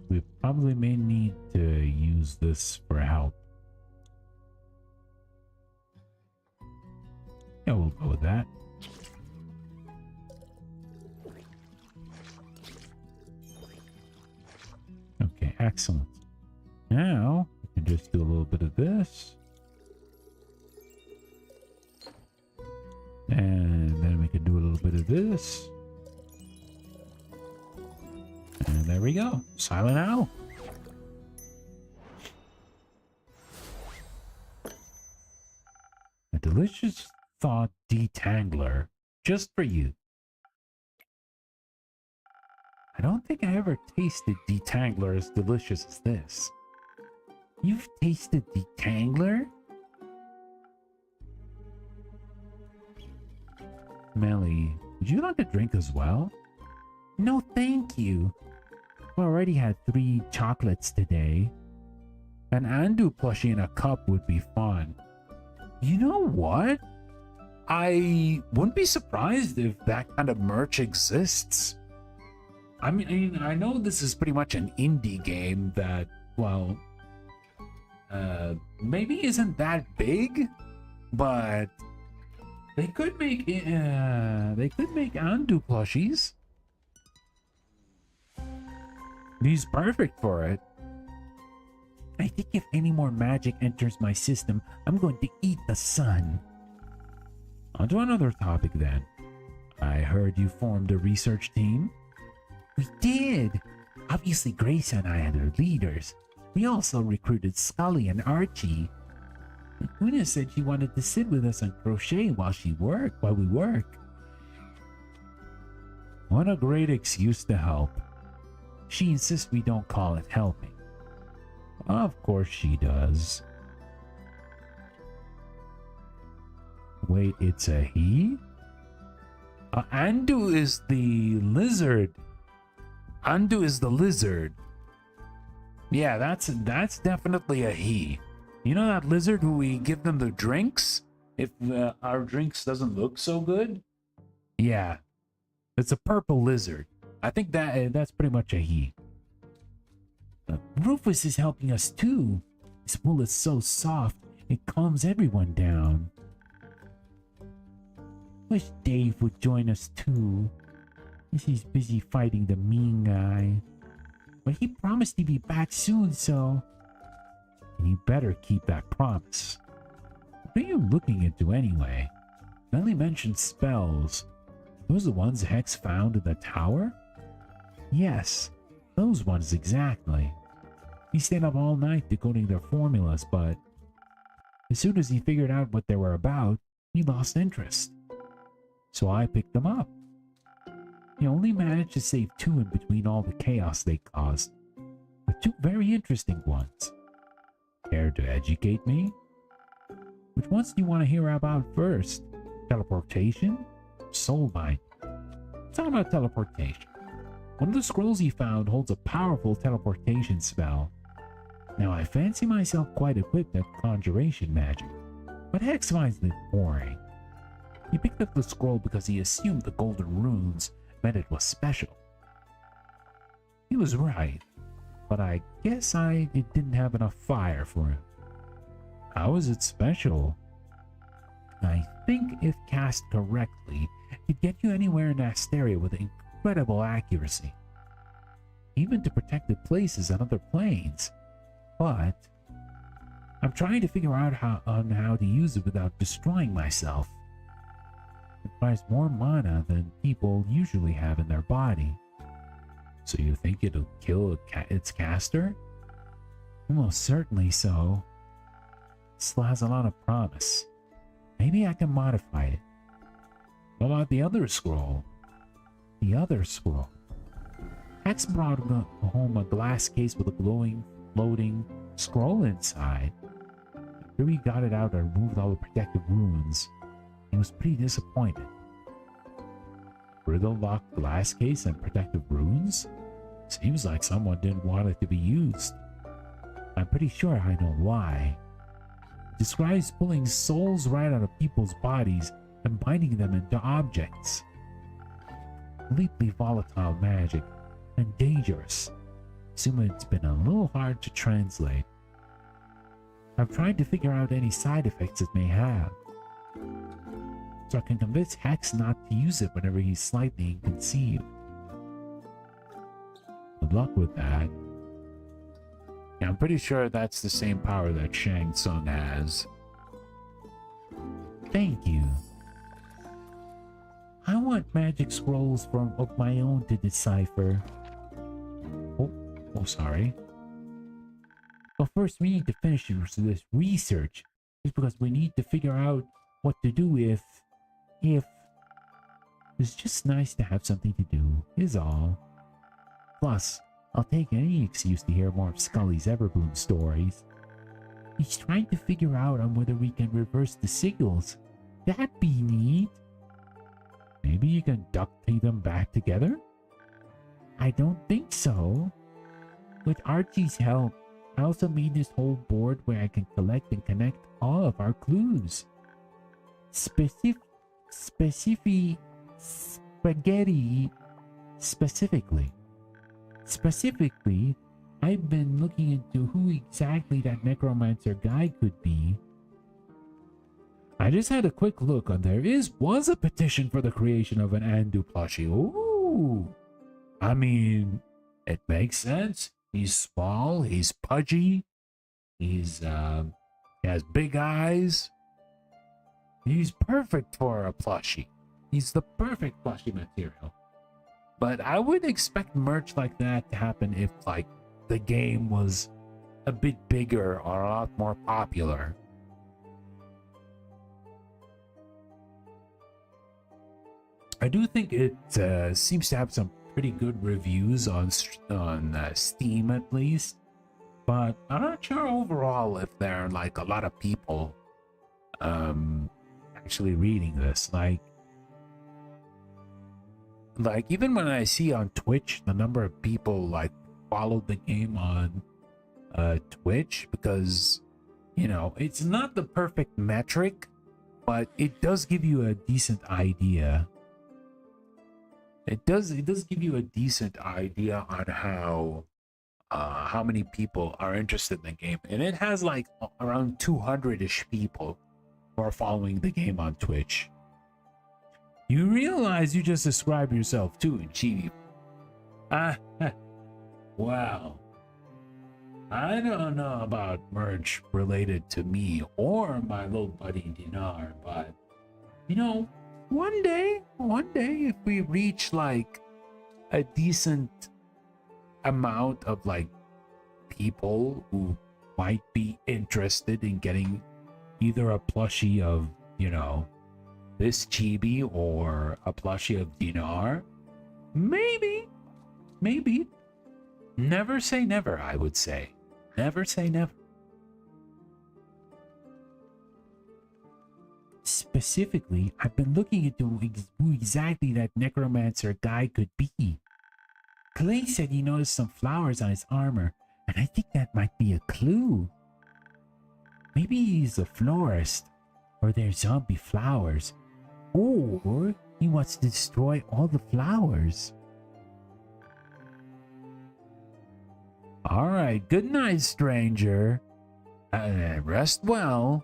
We probably may need to use this for help. Yeah, we'll go with that. Excellent. Now, we can just do a little bit of this. And then we can do a little bit of this. And there we go. Silent Owl. A delicious thought detangler just for you. I don't think I ever tasted detangler as delicious as this. You've tasted detangler? Melly, would you like a drink as well? No, thank you. I already had 3 chocolates today. An Andu plushie in a cup would be fun. You know what? I wouldn't be surprised if that kind of merch exists. I mean, I know this is pretty much an indie game that, well, maybe isn't that big, but they could make Andu plushies. He's perfect for it. I think if any more magic enters my system, I'm going to eat the sun. On to another topic then. I heard you formed a research team. We did. Obviously, Grace and I are their leaders. We also recruited Scully and Archie. Una said she wanted to sit with us and crochet while we work. What a great excuse to help. She insists we don't call it helping. Of course she does. Wait, it's a he? Andu is the lizard. Andu is the lizard. Yeah, that's definitely a he. You know that lizard who we give them the drinks if our drinks doesn't look so good? Yeah, it's a purple lizard. I think that's pretty much a he. Rufus is helping us too. His wool is so soft, it calms everyone down. Wish Dave would join us too. He's busy fighting the mean guy. But he promised he'd be back soon, so... And you better keep that promise. What are you looking into anyway? Melly mentioned spells. Those the ones Hex found in the tower? Yes, those ones exactly. He stayed up all night decoding their formulas, but as soon as he figured out what they were about, he lost interest. So I picked them up. He only managed to save 2 in between all the chaos they caused, but 2 very interesting ones. Care to educate me? Which ones do you want to hear about first? Teleportation? Soulbind? Let's talk about teleportation. One of the scrolls he found holds a powerful teleportation spell. Now I fancy myself quite equipped at conjuration magic, but Hex finds it boring. He picked up the scroll because he assumed the golden runes meant it was special. He was right, but I guess it didn't have enough fire for him. How is it special? I think if cast correctly, it'd get you anywhere in Asteria with incredible accuracy, even to protected places and other planes. But I'm trying to figure out how to use it without destroying myself. It requires more mana than people usually have in their body. So you think it'll kill its caster? Almost certainly so. It still has a lot of promise. Maybe I can modify it. What about the other scroll? The other scroll. Hex brought home a glass case with a glowing, floating scroll inside. After we got it out and removed all the protective runes, he was pretty disappointed. Brittle locked glass case and protective runes? Seems like someone didn't want it to be used. I'm pretty sure I know why. It describes pulling souls right out of people's bodies and binding them into objects. Completely volatile magic and dangerous. Assume it's been a little hard to translate. I've tried to figure out any side effects it may have, so I can convince Hex not to use it whenever he's slightly inconceived. Good luck with that. Yeah, I'm pretty sure that's the same power that Shang Tsung has. Thank you. I want magic scrolls of my own to decipher. Oh, sorry. But first we need to finish this research. Just because we need to figure out what to do if... It's just nice to have something to do, is all. Plus, I'll take any excuse to hear more of Scully's Everbloom stories. He's trying to figure out on whether we can reverse the signals. That'd be neat. Maybe you can duct tape them back together? I don't think so. With Archie's help, I also made this whole board where I can collect and connect all of our clues. Specifically, I've been looking into who exactly that necromancer guy could be. I just had a quick look and there was a petition for the creation of an Andu plushie. Ooh. I mean, it makes sense. He's small, he's pudgy, he has big eyes. He's perfect for a plushie. He's the perfect plushie material. But I would expect merch like that to happen if, like, the game was a bit bigger or a lot more popular. I do think it seems to have some pretty good reviews on Steam at least, but I'm not sure overall if there are like a lot of people actually reading this. Like even when I see on Twitch the number of people like followed the game on Twitch, because you know it's not the perfect metric, but it does give you a decent idea. It does give you a decent idea on how many people are interested in the game, and it has like around 200-ish people who are following the game on Twitch. You realize you just described yourself too in Chibi. Wow. I don't know about merch related to me or my little buddy Dinar, but you know, one day if we reach like a decent amount of like people who might be interested in getting either a plushie of, you know, this chibi or a plushie of Dinar, maybe never say never. I would say never say never. Specifically, I've been looking into who exactly that necromancer guy could be. Clay said he noticed some flowers on his armor, and I think that might be a clue. Maybe he's a florist, or they're zombie flowers, or he wants to destroy all the flowers. All right, good night, stranger. Rest well.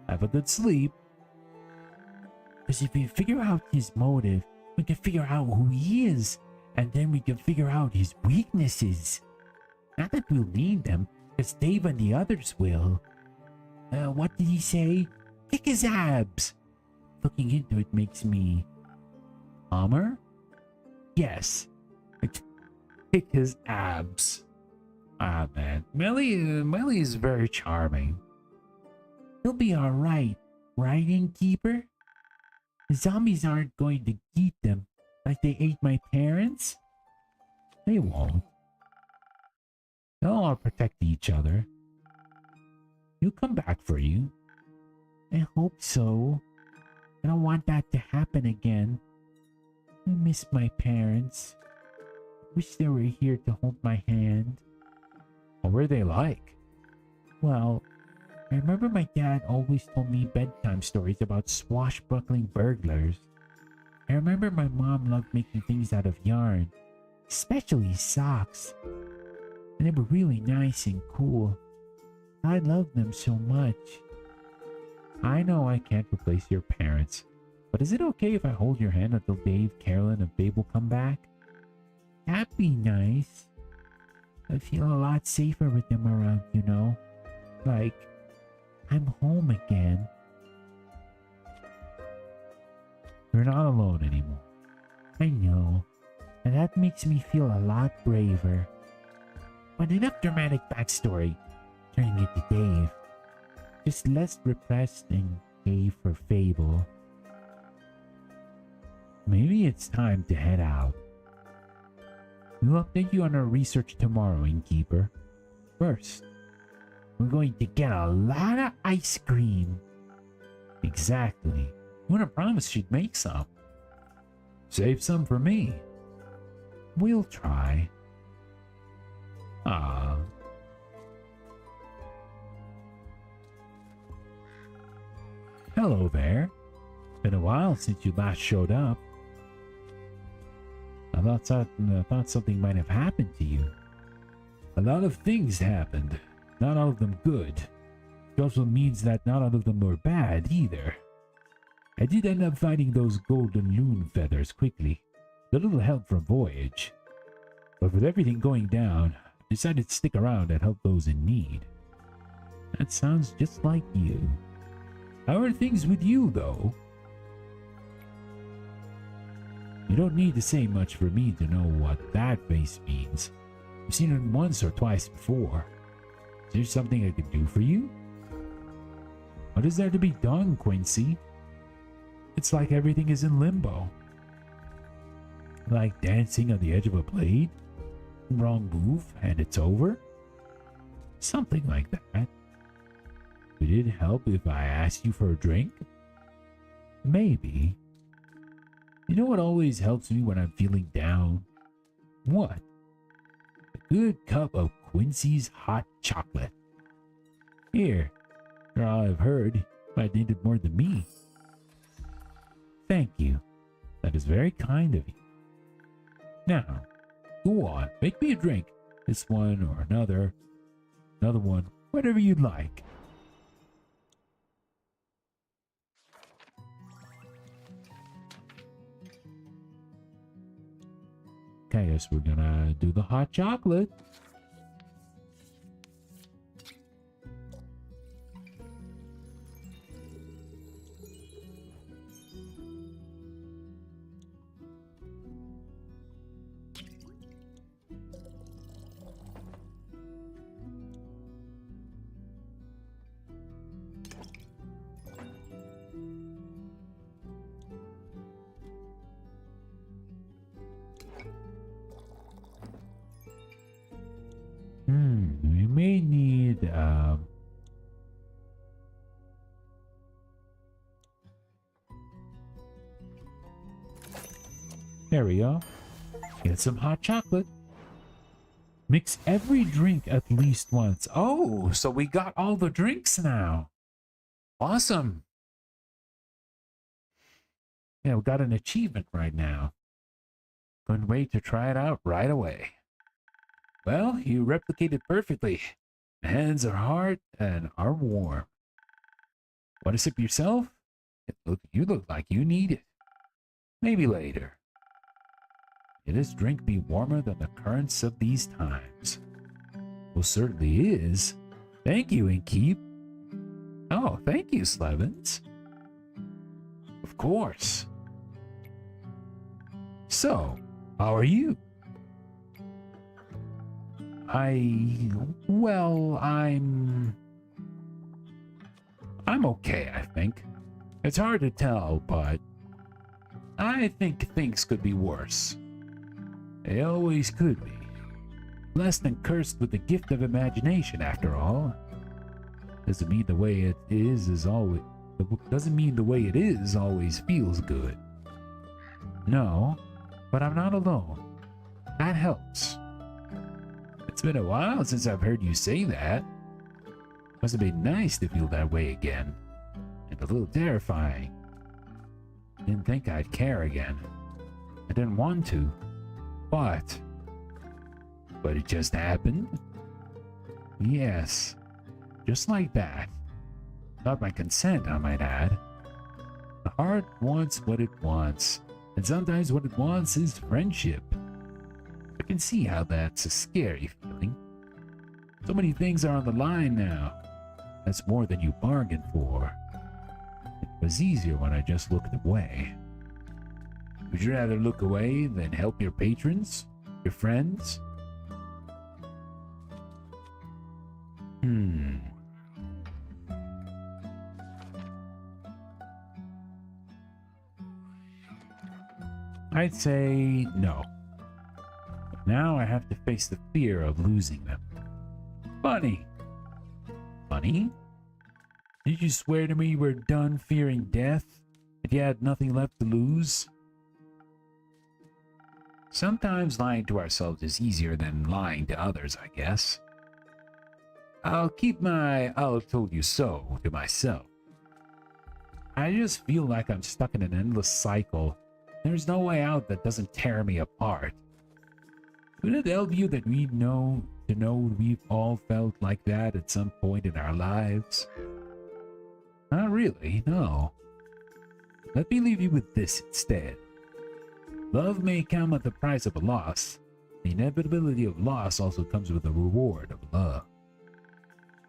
Have a good sleep. Because if we figure out his motive, we can figure out who he is, and then we can figure out his weaknesses. Not that we'll need them, because Dave and the others will. What did he say? Kick his abs! Looking into it makes me... Hummer? Yes. Kick his abs. Ah, man. Melly is very charming. He'll be alright, right, Innkeeper? The zombies aren't going to eat them like they ate my parents. They won't. They'll all protect each other. He'll come back for you. I hope so. I don't want that to happen again. I miss my parents. Wish they were here to hold my hand. What were they like? Well, I remember my dad always told me bedtime stories about swashbuckling burglars. I remember my mom loved making things out of yarn, especially socks. And they were really nice and cool. I loved them so much. I know I can't replace your parents, but is it okay if I hold your hand until Dave, Carolyn, and Babe will come back? That'd be nice. I feel a lot safer with them around, you know? Like, I'm home again. You're not alone anymore. I know, and that makes me feel a lot braver. But enough dramatic backstory, turning it to Dave. Just less repressed and gay for Fable. Maybe it's time to head out. We'll update you on our research tomorrow, Innkeeper. First, we're going to get a lot of ice cream. Exactly. When I promised she'd make some. Save some for me. We'll try. Ah. Hello there. Been a while since you last showed up. I thought something might have happened to you. A lot of things happened. Not all of them good. It also means that not all of them were bad either. I did end up finding those golden loon feathers quickly. A little help from Voyage. But with everything going down, I decided to stick around and help those in need. That sounds just like you. How are things with you, though? You don't need to say much for me to know what that face means. I've seen it once or twice before. Is there something I can do for you? What is there to be done, Quincy? It's like everything is in limbo. Like dancing on the edge of a blade? Wrong move and it's over? Something like that. Would it help if I asked you for a drink? Maybe. You know what always helps me when I'm feeling down? What? A good cup of Quincy's hot chocolate. Here, for all I've heard, you might need it more than me. Thank you. That is very kind of you. Now, go on, make me a drink. This one or another one, whatever you'd like. Okay, I guess we're gonna do the hot chocolate. We may need, there we go. Get some hot chocolate. Mix every drink at least once. Oh, so we got all the drinks now. Awesome. Yeah, we got an achievement right now. Couldn't wait to try it out right away. Well, you replicated perfectly. The hands are hard and are warm. Want to sip yourself? You look like you need it. Maybe later. May this drink be warmer than the currents of these times. Well, certainly is. Thank you, Innkeep. Oh, thank you, Slevins. Of course. So, how are you? I'm okay, I think. It's hard to tell, but I think things could be worse. They always could be. Blessed and cursed with the gift of imagination, after all. Doesn't mean the way it is always feels good. No, but I'm not alone. That helps. It's been a while since I've heard you say that. Must have been nice to feel that way again. And a little terrifying. Didn't think I'd care again. I didn't want to. But it just happened? Yes. Just like that. Not my consent, I might add. The heart wants what it wants. And sometimes what it wants is friendship. I can see how that's a scary feeling. So many things are on the line now. That's more than you bargained for. It was easier when I just looked away. Would you rather look away than help your patrons? Your friends? I'd say no. Now I have to face the fear of losing them. Funny. Funny? Did you swear to me you were done fearing death? That you had nothing left to lose? Sometimes lying to ourselves is easier than lying to others, I guess. I'll keep my "I'll told you so" to myself. I just feel like I'm stuck in an endless cycle. There's no way out that doesn't tear me apart. Would it help you that we know we've all felt like that at some point in our lives? Not really, no. Let me leave you with this instead. Love may come at the price of a loss. The inevitability of loss also comes with the reward of love.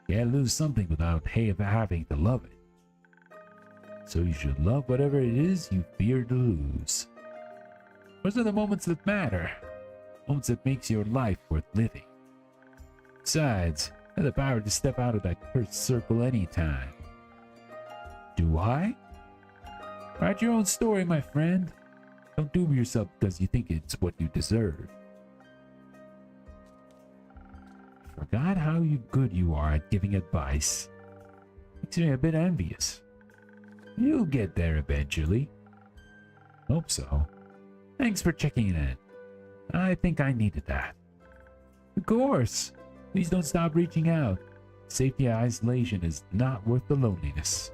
You can't lose something without having to love it. So you should love whatever it is you fear to lose. Those are the moments that matter. Moments that makes your life worth living. Besides, you have the power to step out of that cursed circle anytime. Do I? Write your own story, my friend. Don't doom yourself because you think it's what you deserve. Forgot how good you are at giving advice. Makes me a bit envious. You'll get there eventually. Hope so. Thanks for checking in. I think I needed that. Of course. Please don't stop reaching out. Safety and isolation is not worth the loneliness.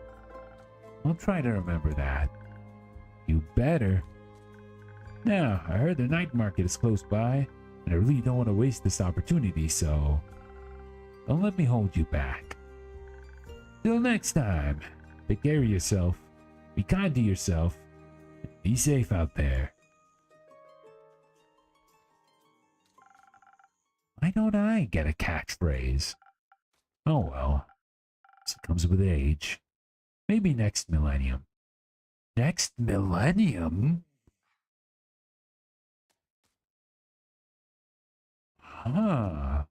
I'll try to remember that. You better. Now, I heard the night market is close by, and I really don't want to waste this opportunity, so don't let me hold you back. Till next time, take care of yourself, be kind to yourself, and be safe out there. Why don't I get a catchphrase? Oh well, it comes with age. Maybe next millennium. Next millennium? Huh.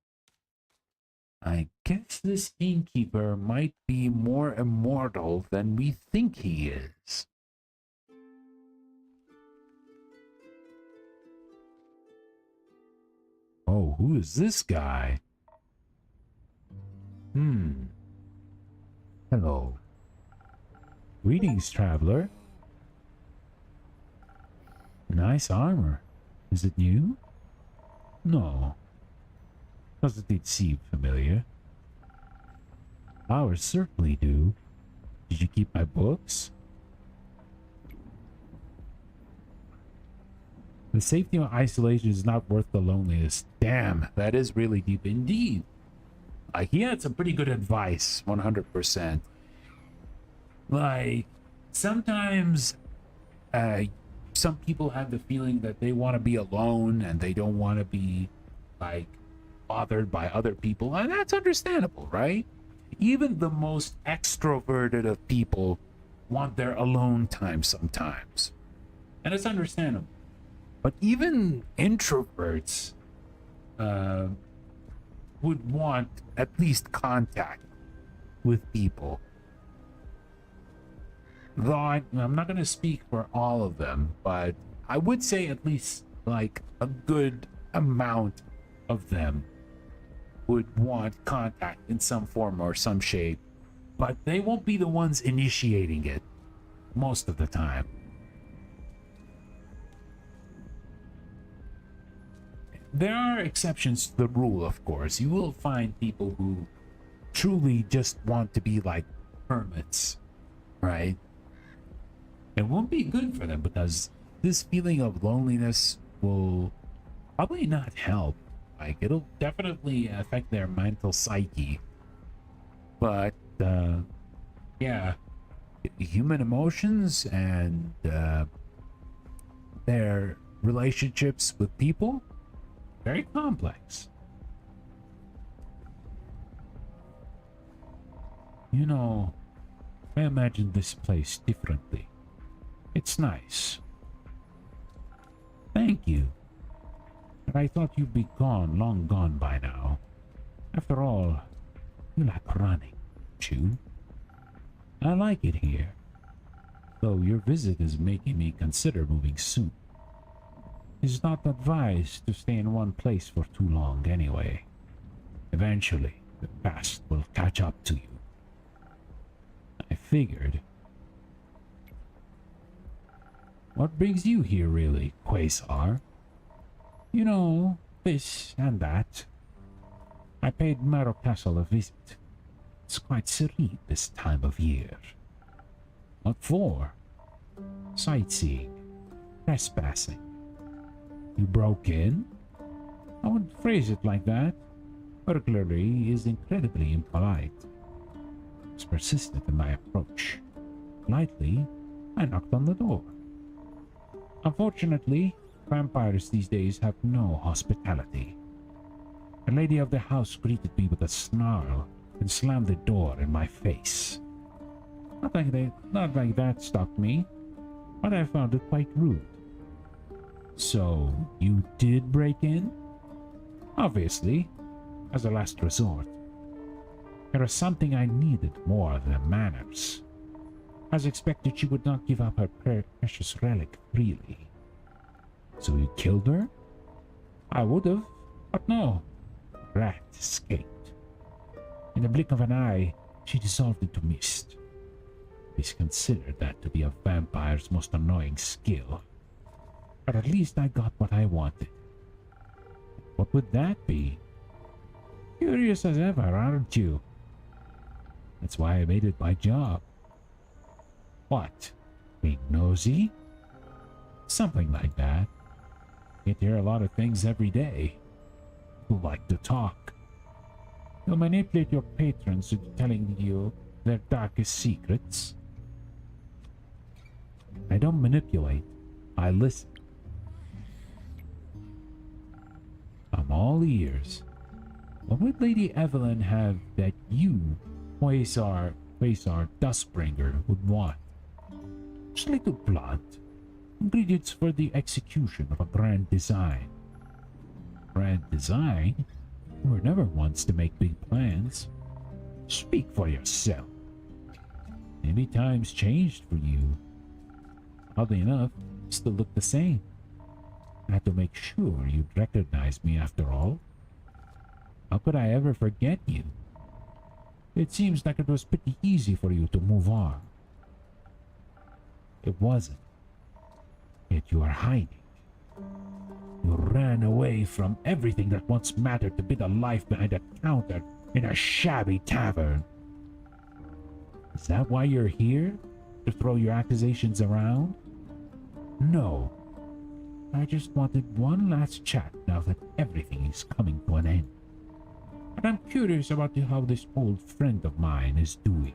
I guess this innkeeper might be more immortal than we think he is. Oh, who is this guy? Hello. Greetings, traveler. Nice armor. Is it new? No. Doesn't it seem familiar? Ours certainly do. Did you keep my books? The safety of isolation is not worth the loneliness. Damn, that is really deep indeed. He had some pretty good advice, 100%. Like, sometimes some people have the feeling that they want to be alone and they don't want to be, like, bothered by other people. And that's understandable, right? Even the most extroverted of people want their alone time sometimes. And it's understandable. But even introverts would want at least contact with people. Though I'm not going to speak for all of them, but I would say at least like a good amount of them would want contact in some form or some shape, but they won't be the ones initiating it most of the time. There are exceptions to the rule, of course. You will find people who truly just want to be like hermits, right? It won't be good for them because this feeling of loneliness will probably not help. Like, it'll definitely affect their mental psyche. But, yeah, human emotions and their relationships with people, very complex. You know, I imagined this place differently. It's nice. Thank you. But I thought you'd be gone, long gone by now. After all, you like running, don't you? I like it here, though your visit is making me consider moving soon. It's not advised to stay in one place for too long anyway. Eventually, the past will catch up to you. I figured. What brings you here, really, Quasar? You know, this and that. I paid Marrow Castle a visit. It's quite serene this time of year. What for? Sightseeing. Trespassing. You broke in? I wouldn't phrase it like that. Burglary is incredibly impolite. I was persistent in my approach. Lightly, I knocked on the door. Unfortunately, vampires these days have no hospitality. The lady of the house greeted me with a snarl and slammed the door in my face. Not like that stopped me, but I found it quite rude. So, you did break in? Obviously, as a last resort. There was something I needed more than manners. As expected, she would not give up her precious relic freely. So you killed her? I would have, but no. Rat escaped. In the blink of an eye, she dissolved into mist. Please consider that to be a vampire's most annoying skill. But at least I got what I wanted. What would that be? Curious as ever, aren't you? That's why I made it my job. What? Being nosy? Something like that. Get to hear a lot of things every day. Who like to talk. You'll manipulate your patrons into telling you their darkest secrets. I don't manipulate. I listen. I'm all ears. What would Lady Evelyn have that you, Quasar Dustbringer, would want? Just a little blood. Ingredients for the execution of a grand design. Grand design? You were never once to make big plans. Speak for yourself. Maybe times changed for you. Oddly enough, you still look the same. I had to make sure you'd recognize me after all. How could I ever forget you? It seems like it was pretty easy for you to move on. It wasn't. Yet you are hiding. You ran away from everything that once mattered to build a life behind a counter in a shabby tavern. Is that why you're here? To throw your accusations around? No. I just wanted one last chat now that everything is coming to an end. And I'm curious about how this old friend of mine is doing.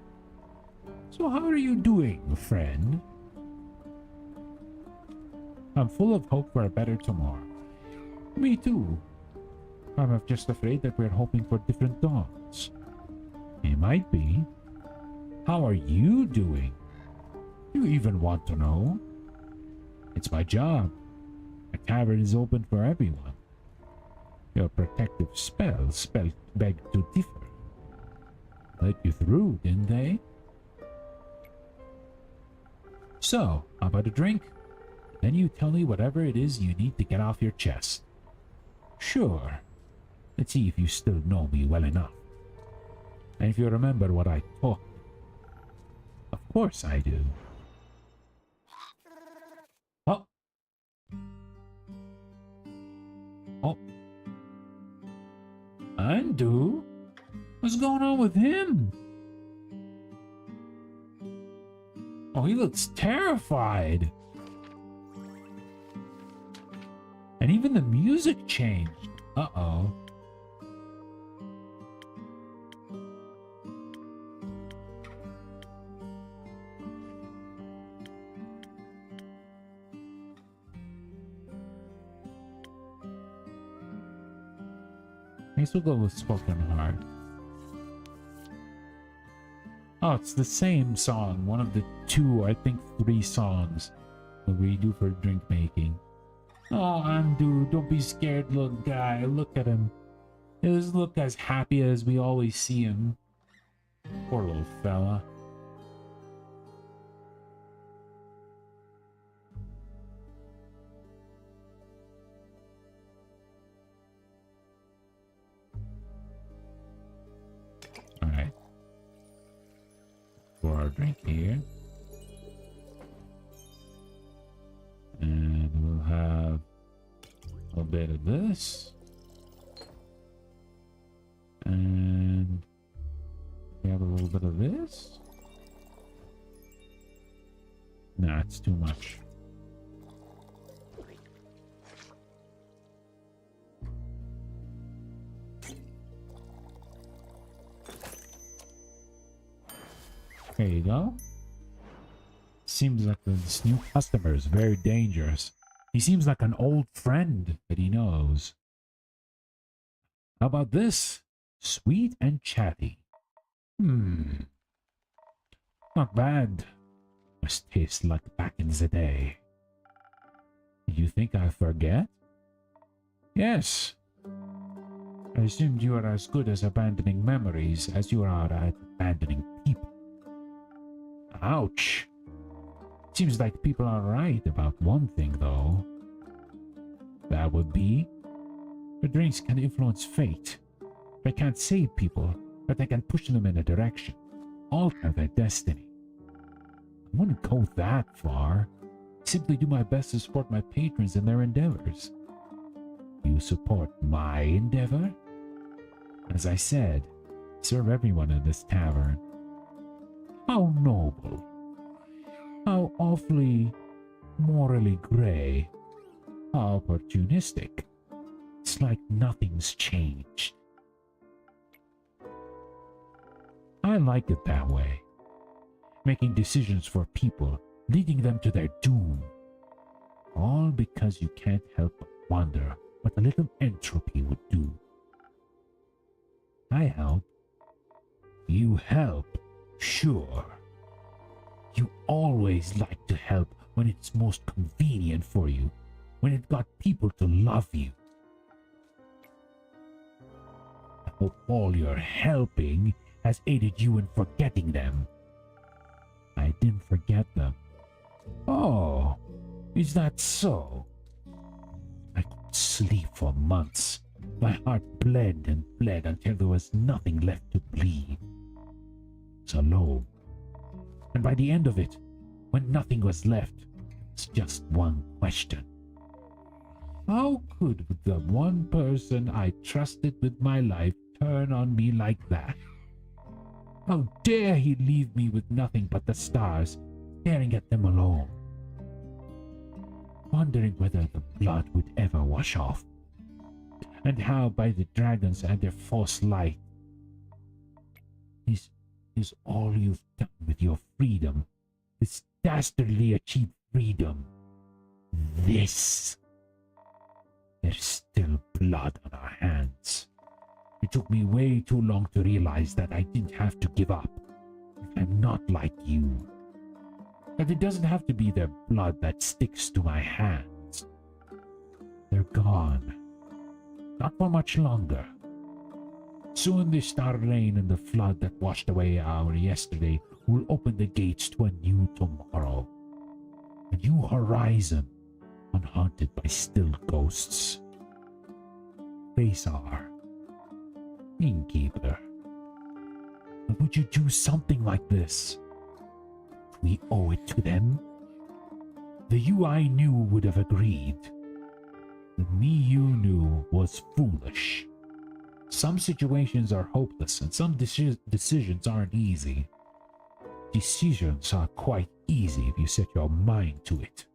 So how are you doing, friend? I'm full of hope for a better tomorrow. Me too. I'm just afraid that we're hoping for different dawns. It might be. How are you doing? Do you even want to know? It's my job. A tavern is open for everyone. Your protective spells beg to differ. Let you through, didn't they? So, how about a drink? Then you tell me whatever it is you need to get off your chest. Sure. Let's see if you still know me well enough. And if you remember what I taught you. Of course I do. Oh. Oh. Undo? What's going on with him? Oh, he looks terrified. And even the music changed. Uh-oh. I guess we'll go with spoken heart. Oh, it's the same song. One of the two, I think 3 songs that we do for drink making. Oh, Andu, don't be scared, little guy. Look at him. He doesn't look as happy as we always see him. Poor little fella. Alright. For our drink here. And we'll have a little bit of this. And we have a little bit of this. Nah, it's too much. There you go. Seems like this new customer is very dangerous. He seems like an old friend that he knows. How about this? Sweet and chatty. Not bad. Must taste like back in the day. You think I forget? Yes. I assumed you are as good as abandoning memories as you are at abandoning people. Ouch. Seems like people are right about one thing, though. That would be, the drinks can influence fate. They can't save people, but they can push them in a direction, alter their destiny. I wouldn't go that far. I simply do my best to support my patrons in their endeavors. You support my endeavor? As I said, serve everyone in this tavern. How noble. How awfully morally gray. How opportunistic. It's like nothing's changed. I like it that way. Making decisions for people, leading them to their doom. All because you can't help but wonder what a little entropy would do. I help. You help, sure. You always like to help when it's most convenient for you, when it got people to love you. I hope all your helping has aided you in forgetting them. I didn't forget them. Oh, is that so? I couldn't sleep for months. My heart bled and bled until there was nothing left to bleed. I was alone. And by the end of it, when nothing was left, it's just one question. How could the one person I trusted with my life turn on me like that? How dare he leave me with nothing but the stars, staring at them alone? Wondering whether the blood would ever wash off, and how by the dragons and their false light. This is all you've done with your freedom, this dastardly achieved freedom. This. There's still blood on our hands. It took me way too long to realize that I didn't have to give up. I'm not like you. That it doesn't have to be their blood that sticks to my hands. They're gone. Not for much longer. Soon the star rain and the flood that washed away our yesterday will open the gates to a new tomorrow. A new horizon, unhaunted by still ghosts. Faisar, innkeeper, would you do something like this? We owe it to them. The you I knew would have agreed. The me you knew was foolish. Some situations are hopeless and some decisions aren't easy. Decisions are quite easy if you set your mind to it.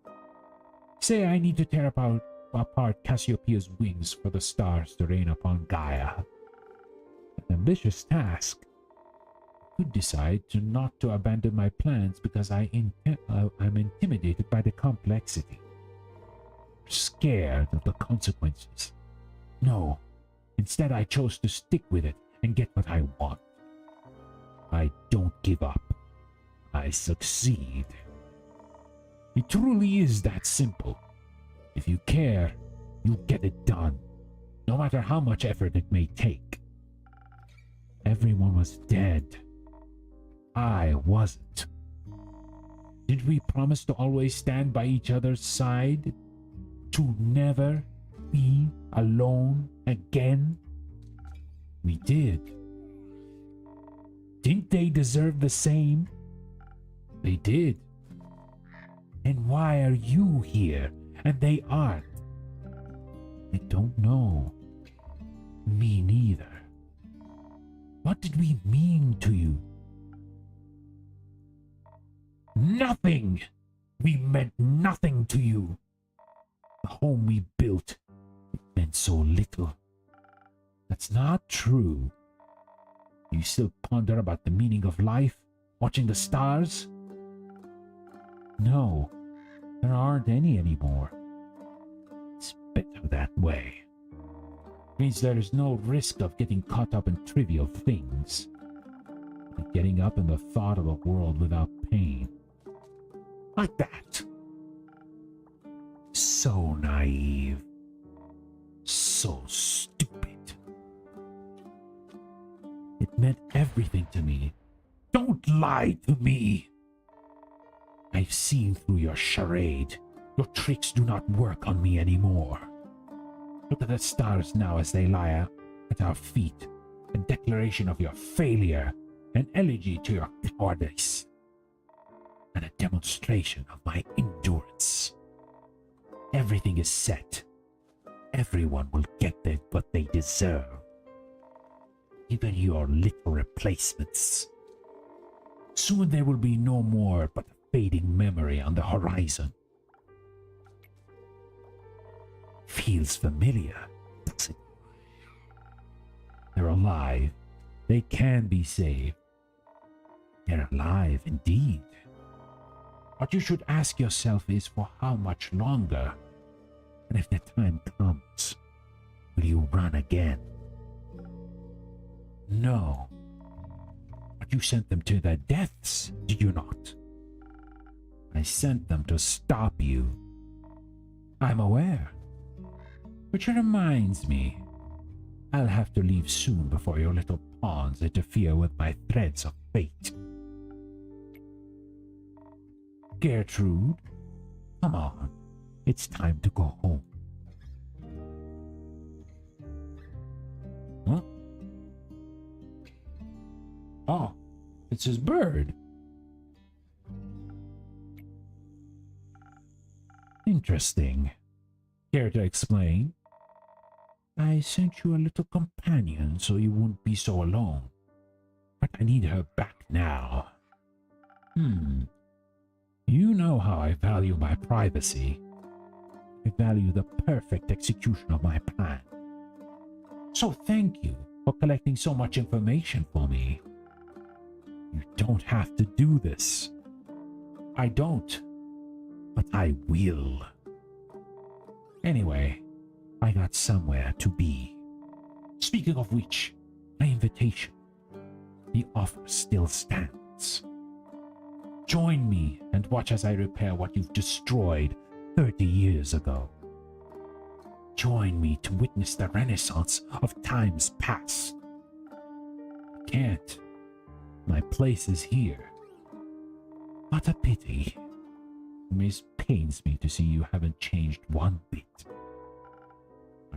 Say I need to tear apart Cassiopeia's wings for the stars to rain upon Gaia. An ambitious task. I could decide not to abandon my plans because I'm intimidated by the complexity. Scared of the consequences. No, instead I chose to stick with it and get what I want. I don't give up. I succeed. It truly is that simple. If you care, you'll get it done, no matter how much effort it may take. Everyone was dead. I wasn't. Did we promise to always stand by each other's side? To never be alone again? We did. Didn't they deserve the same? They did. And why are you here and they aren't? I don't know. Me neither. What did we mean to you? Nothing! We meant nothing to you. The home we built, it meant so little. That's not true. You still ponder about the meaning of life, watching the stars? No, there aren't any anymore. It's better that way. Means there is no risk of getting caught up in trivial things. Like getting up in the thought of a world without pain. Like that. So naive. So stupid. It meant everything to me. Don't lie to me. I've seen through your charade. Your tricks do not work on me anymore. Look at the stars now as they lie at our feet. A declaration of your failure, an elegy to your cowardice, and a demonstration of my endurance. Everything is set. Everyone will get what they deserve. Even your little replacements. Soon there will be no more but a fading memory on the horizon. Feels familiar, does it? They're alive. They can be saved. They're alive indeed. What you should ask yourself is for how much longer? And if the time comes, will you run again? No. But you sent them to their deaths, did you not? I sent them to stop you. I'm aware. Which reminds me, I'll have to leave soon before your little pawns interfere with my threads of fate. Gertrude, come on. It's time to go home. Huh? Oh, it's his bird. Interesting. Care to explain? I sent you a little companion so you wouldn't be so alone. But I need her back now. You know how I value my privacy. I value the perfect execution of my plan. So thank you for collecting so much information for me. You don't have to do this. I don't, but I will. Anyway, I got somewhere to be. Speaking of which, my invitation, the offer still stands. Join me and watch as I repair what you've destroyed 30 years ago. Join me to witness the renaissance of times past. I can't. My place is here. What a pity. It pains me to see you haven't changed one bit.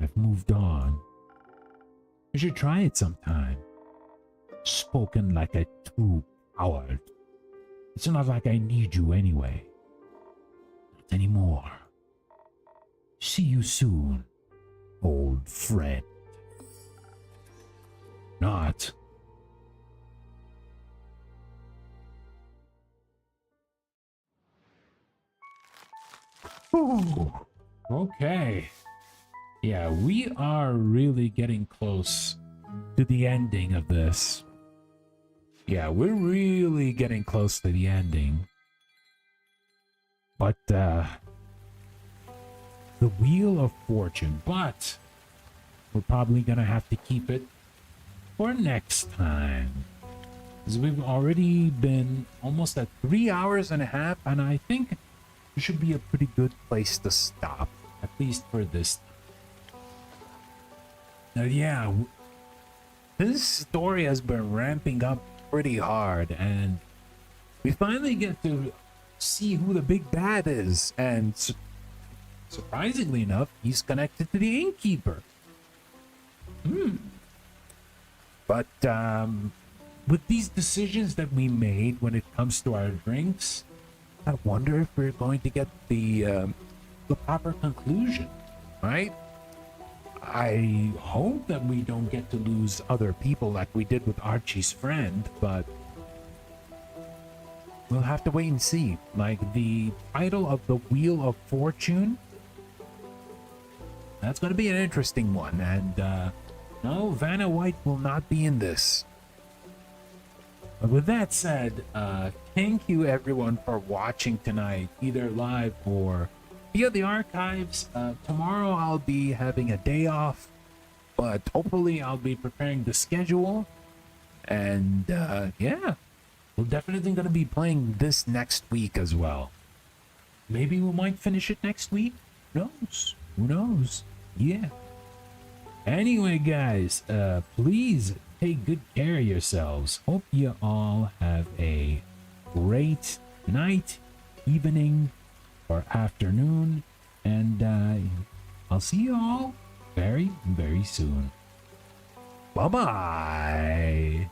I've moved on. You should try it sometime. Spoken like a true coward. It's not like I need you anyway. Not anymore. See you soon, old friend. Not. Ooh, okay. Yeah, we are really getting close to the ending of this. Yeah, we're really getting close to the ending. But, the Wheel of Fortune. But, we're probably gonna have to keep it for next time. because we've already been almost at 3 hours and a half, and I think it should be a pretty good place to stop, at least for this. Now, yeah, this story has been ramping up pretty hard, and we finally get to see who the big bad is, and surprisingly enough, he's connected to the innkeeper. But with these decisions that we made when it comes to our drinks, I wonder if we're going to get the proper conclusion, right? I hope that we don't get to lose other people like we did with Archie's friend, but we'll have to wait and see. Like the title of the Wheel of Fortune, that's going to be an interesting one, and no, Vanna White will not be in this. But with that said, thank you everyone for watching tonight, either live or via the archives. Tomorrow I'll be having a day off, but hopefully I'll be preparing the schedule. And yeah, we're definitely going to be playing this next week as well. Maybe we might finish it next week. Who knows? Who knows? Yeah. Anyway, guys, please take good care of yourselves. Hope you all have a great night, evening, or afternoon, and I'll see you all very, very soon. Bye-bye.